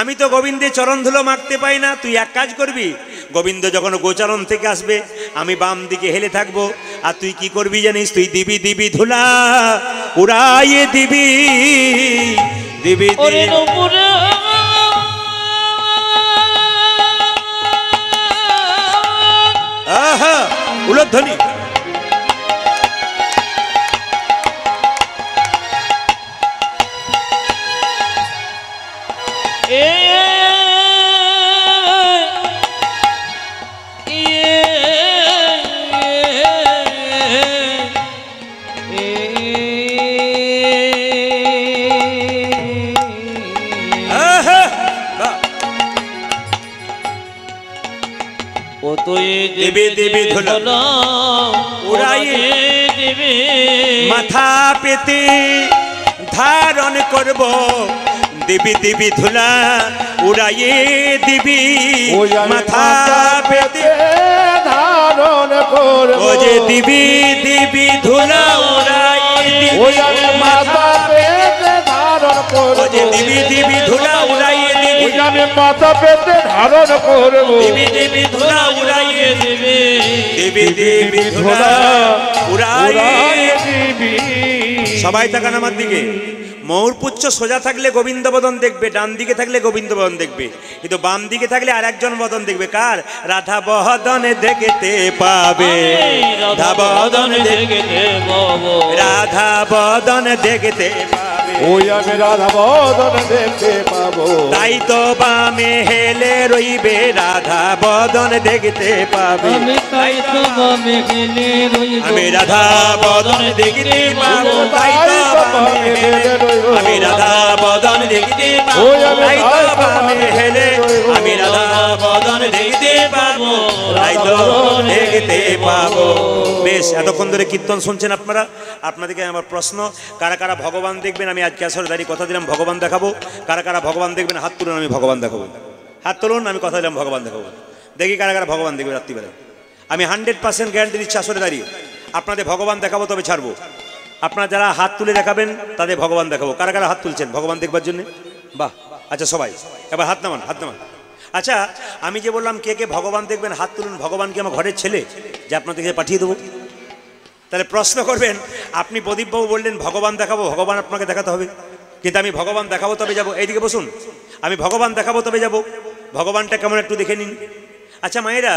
আমি তো গোবিন্দের চরণ ধুলো মাখতে পাই না। তুই এক কাজ করবি, গোবিন্দ যখন গোচরণ থেকে আসবে আমি বাম দিকে হেলে থাকবো, আর তুই কি করবি জানিস? তুই দিবি দিবি ধুলা উড়াইয়ে দিবি, দিবি ওরে নুপুরে আহা উলধ্বনি। দেবে দেবে ধুলো উড়াইয়ে দেবে, মাথা পেতে ধারণ করব, দেবী দেবী ধুলা উড়াইয়ে দিবি, মাথা পেতে ধারণ করব, ও যে দিবি দিবি ধুলা উড়াইয়ে দিবি, মাথা পেতে ধারণ করব, ও যে দিবি দিবি ধুলা উড়াইয়ে দিবি, আমি মাথা পেতে ধারণ করব, দিবি দিবি ধুলা উড়াইয়ে দিবি, দিবি দিবি ধুলা উড়াইয়ে দিবি। সবাই তাকান আমার দিকে। ময়ূরপুচ্ছ সোজা থাকলে গোবিন্দ বদন দেখবে, ডান দিকে থাকলে গোবিন্দ বদন দেখবে, কিন্তু বাম দিকে থাকলে আর একজন বদন দেখবে। কার? রাধা বদন দেখতে পাবে, রাধা বদন দেখতে পাবো, রাধা বদন দেখতে পাবে, ওই আমি রাধা বদন দেখতে পাবো, তাই তো বামে হেলে রইবে, রাধা বদন দেখতে পাবে, আমি তাই তো বামে হেলে রইব, আমি রাধা বদন দেখতে পাবো, তাই তো বামে হেলে, আমি রাধা বদন দেখতে পাবো, তাই তো বামে হেলে, আমি রাধা বদন দেখতে পাবো, তাই তো দেখতে পাবো। বেশ, এতক্ষণ ধরে কীর্তন শুনছেন আপনারা। আপনাদেরকে আমার প্রশ্ন, কারা কারা ভগবান দেখবেন? আমি আজকে আসলে দাঁড়িয়ে কথা দিলাম ভগবান দেখাবো। কারা কারা ভগবান দেখবেন হাত তুলুন, আমি ভগবান দেখাবো। হাত তুলুন, আমি কথা দিলাম ভগবান দেখাবো। দেখি কারা কারা ভগবান দেখবে রাত্রিবেলা। আমি 100% গ্যারান্টি দিচ্ছি আসলে দাঁড়িয়ে আপনাদের ভগবান দেখাবো, তবে ছাড়বো। আপনারা যারা হাত তুলে দেখাবেন তাদের ভগবান দেখাবো। কারা কারা হাত তুলছেন ভগবান দেখবার জন্য? বাহ, আচ্ছা সবাই এবার হাত নামান, হাত নামান। আচ্ছা, আমি যে বললাম কে কে ভগবান দেখবেন হাত তুলুন। ভগবান কি আমার ঘরের ছেলে যে আপনাদেরকে পাঠিয়ে দেবো? তাহলে প্রশ্ন করবেন, আপনি প্রদীপবাবু বললেন ভগবান দেখাবো, ভগবান আপনাকে দেখাতে হবে, কিন্তু আমি ভগবান দেখাবো তবে যাব। এইদিকে বসুন, আমি ভগবান দেখাবো তবে যাব। ভগবানটা কেমন একটু দেখে নিন। আচ্ছা মায়েরা,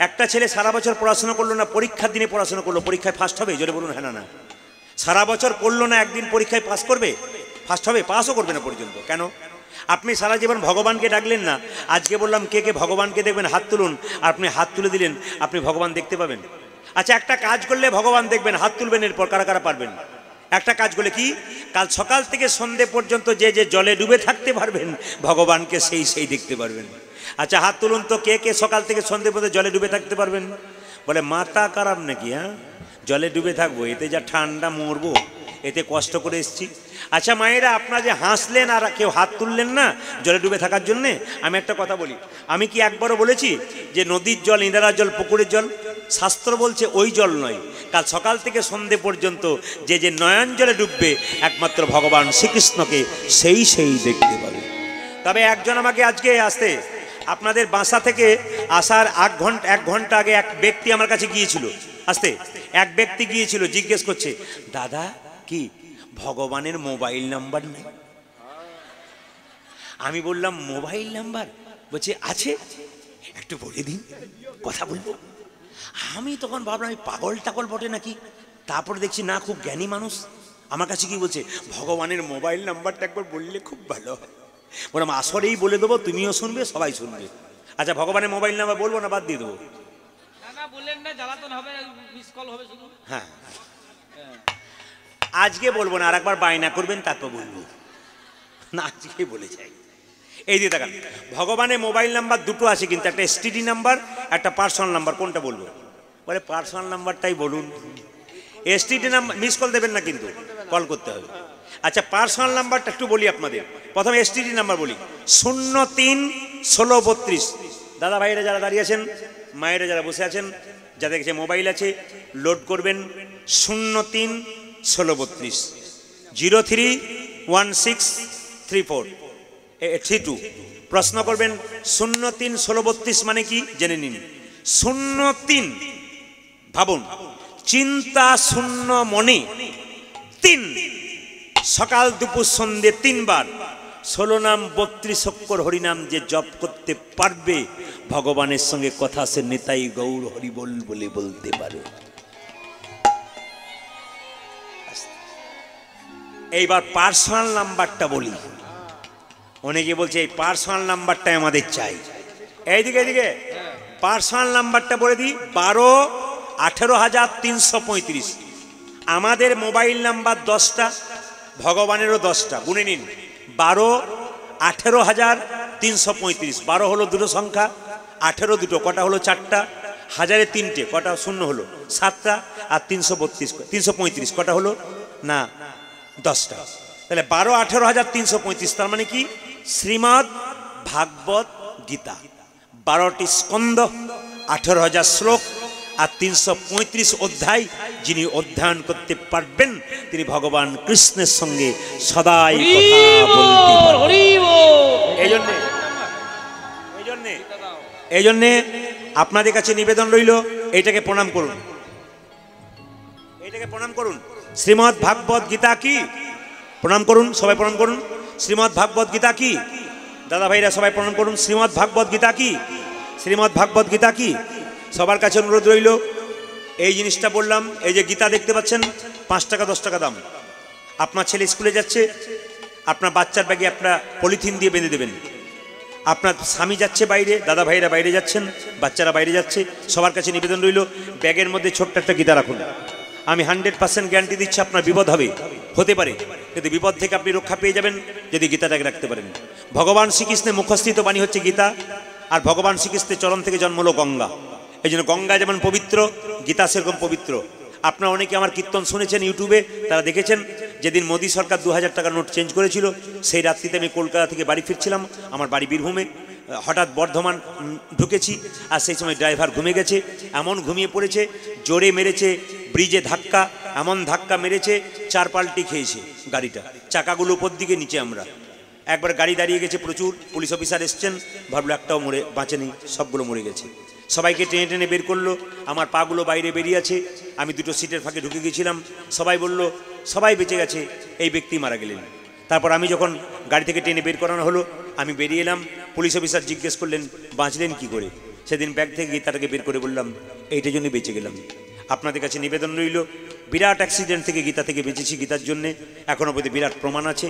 একটা ছেলে সারা বছর পড়াশোনা করলো না, পরীক্ষার দিনে পড়াশোনা করলো, পরীক্ষায় ফার্স্ট হবে? জোরে বলুন হ্যাঁ না না। সারা বছর পড়লো না, একদিন পরীক্ষায় পাস করবে? ফার্স্ট হবে? পাসও করবে না পর্যন্ত। কেন? আপনি সারা জীবন ভগবানকে ডাকলেন না। আজকে বললাম কে কে ভগবানকে দেখবেন হাত তুলুন, আর আপনি হাত তুলে দিলেন, আপনি ভগবান দেখতে পাবেন। আচ্ছা, একটা কাজ করলে ভগবান দেখবেন, হাত তুলবেন, এরপর কারা কারা পারবেন? একটা কাজ করলে কি, কাল সকাল থেকে সন্ধে পর্যন্ত যে যে জলে ডুবে থাকতে পারবেন ভগবানকে সেই দেখতে পারবেন। আচ্ছা হাত তুলুন তো, কে কে সকাল থেকে সন্ধে পর্যন্ত জলে ডুবে থাকতে পারবেন? বলে মাথা খারাপ নাকি? হ্যাঁ, জলে ডুবে থাকবো, এতে যা ঠান্ডা, মরবো, এতে কষ্ট করে এসছি। আচ্ছা মায়েরা, আপনারা যে হাসলেন আর কেউ হাত তুললেন না জলে ডুবে থাকার জন্যে, আমি একটা কথা বলি, আমি কি একবারও বলেছি যে নদীর জল, ইঁদারার জল, পুকুরের জল? শাস্ত্র বলছে ওই জল নয়, কাল সকাল থেকে সন্ধে পর্যন্ত যে যে নয়ন জলে ডুববে একমাত্র ভগবান শ্রীকৃষ্ণকে সেই দেখতে পাবে। তবে একজন আমাকে আজকে আসতে, আপনাদের বাসা থেকে আসার 1 ঘন্টা আগে এক ব্যক্তি আমার কাছে গিয়েছিল, আসতে এক ব্যক্তি গিয়েছিল, জিজ্ঞেস করছে, দাদা কি ভগবানের মোবাইল নাম্বার নেই? আমি বললাম মোবাইল নাম্বার? বলছে আছে, একটু বলে দিন, কথা বলবো। আমি তখন ভাবলাম আমি পাগল টাগল বটে নাকি, তারপরে দেখছি না, খুব জ্ঞানী মানুষ। আমার কাছে কি বলছে, ভগবানের মোবাইল নাম্বারটা একবার বললে খুব ভালো হয়। বললাম আসরেই বলে দেবো, তুমিও শুনবে, সবাই শুনবে। আচ্ছা ভগবানের মোবাইল নাম্বার বলবো না বাদ দিয়ে দেবো? হ্যাঁ, আজকে বলবো না, আর একবার বায়না করবেন তারপর বলবো না, আজকে বলে যাই। এই দিয়ে দেখান, ভগবানের মোবাইল নাম্বার দুটো আছে, কিন্তু একটা এসটিডি নাম্বার, একটা পার্সোনাল নাম্বার। কোনটা বলবো? বলে পার্সোনাল নাম্বারটাই বলুন। এসটিডি নাম্বার মিস কল দেবেন না, কিন্তু কল করতে হবে। আচ্ছা পার্সোনাল নাম্বারটা একটু বলি আপনাদের। প্রথমে এসটিডি নাম্বার বলি, 03-1632। দাদা ভাইরা যারা দাঁড়িয়ে আছেন, মায়েরা যারা বসে আছেন, যাদের কাছে মোবাইল আছে লোড করবেন 03-1632 03-1634-32। প্রশ্ন করবেন 03-1632 মানে কি জেনে নিন। 03 ভাবুন, চিন্তা শূন্য মনে 3, সকাল দুপুর সন্ধ্যে 3 বার 16 নাম 32 অক্ষর হরিনাম যে জপ করতে পারবে, ভগবানের সঙ্গে কথা সে নেতাই গৌর হরিবল বলে বলতে পারে। এইবার পার্সোনাল নাম্বারটা বলি। অনেকে বলছে এই পার্সোনাল নাম্বারটাই আমাদের চাই। এইদিকে এইদিকে পার্সোনাল নাম্বারটা বলে দিই, 12-18,335। আমাদের মোবাইল নাম্বার 10টা, ভগবানেরও 10টা, গুনে নিন। 12-18,335। 12 হলো দুটো সংখ্যা, 18 দুটো, কটা হলো 4টা, 1000-এ 3টে, কটা শূন্য হলো 7টা, আর 335 কটা হলো না 10টা। তাহলে 12-18,335, তার মানে কি শ্রীমদ্ ভাগবত গীতা, 12টি স্কন্ধ, 18,000 শ্লোক আর 335 অধ্যায়। যিনি অধ্যয়ন করতে পারবেন তিনি ভগবান কৃষ্ণের সঙ্গে সদাই কথা বলতে পারবেন। এই জন্যে আপনাদের কাছে নিবেদন রইল, এইটাকে প্রণাম করুন, এইটাকে প্রণাম করুন। শ্রীমদ্ ভাগবত গীতা কি? প্রণাম করুন, সবাই প্রণাম করুন। শ্রীমদ্ ভাগবত গীতা কি? দাদা ভাইরা সবাই প্রণাম করুন। শ্রীমদ্ ভাগবত গীতা কি? শ্রীমদ্ ভাগবত গীতা কি? সবার কাছে অনুরোধ রইল, এই জিনিসটা বললাম, এই যে গীতা দেখতে পাচ্ছেন, 5 টাকা 10 টাকা দাম। আপনার ছেলে স্কুলে যাচ্ছে, আপনার বাচ্চার ব্যাগে আপনার পলিথিন দিয়ে বেঁধে দেবেন। আপনার স্বামী যাচ্ছে বাইরে, দাদা ভাইরা বাইরে যাচ্ছেন, বাচ্চারা বাইরে যাচ্ছে, সবার কাছে নিবেদন রইল, ব্যাগের মধ্যে ছোট্ট একটা গীতা রাখুন। আমি 100% গ্যারান্টি দিচ্ছি আপনার বিপদ হতে পারে, কিন্তু বিপদ থেকে আপনি রক্ষা পেয়ে যাবেন যদি গীতাটাকে রাখতে পারেন। ভগবান শ্রীকৃষ্ণের মুখস্থিত বাণী হচ্ছে গীতা, আর ভগবান শ্রীকৃষ্ণের চরণ থেকে জন্ম হলো গঙ্গা। এই জন্য গঙ্গা যেমন পবিত্র, গীতা সেরকম পবিত্র। আপনারা অনেকে আমার কীর্তন শুনেছেন ইউটিউবে, তারা দেখেছেন যেদিন মোদী সরকার 2000 টাকার নোট চেঞ্জ করেছিল, সেই রাত্রিতে আমি কলকাতা থেকে বাড়ি ফিরছিলাম, আমার বাড়ি বীরভূমে। হঠাৎ বর্ধমান ঢুকেছি, আর সেই সময় ড্রাইভার ঘুমিয়ে গেছে, এমন ঘুমিয়ে পড়েছে, জোরে মেরেছে ব্রিজে ধাক্কা, এমন ধাক্কা মেরেছে 4 পাল্টি খেয়েছে গাড়িটা, চাকাগুলো উপর দিকে নিচে। আমরা একবার গাড়ি দাঁড়িয়ে গেছে, প্রচুর পুলিশ অফিসার এসছেন, ভাবলো একটাও মরে বাঁচেনি, সবগুলো মরে গেছে। সবাইকে টেনে টেনে বের করলো, আমার পাগুলো বাইরে বেরিয়ে আছে, আমি দুটো সিটের ফাঁকে ঢুকে গেছিলাম। সবাই বলল সবাই বেঁচে গেছে, এই ব্যক্তি মারা গেলেন। তারপর আমি যখন গাড়ি থেকে টেনে বের করানো হলো, আমি বেরিয়ে এলাম। পুলিশ অফিসার জিজ্ঞেস করলেন বাঁচলেন কি করে। সেদিন ব্যাগ থেকে গীতাটাকে বের করে বললাম এইটার জন্য বেঁচে গেলাম। আপনাদের কাছে নিবেদন রইল, বিরাট অ্যাক্সিডেন্ট থেকে গীতা থেকে বেঁচেছি গীতার জন্যে, এখনও পর্যন্ত বিরাট প্রমাণ আছে।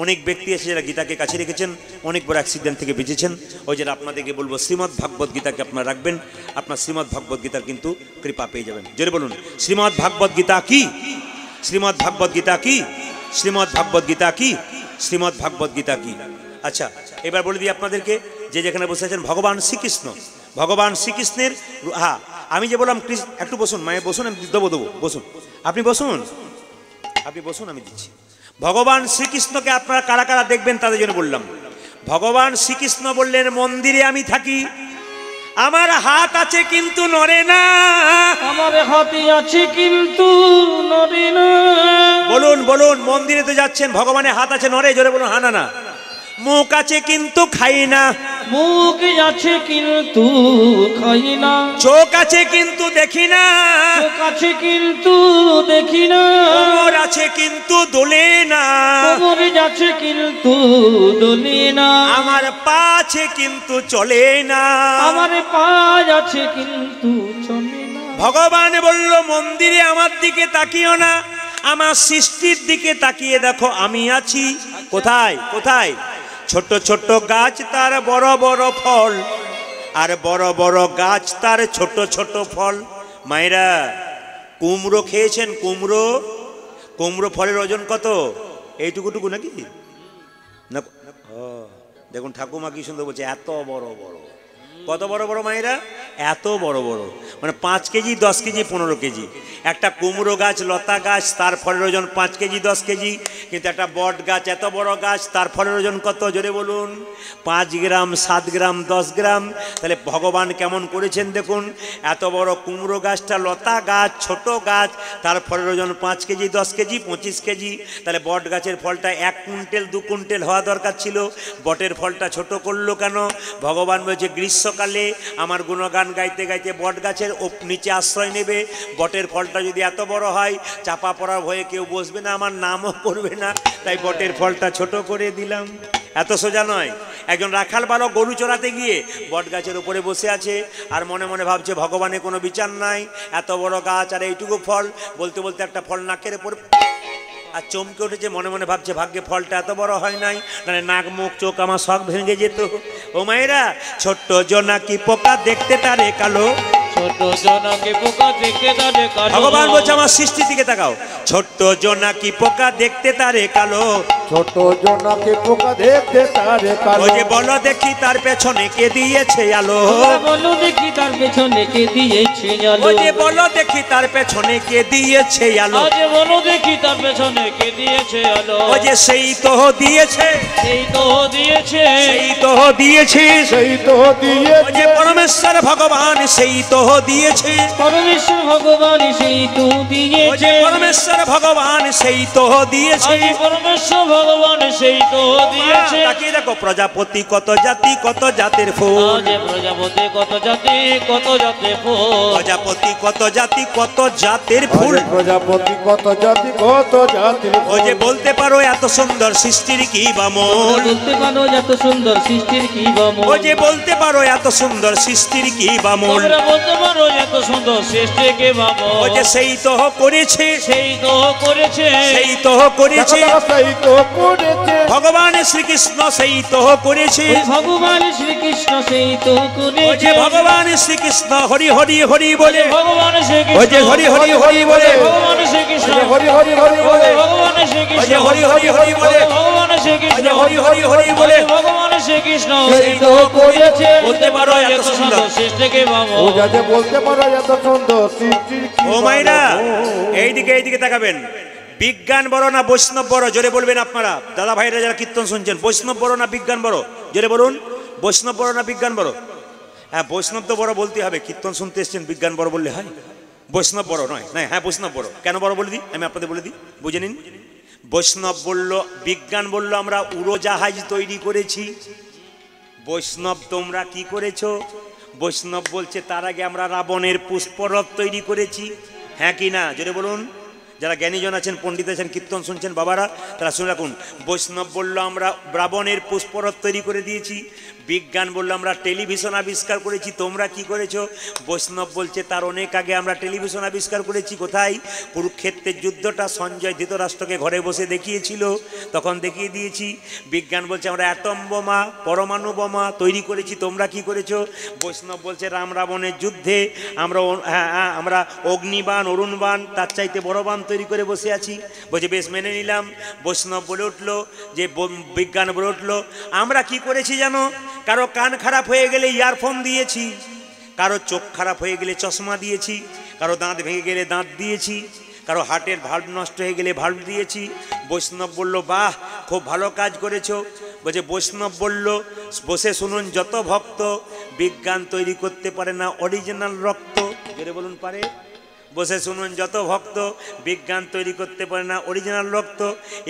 অনেক ব্যক্তি আছে যারা গীতাকে কাছে রেখেছেন, অনেক বড় অ্যাক্সিডেন্ট থেকে বেঁচেছেন। ওই জন্য আপনাদেরকে বলবো শ্রীমদ্ ভাগবত গীতাকে আপনারা রাখবেন, আপনার শ্রীমদ্ ভাগবত গীতার কিন্তু কৃপা পেয়ে যাবেন। জোরে বলুন শ্রীমদ্ ভাগবত গীতা কি, শ্রীমদ্ ভাগবত গীতা কি, শ্রীমদ্ ভাগবত গীতা কি, শ্রীমদ্ ভাগবত গীতা কি। আচ্ছা, এবার বলে দিই আপনাদেরকে, যে যেখানে বসে আছেন ভগবান শ্রীকৃষ্ণ, ভগবান শ্রীকৃষ্ণের, হ্যাঁ আমি যে বললাম একটু বসুন, মায়ে বসুন, আমি দেবো বসুন, আপনি বসুন, আপনি বসুন, আমি দিচ্ছি। ভগবান শ্রীকৃষ্ণকে আপনারা কারা কারা দেখবেন তাদের জন্য বললাম। ভগবান শ্রীকৃষ্ণ বললেন মন্দিরে আমি থাকি, আমার হাত আছে কিন্তু নড়ে না, আমার হাতে আছে কিন্তু নড়ে না। বলুন বলুন, মন্দিরে তো যাচ্ছেন, ভগবানের হাত আছে নড়ে, জোরে বলুন হ্যাঁ না না। মুখ আছে কিন্তু খাই না, মুখ আছে কিন্তু খাই না। চোখ আছে কিন্তু দেখি না, চোখ আছে কিন্তু দেখি না। কোমর আছে কিন্তু দোলে না, কোমর আছে কিন্তু দোলে না। আমার পা আছে কিন্তু চলে না, আমার পা আছে কিন্তু চলে না। ভগবান বলল মন্দিরে আমার দিকে তাকিও না, আমার সৃষ্টির দিকে তাকিয়ে দেখো আমি আছি। কোথায় কোথায়? ছোট ছোট গাছ তার বড় বড় ফল, আর বড় বড় গাছ তার ছোট ছোট ফল। মায়েরা কুমড়ো খেয়েছেন? কুমড়ো, কুমড়ো ফলের ওজন কত? এইটুকুটুকু নাকি না? দেখুন ঠাকুমা কি সুন্দর বলছে, এত বড় বড়। কত বড় বড় মায়েরা? এত বড় বড়, মানে 5 কেজি 10 কেজি 15 কেজি। একটা কুমড়ো গাছ, লতা গাছ, তার ফলের ওজন 5 কেজি 10 কেজি। কিন্তু একটা বট গাছ, এত বড় গাছ, তার ফলের ওজন কত? জোরে বলুন 5 গ্রাম 7 গ্রাম 10 গ্রাম। তাহলে ভগবান কেমন করেছেন দেখুন, এত বড় কুমড়ো গাছটা লতা গাছ, ছোট গাছ, তার ফলের ওজন 5 কেজি 10 কেজি 25 কেজি। তাহলে বট গাছের ফলটা 1 কুইন্টাল 2 কুইন্টাল হওয়া দরকার ছিল, বটের ফলটা ছোট করলো কেন? ভগবান বলছে গ্রীষ্মকালে আমার গুণগান গাইতে গাইতে বট গাছের নিচে আশ্রয় নেবে। বটের ফলটা যদি এত বড় হয়, চাপা পড়ার ভয়ে কেউ বসবে না, আমার নামও করবে না, তাই বটের ফলটা ছোট করে দিলাম। এত সোজা নয়। একজন রাখাল বালক গরু চড়াতে গিয়ে বট গাছের উপরে বসে আছে, আর মনে মনে ভাবছে ভগবানের কোনো বিচার নাই, এত বড় গাছ আর এইটুকু ফল। বলতে বলতে একটা ফল নাকের উপর আর চমকে উঠেছে, মনে মনে ভাবছে ভাগ্যে ফলটা এত বড় হয় নাই, মানে নাক মুখ চোখ আমার সব ভেঙে যেত। ও মায়েরা, ছোট্ট জোনাকি পোকা দেখতে তারে কালো, ছোট জোনাকি পোকা দেখতে তারে কালো। ভগবান বলছে আমার সৃষ্টির দিকে তাকাও, ছোট্ট জোনাকি পোকা দেখতে তারে কালো, ছোট জোনাকি পোকা দেখতে তারে কালো। ও যে বলো দেখি তার পেছনে কে দিয়েছে আলো, বলো দেখি তার পেছনে কে দিয়েছে আলো। ও যে বলো দেখি তার পেছনে কে দিয়েছে আলো, আজ বলো দেখি তার পেছনে কে দিয়েছে আলো। ও যে সেই তো দিয়েছে, সেই তো দিয়েছে, সেই তো দিয়েছে, সেই তো ও দিয়েছে, যে পরমেশ্বর ভগবান সেই তো দিয়েছে, পরমেশ্বর ভগবান সেই তো ও যে দিয়েছে, পরমেশ্বর ভগবান সেই তো দিয়েছে। আজ পরমেশ্বর ভগবান সেই তো দিয়েছে। তাকিয়ে দেখো প্রজাপতি কত জাতি কত জাতের ফুল, আজ প্রজাপতি কত জাতি কত জাতের ফুল, প্রজাপতি কত জাতি কত জাতের ফুল। প্রজাপতি কত জাতি কত জাতির ও যে বলতে পারো এত সুন্দর সৃষ্টির কি বামল, বলতে পারো এত সুন্দর সৃষ্টির কি বামল, ও যে বলতে পারো এত সুন্দর সৃষ্টির কি বামল, তোমরা বলতে পারো এত সুন্দর সৃষ্টির কি বামল। ও যে সেই তো করেছে, সেই তো করেছে, সেই তো করেছে, সেই তো করেছে, ভগবান শ্রীকৃষ্ণ সেই তো করেছে, ওই ভগবান শ্রীকৃষ্ণ সেই তো ও করেছে। যে ভগবান শ্রীকৃষ্ণ হরি হরি হরি বলে, ভগবান ও শ্রীকৃষ্ণ যে হরি হরি হরি বলে, ভগবান শ্রীকৃষ্ণ হরি হরি হরি বলে, ভগবান ও শ্রীকৃষ্ণ যে হরি হরি হরি বলে, ভগবান শ্রীকৃষ্ণ ও যে হরি হরি হরি বলে, ভগবান শ্রীকৃষ্ণ সেই তো করেছে। বলতে পারো এত সুন্দর। সৃষ্টিকে ও বামল। যাতে বলতে পারো এত সুন্দর সৃষ্টির কি ও মাইরা বামল। এইদিকে তাকাবেন। বিজ্ঞান বড় না বৈষ্ণব বড়? জোরে বলবেন আপনারা, দাদা ভাইরা যারা কীর্তন শুনছেন, বৈষ্ণব বড় না বিজ্ঞান বড়? জোরে বলুন, বৈষ্ণব বড় না বিজ্ঞান বড়? হ্যাঁ বৈষ্ণব তো বড় বলতে হবে, কীর্তন শুনতে এসছেন বিজ্ঞান বড় বললে হয়? বৈষ্ণব বড় নয়, না হ্যাঁ বৈষ্ণব বড়। কেন বড় বলে দিই, আমি আপনাদের বলে দিই, বুঝে নিন। বৈষ্ণব বলল, বিজ্ঞান বলল আমরা উড়োজাহাজ তৈরি করেছি। বৈষ্ণব তোমরা কি করেছো? বৈষ্ণব বলছে তার আগে আমরা রাবণের পুষ্পরথ তৈরি করেছি। হ্যাঁ কি না জোরে বলুন। যারা জ্ঞানীজন আছেন, পণ্ডিত আছেন, কীর্তন শুনছেন বাবারা, তারা শুনে রাখুন। বৈষ্ণব বলল আমরা রাবণের পুষ্পরথ তৈরি করে দিয়েছি। বিজ্ঞান বলল আমরা টেলিভিশন আবিষ্কার করেছি। তোমরা কি করেছো? বৈষ্ণব বলছে তার অনেক আগে আমরা টেলিভিশন আবিষ্কার করেছি। কোথায়? কুরুক্ষেত্রের যুদ্ধটা সঞ্জয় ধৃতরাষ্ট্রকে ঘরে বসে দেখিয়েছিল, তখন দেখিয়ে দিয়েছি। বিজ্ঞান বলছে আমরা অ্যাটম বোমা, পরমাণু বোমা তৈরি করেছি। তোমরা কি করেছো? বৈষ্ণব বলছে রাম রাবণের যুদ্ধে আমরা অগ্নিবাণ, অরুণবাণ, তার চাইতে বড় বাণ তৈরি করে বসে আছি। বলছে বেশ মেনে নিলাম। বৈষ্ণব বলে উঠলো যে, বিজ্ঞান বলে উঠলো আমরা কি করেছি জানো? কারো কান খারাপ হয়ে গেলে ইয়ারফোন দিয়েছি, কারো চোখ খারাপ হয়ে গেলে চশমা দিয়েছি, কারো দাঁত ভেঙে গেলে দাঁত দিয়েছি, কারো হার্টের ভাল্ব নষ্ট হয়ে গেলে ভাল্ব দিয়েছি। বৈষ্ণব বলল বাহ, খুব ভালো কাজ করেছো। বলছে বৈষ্ণব বলল বসে শুনুন যত ভক্ত, বিজ্ঞান তৈরি করতে পারে না অরিজিনাল রক্ত। জোরে বলুন পারে? বসে শুনুন যত ভক্ত, বিজ্ঞান তৈরি করতে পারে না অরিজিনাল রক্ত।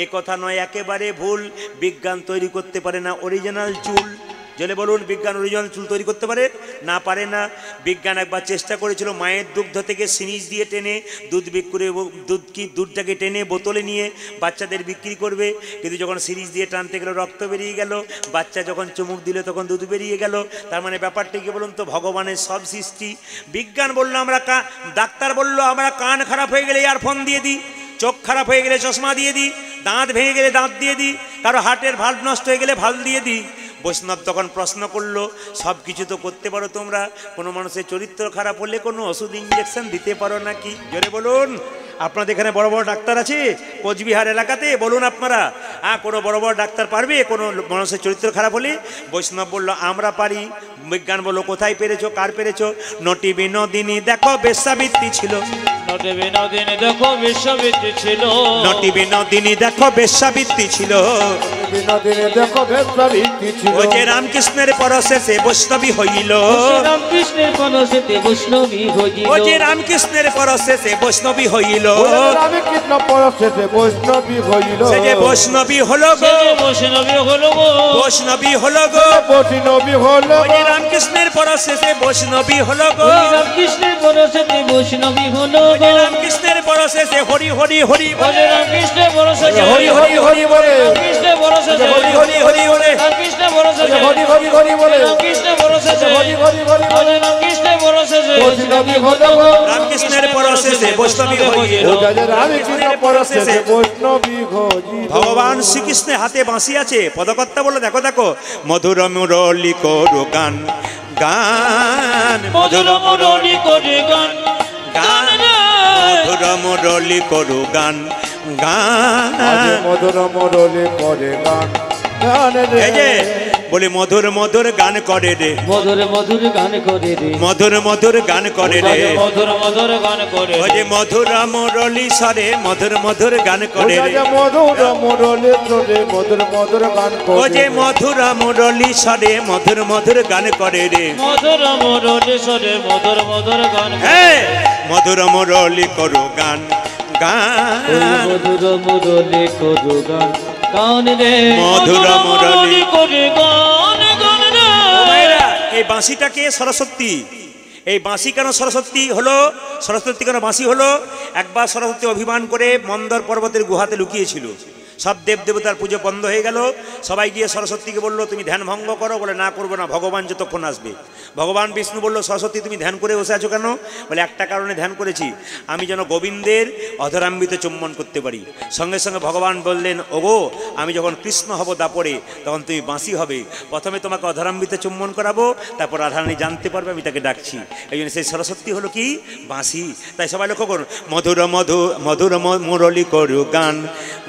এ কথা নয়, একেবারে ভুল। বিজ্ঞান তৈরি করতে পারে না অরিজিনাল চুল। জেলে বলুন বিজ্ঞান অরিজিনাল চুল তৈরি করতে পারে না? পারে না। বিজ্ঞান একবার চেষ্টা করেছিল মায়ের দুগ্ধ থেকে সিরিঞ্জ দিয়ে টেনে দুধটাকে টেনে বোতলে নিয়ে বাচ্চাদের বিক্রি করবে, কিন্তু যখন সিরিঞ্জ দিয়ে টানতে গেল রক্ত বেরিয়ে গেল, বাচ্চা যখন চুমুক দিল তখন দুধ বেরিয়ে গেল। তার মানে ব্যাপারটা কি বলুন তো? ভগবানের সব সৃষ্টি। বিজ্ঞান বলল আমরা ডাক্তার বলল আমরা কান খারাপ হয়ে গেলে ইয়ারফোন দিয়ে দিই, চোখ খারাপ হয়ে গেলে চশমা দিয়ে দিই, দাঁত ভেঙে গেলে দাঁত দিয়ে দিই, কারো হার্টের ভাল্ব নষ্ট হয়ে গেলে ভাল্ব দিয়ে দিই। বৈষ্ণব তখন প্রশ্ন করলো সব কিছু তো করতে পারো তোমরা, কোনো মানুষের চরিত্র খারাপ হলে কোনো ওষুধ ইঞ্জেকশন দিতে পারো নাকি? জোরে বলুন। আপনাদের এখানে বড় বড় ডাক্তার আছে কোচবিহার এলাকাতে? বলুন আপনারা, কোনো বড় বড় ডাক্তার পারবে কোনো মানুষের চরিত্র খারাপ হলে? বৈষ্ণব বলল আমরা পারি। বিজ্ঞান বলল কোথায় পেরেছো, কার পেরেছো? নটি বিনোদিনী দেখো বেশ্যাবৃত্তি ছিল, নটি বিনোদিনী দেখো বেশ্যাবৃত্তি ছিল, নটি বিনোদিনী দেখো বেশ্যাবৃত্তি ছিল, বিনোদিনী দেখো বেশ্যাবৃত্তি ছিল। ও যে রামকৃষ্ণের পরশেষে বৈষ্ণবী হইল, রামকৃষ্ণের পরশেষে বৈষ্ণবী হইল, ও যে রামকৃষ্ণের পরশেষে বৈষ্ণবী হইল, রামকৃষ্ণ পরশেষে বৈষ্ণবী হইল, সে যে বৈষ্ণবী হলো গো, বৈষ্ণবী হলো গো, বৈষ্ণবী হলো গো, বৈষ্ণবী হলো। ও যে রামকৃষ্ণের পরশেষে বৈষ্ণবী হলো গো, রামকৃষ্ণের পরশেষে বৈষ্ণবী হলো ও যে গো, রামকৃষ্ণের পরশেষে হরি হরি হরি ও যে রামকৃষ্ণের পরশেষে হরি হরি হরি বলে, রামকৃষ্ণের পরশেষে হরি হরি হরি বলে, রামকৃষ্ণের পরশেষে হরি হরি হরি বলে, রামকৃষ্ণের পরশেষে হরি হরি হরি ও যে রামকৃষ্ণের পরশেষে বৈষ্ণবী হলো গো, রামকৃষ্ণের পরশেষে বৈষ্ণবী হইল, ও যে রামকৃষ্ণ পরশেষে বৈষ্ণবী হইল। ভগবান শ্রীকৃষ্ণের হাতে বাঁশি আছে। পদকর্তা বলে দেখো দেখো, মধুর মুরলী করো গান গান, মধুর মুরলী করে গান গান, মধুর মুরলী করো গান গান। মধুর মুরলী করে গান গান রে, এই যে বলে মধুর মধুর গান করে রে, মধুর মধুর গান করে রে, মধুর মধুর গান করে রে, মধুর মধুর গান করে ও যে মধুর মুরলী স্বরে মধুর মধুর গান করে রে, মধুর মুরলী করে মধুর মধুর গান ও করে, যে মধুর মুরলী স্বরে মধুর মধুর গান করে রে, মধুর মুরলী স্বরে মধুর মধুর গান হ্যাঁ মধুর মুরলী করো গান গান, মধুর মুরলী করো গান গান রে, মধুর মুরলী করে গান গান রে। ও ভাইরা, এই বাঁশিটাকে সরস্বতী, এই বাঁশি কেন সরস্বতী হলো? সরস্বতী কেন বাঁশি হলো? একবার সরস্বতী অভিমান করে মন্দর পর্বতের গুহাতে লুকিয়েছিল, সব দেবদেবতার পুজো বন্ধ হয়ে গেল। সবাই গিয়ে সরস্বতীকে বললো তুমি ধ্যান ভঙ্গ করো, বলে না করবো না, ভগবান যতক্ষণ আসবে। ভগবান বিষ্ণু বলল সরস্বতী তুমি ধ্যান করে বসে আছো কেন? বলে একটা কারণে ধ্যান করেছি, আমি যেন গোবিন্দের অধরাম্বিত চুম্বন করতে পারি। সঙ্গে সঙ্গে ভগবান বললেন ওগো আমি যখন কৃষ্ণ হব দাপরে তখন তুমি বাঁশি হবে, প্রথমে তোমাকে অধরাম্বিত চুম্বন করাবো, তারপর রাধারানী জানতে পারবে আমি তাকে ডাকছি। এই জন্য সেই সরস্বতী হলো কি বাঁশি। তাই সবাই লক্ষ্য করুন, মধুর মধু মধুর মুরলী করু গান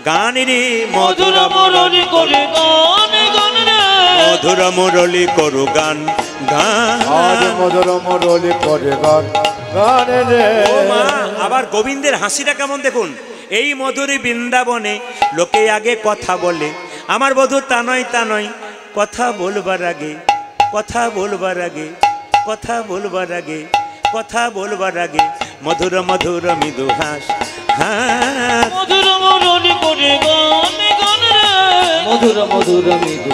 গান রে, মধুর মুরলী করে গান গান রে, মধুর মুরলী করু গান গান। আজ মধুর মুরলী করে গান গান রে। ও মা, আবার গোবিন্দের হাসিটা কেমন দেখুন। এই মধুর বৃন্দাবনে লোকে আগে কথা বলে, আমার বধূ তা নয় তা নয়, কথা বলবার আগে কথা বলবার আগে কথা বলবার আগে কথা বলবার আগে মধুর মধুর মৃদু হাস হ্যাঁ মধুর মুরলি করে গান গান রে মধুর মধুর মৃদু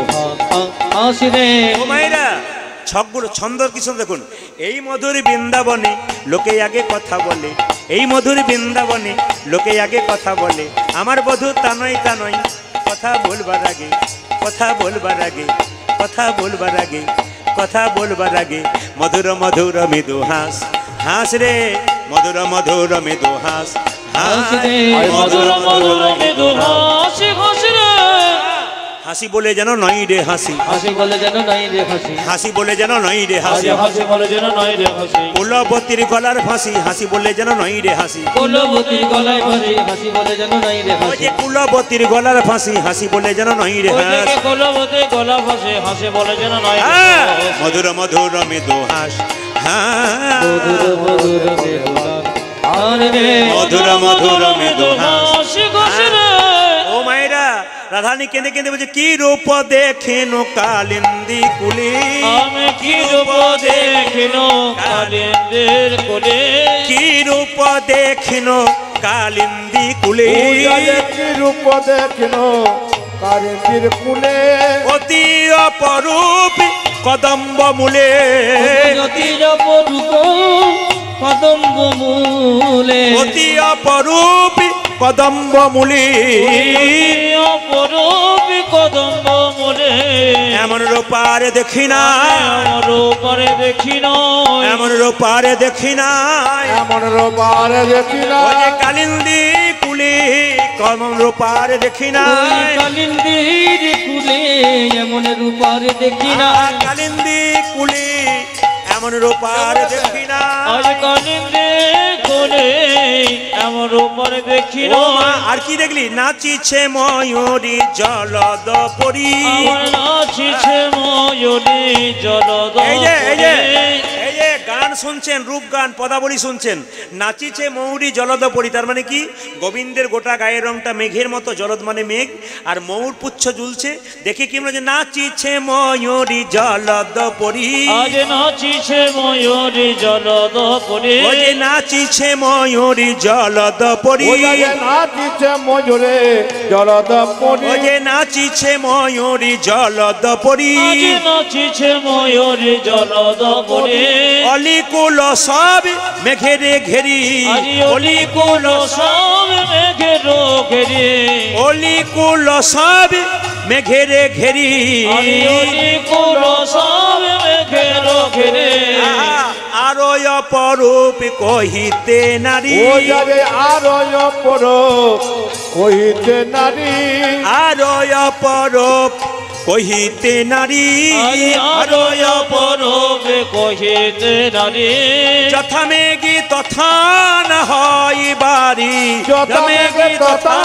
হাসি রে। ও মায়েরা ছকগুলো ছন্দর কিছু দেখুন। এই মধুর বৃন্দাবনে লোকে আগে কথা বলে, এই মধুর বৃন্দাবনে লোকে আগে কথা বলে, আমার বধূ তা নয় তা নয়, কথা বলবার আগে কথা বলবার আগে কথা বলবার আগে কথা বলবার আগে মধুর মধুর মৃদু হাস হাস রে মধুর মধুর মৃদু হাস হাস রে মধুর মধুর মৃদু হাসি হাসি রে। হাসি বলে যেন নয় রে হাসি, হাসি বলে যেন নাই রে হাসি, হাসি বলে যেন নয় রে হাসি, হাসি বলে যেন নাই রে হাসি। কুলবতীর গলার ফাঁসি হাসি বলে যেন নয় রে হাসি, কুলবতীর গলায় ফাঁসি হাসি বলে যেন নাই রে ওই হাসি। যে কুলবতীর গলার ফাঁসি হাসি বলে যেন নয় রে ওই হাসি। থেকে কুলবতীর গলা ফাঁসি হাসি বলে যেন নাই রে হ্যাঁ, হাসি। মধুর মধুর মৃদু হাস হ্যাঁ মধুর মধুর মৃদু গান রে মধুর মধুর মৃদু হাস হাসি হাসি রে। ও মায়েরা রাধারানী কেঁদে কেঁদে বলছে কি রূপ দেখেন কালিন্দি কুলি, আমি কি রূপ দেখিন কালিন্দের কোলে, কি রূপ দেখেন কালিন্দি কুলি, কি রূপ দেখিন কারেন্দির কুলে, অতি অপরূপ কদম্ব মূলে, অতি অপরূপ কদম্ব মূলে, অতি অপরূপ কদম্ব মূলে, অপরূপ কদম্ব মূলে, এমন রূপার দেখি না আমার উপরে দেখি নয়, এমন রূপার দেখি না এমন রোবার দেখি না, ওই যে কালিন্দি কুলি কমন রূপার দেখি না, ওই কালিন্দির কুলে এমন রূপার দেখি না, কালিন্দি কুলি এমন রূপার দেখি না। আজ কালিন্দির কোলে এমন উপরে দেখি ও মা, নয়, আর কি দেখলি নাচিছে ময়ূরী জলদ পরি, আমার নাচিছে ময়ূরী জলদ এই যে এই যে পরি। এই যে গান শুনছেন, রূপ গান পদাবলী শুনছেন, নাচিছে ময়ূরী জলদ পরি, তার মানে কি গোবিন্দের গোটা গায়ের রংটা মেঘের মতো, জলদ মানে মেঘ, আর ময়ূর পুচ্ছ ঝুলছে, দেখে কি যে নাচিছে ময়ূরী জলদ পরি, আজ নাচিছে ময়ূরী জলদ পরি, ওই যে নাচিছে ময়ূরী জলদ পরি, ওই যে নাচিছে মজুরে জলদ পরি, ওই যে নাচিছে ময়ূরী জলদ পরি, আজ নাচিছে ময়ূরী জলদ পরি, অলিকুল সব মেঘেরে ঘেরি, আজ অলিকুল সব মেঘের ঘেরি, অলিকুল সব মেঘেরে ঘেরি, আজ অলিকুল সব মেঘের ঘেরি, আরো অপরূপ কহিতে নারী, ওই যাবে আরো পর কহিতে নারী, আরো অপরূপ কহিতে নারী, আরো অপরূপে কহিতে নারী, যথা মেঘি তথা না হয় বাড়ি, যথা মেঘে তথা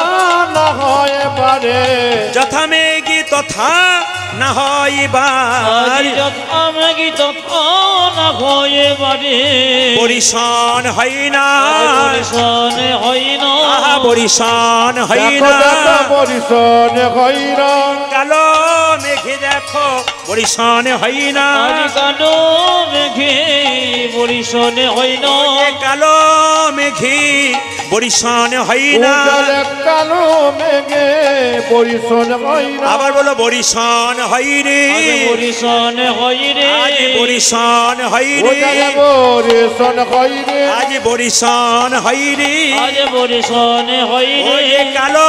না হয় পারে, যথা মেঘি তথা না হয় আজ বাড়ি, আমি গীত না হয়ে বাড়ি, পরিশান হয় না, পরিশানে হই না, আহা পরিশান হয় দেখো না, দেখো বরিশন হইরান, কালো মেঘে দেখো পরিশান হয় না, আজ কালো মেঘে পরিশানে হই না, কালো মেঘে পরিশান হয় না, উজালে কালো মেঘে বরিশন হইরান, আবার বলো বরিশান হয় রে, আজ পরিশানে হই রে, আজ বরিশান হয় রে, উজালে বরিশন হইরে, আজ বরিশান হয় রে, আজ পরিশানে হই ওই রে, যে কালো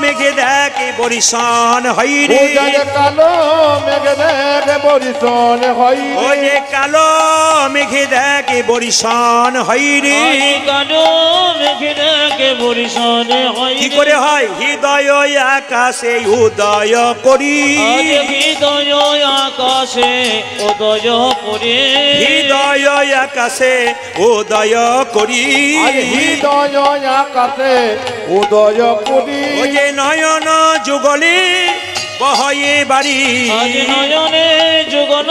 মেঘে দেখে বরিশান হয় রে, উজালে কালো মেঘে দেখে বরিশন হইরে, ওই যে কালো মেঘে দেখে বরিশান হয় রে, আজ কালো মেঘে দেখে পরিশানে হই কি রে, করে হয় হৃদয় আকাশে উদয় করি, আজ হৃদয় আকাশে উদয় করে, হৃদয় আকাশে উদয় করি, আজ হৃদয় আকাশে উদয় করি, ওই যে নয়ন যুগলে বহয়ে বাড়ি, আজ নয়নে যুগল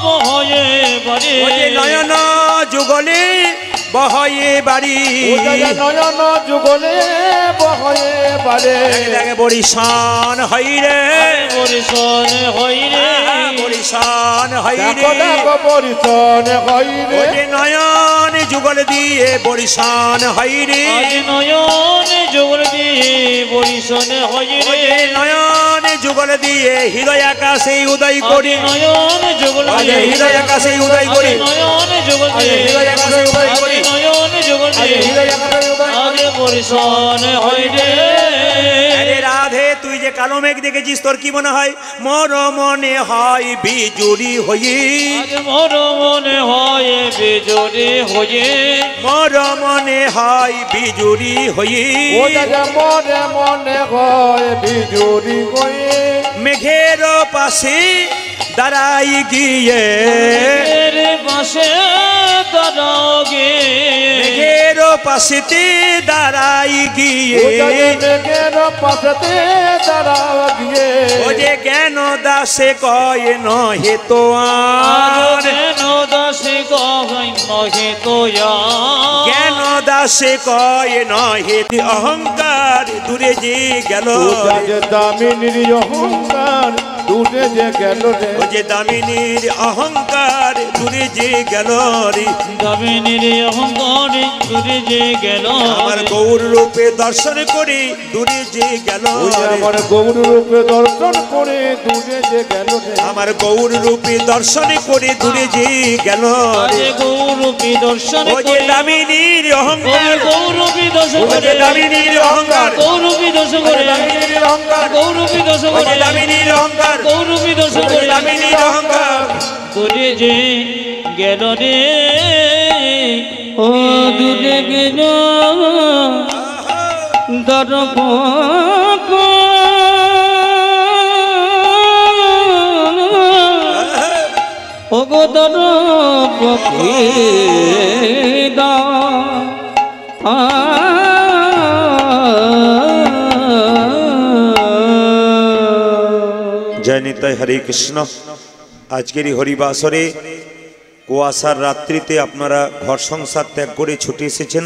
বহয়ে বাড়ি, ওই যে নয়ন যুগলে বহয়ে বাড়ি নয়ন যুগলে বহয়ে বাড়ে দেখে বরিশান হইরে বরিশন হইরে বরিশান হইরে দেখো দেখো বরিশন হইরে ওরে নয়ন যুগল দিয়ে বরিশান হইরে আজ নয়ন যুগল দিয়ে বরিশন হইরে ওরে নয়ন যুগল দিয়ে হৃদয় আকাশে উদয় করি নয়ন যুগল দিয়ে হৃদয় আকাশে উদয় করি নয়ন যুগল দিয়ে হৃদয় আকাশে উদয় করি নয়ন যুগল দিয়ে আজ বরিশন হইরে আরে রাধে তুই যে কালো মেঘ দেখেছিস তোর কি মনে হয় মোর মনে হয় বিজুরি হয়ে আজ মোর মনে হয় বিজুরি হয়ে মোর মনে হয় বিজুরি হয়ে ও দাদা মনে মনে হয় বিজুরি হয়ে মেঘের পাশে দাঁড়াই গিয়ে এর পাশে দাঁড়াওগে মেঘের পাশেতে দাঁড়াই গিয়ে ও দাদা মেঘের পাশেতে দাঁড়াও গিয়ে ও যে জ্ঞান দাসে কয় নহে তো আর কেন দাসে কই নহে তোয়া জ্ঞান দাসে কয় নহে অহংকার দূরে যে গেল ও দাদা দামিনীর অহংকার দূরে যে গেল রে ও যে দামিনীর অহংকার দূরে যে গেল রে দামিনীর অহংকার দূরে যে গেল আমার গৌর রূপে দর্শন করে দূরে যে গেল ওই রে। আমার গৌর রূপে দর্শন করে দূরে যে গেল রে আমার গৌর রূপে দর্শন করে দূরে যে গেল আজ রে। গৌরূপী দর্শন ও যে দামিনীর অহংকার গৌরূপী দর্শন ও যে করে দামিনীর অহংকার গৌরূপী দর্শন করে দামিনীর অহংকার গৌরূপী দর্শন ও যে করে দামিনীর অহংকার গৌরূপী দর্শন ও যে করে দামিনীর অহংকার দূরে যে গেল রে ও দূরে গেল দরপ ও গো দরপ জয় নিতাই হরে কৃষ্ণ। আজকের এই হরিবাসরে কুয়াশার রাত্রিতে আপনারা ঘর সংসার ত্যাগ করে ছুটে এসেছেন,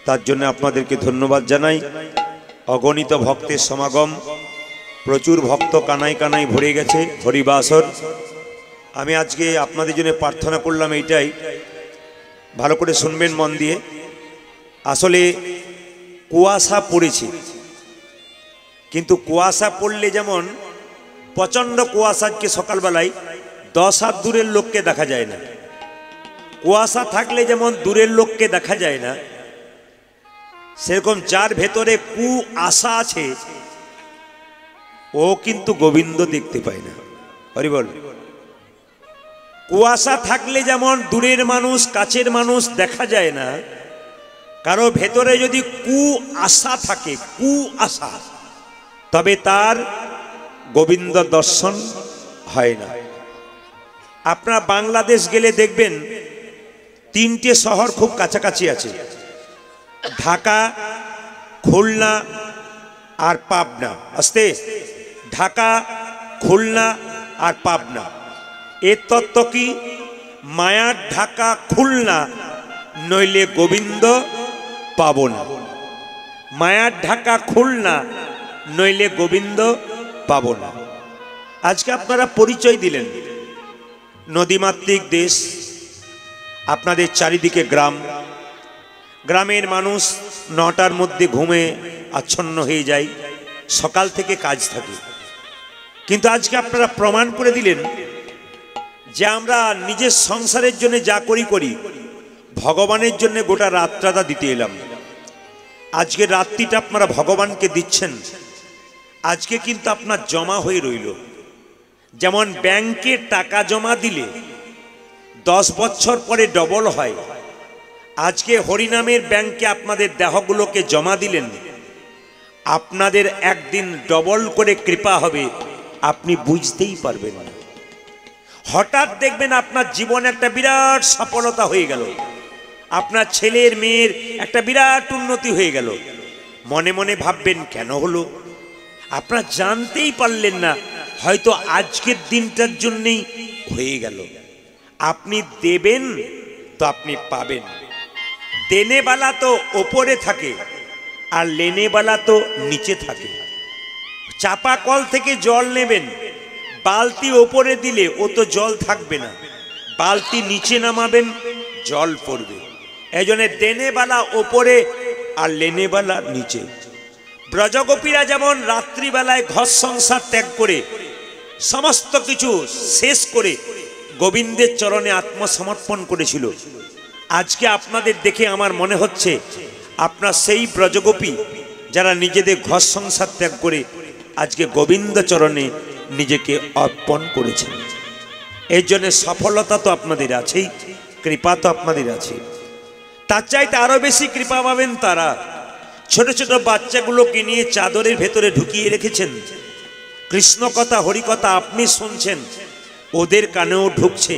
তার জন্য আপনাদেরকে ধন্যবাদ জানাই। অগণিত ভক্তের সমাগম, প্রচুর ভক্ত কানায় কানায় ভরে গেছে হরিবাসর। আমি আজকে আপনাদের জন্য প্রার্থনা করলাম এইটাই, ভালো করে শুনবেন মন দিয়ে। আসলে কুয়াশা পড়েছে, কিন্তু কুয়াশা পড়লে যেমন প্রচণ্ড কুয়াশা আজকে সকালবেলায় 10 হাত দূরের লোককে দেখা যায় না, কুয়াশা থাকলে যেমন দূরের লোককে দেখা যায় না, সেরকম যার ভেতরে কুয়াশা আছে ও কিন্তু গোবিন্দ দেখতে পায় না। হরি বল। কুয়াশা থাকলে যেমন দূরের মানুষ কাছের মানুষ দেখা যায় না, কারো ভেতরে যদি কুয়াশা থাকে, কুয়াশা, তবে তার গোবিন্দ দর্শন হয় না। আপনারা বাংলাদেশ গেলে দেখবেন 3টে শহর খুব কাছাকাছি আছে, ঢাকা, খুলনা আর পাবনা। আস্তে, ঢাকা, খুলনা আর পাবনা। এর তত্ত্ব কি? মায়ার ঢাকা খুলনা, নইলে গোবিন্দ পাবো না। মায়ার ঢাকা খুলনা, নইলে গোবিন্দ পাবো না। আজকে আপনারা পরিচয় দিলেন, নদীমাতৃক দেশ, আপনাদের চারিদিকে গ্রাম, গ্রামের মানুষ 9টার মধ্যে ঘুমে আচ্ছন্ন হয়ে যায়, সকাল থেকে কাজ থাকে। কিন্তু আজকে আপনারা প্রমাণ করে দিলেন যে আমরা নিজের সংসারের জন্য যা করি ভগবানের জন্য গোটা রাতটা দিতে এলাম। আজকে রাত্রিটা আপনারা ভগবানকে দিচ্ছেন। আজকে কিন্তু আপনার জমা হয়ে রইল। যেমন ব্যাংকে টাকা জমা দিলে 10 বছর পরে ডবল হয়, আজকে হরিনামের ব্যাংকে আপনাদের দেহগুলোকে জমা দিলেন, আপনাদের একদিন ডবল করে কৃপা হবে, আপনি বুঝতেই পারবেন না। হঠাৎ দেখবেন আপনার জীবনে একটা বিরাট সফলতা হয়ে গেল, আপনার ছেলের মেয়ের একটা বিরাট উন্নতি হয়ে গেল। মনে মনে ভাববেন কেন হলো, আপনারা জানতেই পারলেন না, হয়তো আজকের দিনটার জন্যই হয়ে গেল। আপনি দেবেন তো আপনি পাবেন, দেনেবালা তো ওপরে থাকে আর লেনেবালা তো নিচে থাকে। চাপা কল থেকে জল নেবেন, বালতি ওপরে দিলে ও তো জল থাকবে না, বালতি নিচে নামাবেন জল পড়বে। এই জন্য দেনেবালা ওপরে আর লেনেবালা নিচে। ব্রজগোপীরা যেমন রাত্রিবেলায় ঘর সংসার ত্যাগ করে সমস্ত কিছু শেষ করে গোবিন্দের চরণে আত্মসমর্পণ করেছিল, আজকে আপনাদের দেখে আমার মনে হচ্ছে আপনার সেই ব্রজগোপী যারা নিজেদের ঘর সংসার ত্যাগ করে আজকে গোবিন্দ চরণে নিজেকে অর্পণ করেছেন। এর জন্য সফলতা তো আপনাদের আছেই, কৃপা তো আপনাদের আছে। তার চাইতে আরো বেশি কৃপা পাবেন তারা ছোট ছোট বাচ্চাগুলোকে নিয়ে চাদরের ভেতরে ঢুকিয়ে রেখেছেন। কৃষ্ণ কথা হরি কথা আপনি শুনছেন, ওদের কানেও ঢুকছে।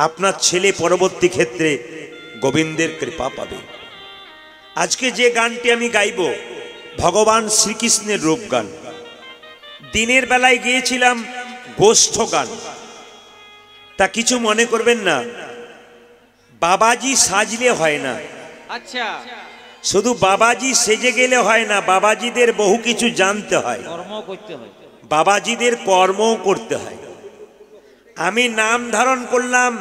আপনার ছেলে পরবর্তী ক্ষেত্রে গোবিন্দের কৃপা পাবে। আজকে যে গানটি আমি গাইব ভগবান শ্রীকৃষ্ণের রূপ গান। দিনের বেলায় গিয়েছিলাম গোষ্ঠ গান, তা কিছু মনে করবেন না। বাবাজি সাজলে হয় না, আচ্ছা, শুধু বাবাজি সেজে গেলে হয় না, বাবাজিদের বহু কিছু জানতে হয়, কর্ম করতে হয়, বাবাজিদের কর্মও করতে হয়। আমি নাম ধারণ করলাম,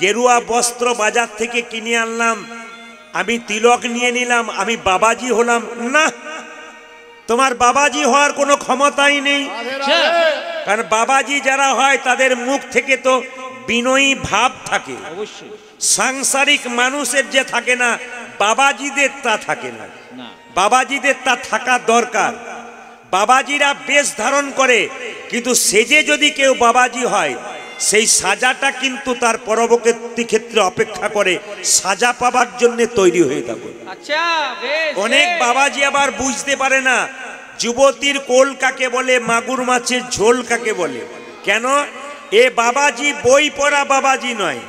গেরুয়া বস্ত্র বাজার থেকে কিনে আনলাম, আমি তিলক নিয়ে নিলাম, আমি বাবাজি হলাম না। তোমার বাবাজি হওয়ার কোনো ক্ষমতাই নেই। কারণ বাবাজি যারা হয় তাদের মুখ থেকে তো বিনয়ী ভাব থাকে, অবশ্যই সাংসারিক মানুষের যে থাকে না, বাবাজিদের তা থাকে না। না, বাবাজিদের তা থাকা দরকার। বাবাজিরা বেশ ধারণ করে, কিন্তু সেজে যদি কেউ বাবাজি হয় সেই সাজাটা কিন্তু তার পরবর্তী ক্ষেত্রে অপেক্ষা করে, সাজা পাবার জন্য তৈরি হয়ে থাকে। আচ্ছা, বেশ। অনেক বাবাজি আবার বুঝতে পারে না যুবতীর কোল কাকে বলে, মাগুর মাছের ঝোল কাকে বলে। কেন? এ বাবাজি বই পড়া বাবাজি নয়।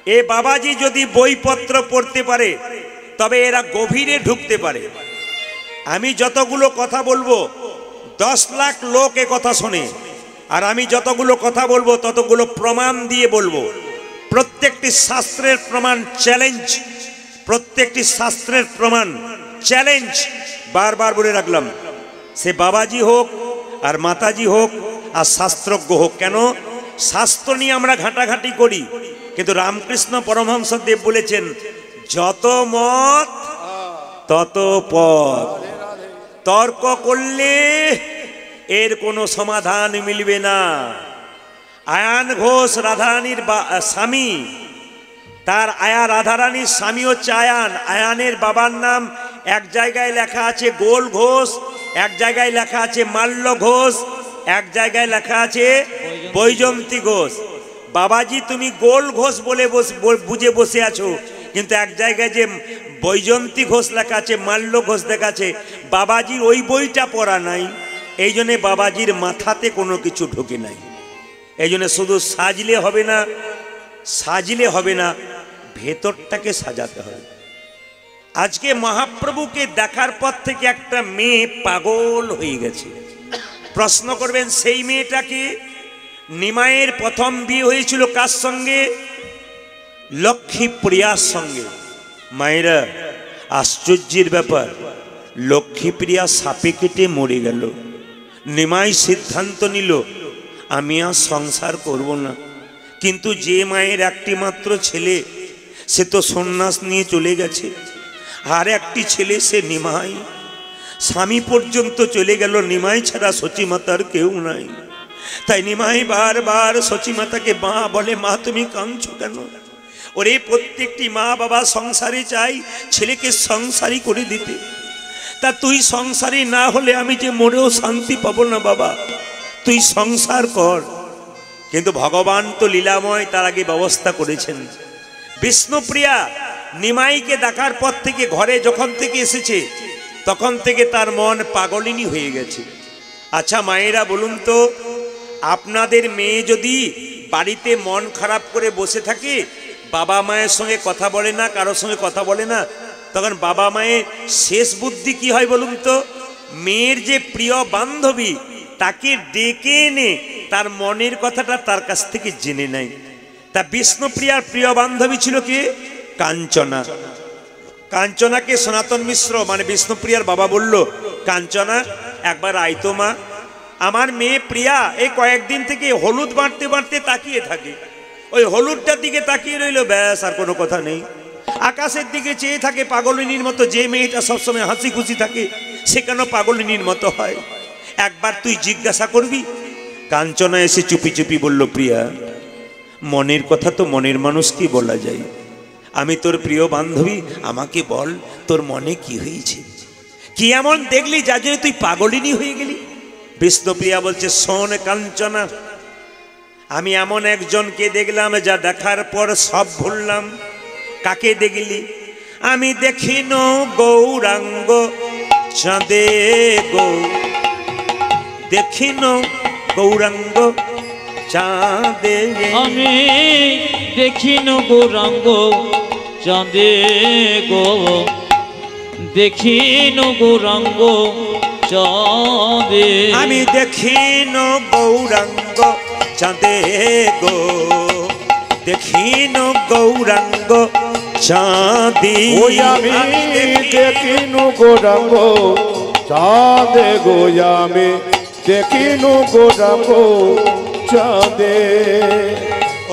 এ বাবাজি যদি বইপত্র পড়তে পারে তবে এরা গভীরে ঢুকতে পারে। আমি যতগুলো কথা বলবো 10 লাখ লোক এ কথা শোনে, আর আমি যতগুলো কথা বলবো ততগুলো প্রমাণ দিয়ে বলবো। প্রত্যেকটি শাস্ত্রের প্রমাণ চ্যালেঞ্জ, প্রত্যেকটি শাস্ত্রের প্রমাণ চ্যালেঞ্জ। বারবার বলে রাখলাম, সে বাবাজি হোক আর মাতাজি হোক আর শাস্ত্রজ্ঞ হোক। কেন? শাস্ত্র নিয়ে আমরা ঘাঁটাঘাঁটি করি, কিন্তু রামকৃষ্ণ পরমহংস দেব বলেছেন যত মত তত পথ। তর্ক করলে এর কোনো সমাধান মিলবে না। আয়ান ঘোষ রাধারানীর স্বামী, তার আয়া রাধারানীর স্বামী হচ্ছে আয়ান। আয়ানের বাবার নাম এক জায়গায় লেখা আছে গোল ঘোষ, এক জায়গায় লেখা আছে মাল্য ঘোষ, এক জায়গায় লেখা আছে বৈজন্তী ঘোষ। বাবাজি তুমি গোল ঘোষ বলে বুঝে বসে আছো, কিন্তু এক জায়গায় যে বৈজন্তী ঘোষ লেখা আছে, মাল্য ঘোষ লেখা আছে, বাবাজির ওই বইটা পড়া নাই। এই জন্যে বাবাজির মাথাতে কোনো কিছু ঢোকে নাই। এই জন্য শুধু সাজলে হবে না, সাজলে হবে না, ভেতরটাকে সাজাতে হবে। আজকে মহাপ্রভুকে দেখার পর থেকে একটা মেয়ে পাগল হয়ে গেছে। প্রশ্ন করবেন সেই মেয়েটাকে? নিমাইয়ের প্রথম বিয়ে হয়েছিল কার সঙ্গে? লক্ষ্মীপ্রিয়ার সঙ্গে। মায়েরা, আশ্চর্যের ব্যাপার, লক্ষ্মীপ্রিয়া সাপে কেটে মরে গেল। নিমাই সিদ্ধান্ত নিল আমি আর সংসার করব না। কিন্তু যে মায়ের একটি মাত্র ছেলে, সে তো সন্ন্যাস নিয়ে চলে গেছে। আর একটি ছেলে সে নিমাই, স্বামী পর্যন্ত চলে গেল, নিমাই ছাড়া সচিমাতার কেউ নাই। তাই নিমাই বারবার সচিমাতাকে মা বলে, মা তুমি কাঁদছো কেন? ওরে প্রত্যেকটি মা বাবা সংসারে চাই ছেলেকে সংসারী করে দিতে। তা তুই সংসারী না হলে আমি যে মরেও শান্তি পাবো না বাবা, তুই সংসার কর। কিন্তু ভগবান তো লীলাময়, তার আগে ব্যবস্থা করেছেন। বিষ্ণুপ্রিয়া নিমাইকে দেখার পর থেকে ঘরে যখন থেকে এসেছে তখন থেকে তার মন পাগলিনী হয়ে গেছে। আচ্ছা মায়েরা বলুন তো, আপনাদের মেয়ে যদি বাড়িতে মন খারাপ করে বসে থাকে, বাবা মায়ের সঙ্গে কথা বলে না, কারোর সঙ্গে কথা বলে না, তখন বাবা মায়ের শেষ বুদ্ধি কি হয় বলুন তো? মেয়ের যে প্রিয় বান্ধবী তাকে ডেকে এনে তার মনের কথাটা তার কাছ থেকে জেনে নেয়। তা বিষ্ণুপ্রিয়ার প্রিয় বান্ধবী ছিল কি? কাঞ্চনা। কাঞ্চনাকে সনাতন মিশ্র মানে বিষ্ণুপ্রিয়ার বাবা বলল, কাঞ্চনা একবার আইতো মা, আমার মেয়ে প্রিয়া এই কয়েকদিন থেকে হলুদ বাঁটতে বাঁটতে তাকিয়ে থাকে, ওই হলুদটার দিকে তাকিয়ে রইল, ব্যাস আর কোনো কথা নেই। আকাশের দিকে চেয়ে থাকে পাগলিনীর মতো। যে মেয়েটা সবসময় হাসি খুশি থাকে সে কেন পাগলিনীর মতো হয়? একবার তুই জিজ্ঞাসা করবি। কাঞ্চনা এসে চুপি চুপি বলল, প্রিয়া মনের কথা তো মনের মানুষকে বলা যায়, আমি তোর প্রিয় বান্ধবী, আমাকে বল তোর মনে কি হয়েছে, কি এমন দেখলি যার জন্য তুই পাগলিনী হয়ে গেলি? বিষ্ণুপ্রিয়া বলছে, শোন কাঞ্চনা, আমি এমন একজনকে দেখলাম যা দেখার পর সব ভুললাম। কাকে দেখলি? আমি দেখিন গৌরাঙ্গ চাঁদে গো, দেখিন গৌরাঙ্গ চাঁদে, আমি দেখিন গৌরাঙ্গ চাঁদে গো, দেখিন গৌরাঙ্গ চাঁদে, আমি দেখিন গৌরাঙ্গ চাঁদে গো, দেখিন গৌরাঙ্গ চাঁদে, ওই আমি দেখিনু গৌরাঙ্গ চাঁদে গো, আমি দেখিনু গৌরাঙ্গ চাঁদে।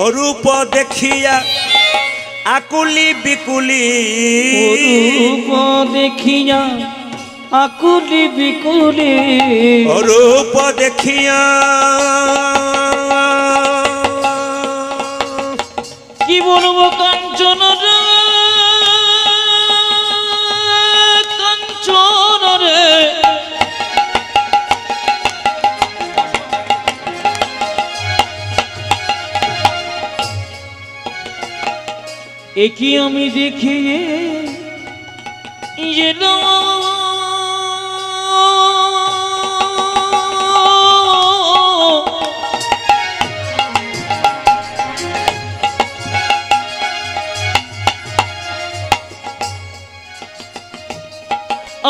অরূপ দেখিয়া আকুলি বিকুলি, রূপ দেখিয়া আকুলি বিকুলি, অরূপ দেখিয়া কি বলবো কাঞ্চন রে, কাঞ্চন রে, একই আমি দেখিয়ে যেন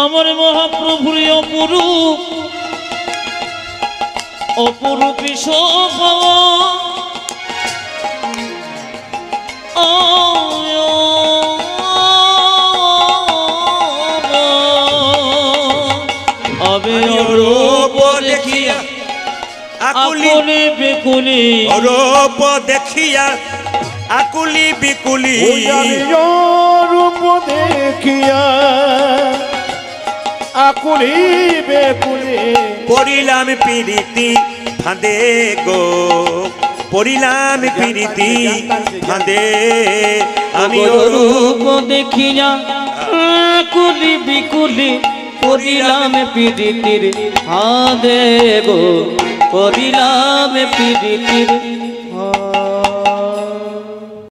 আমার মহাপ্রভুর অপরূপ অপরূপ শোভা, অরূপ দেখিয়া আকুলি বিকুলি, অরূপ দেখিয়া আকুলি বিকুলি, ওই আমি রূপ দেখিয়া আকুলি বেকুলি, পড়িলাম প্রীতি ফাঁদে গো, পড়িলাম প্রীতি ফাঁদে, আমি রূপ দেখিয়া আকুলি বিকুলি, পড়িলাম প্রীতির ফাঁদে গো, পড়িলাম প্রীতির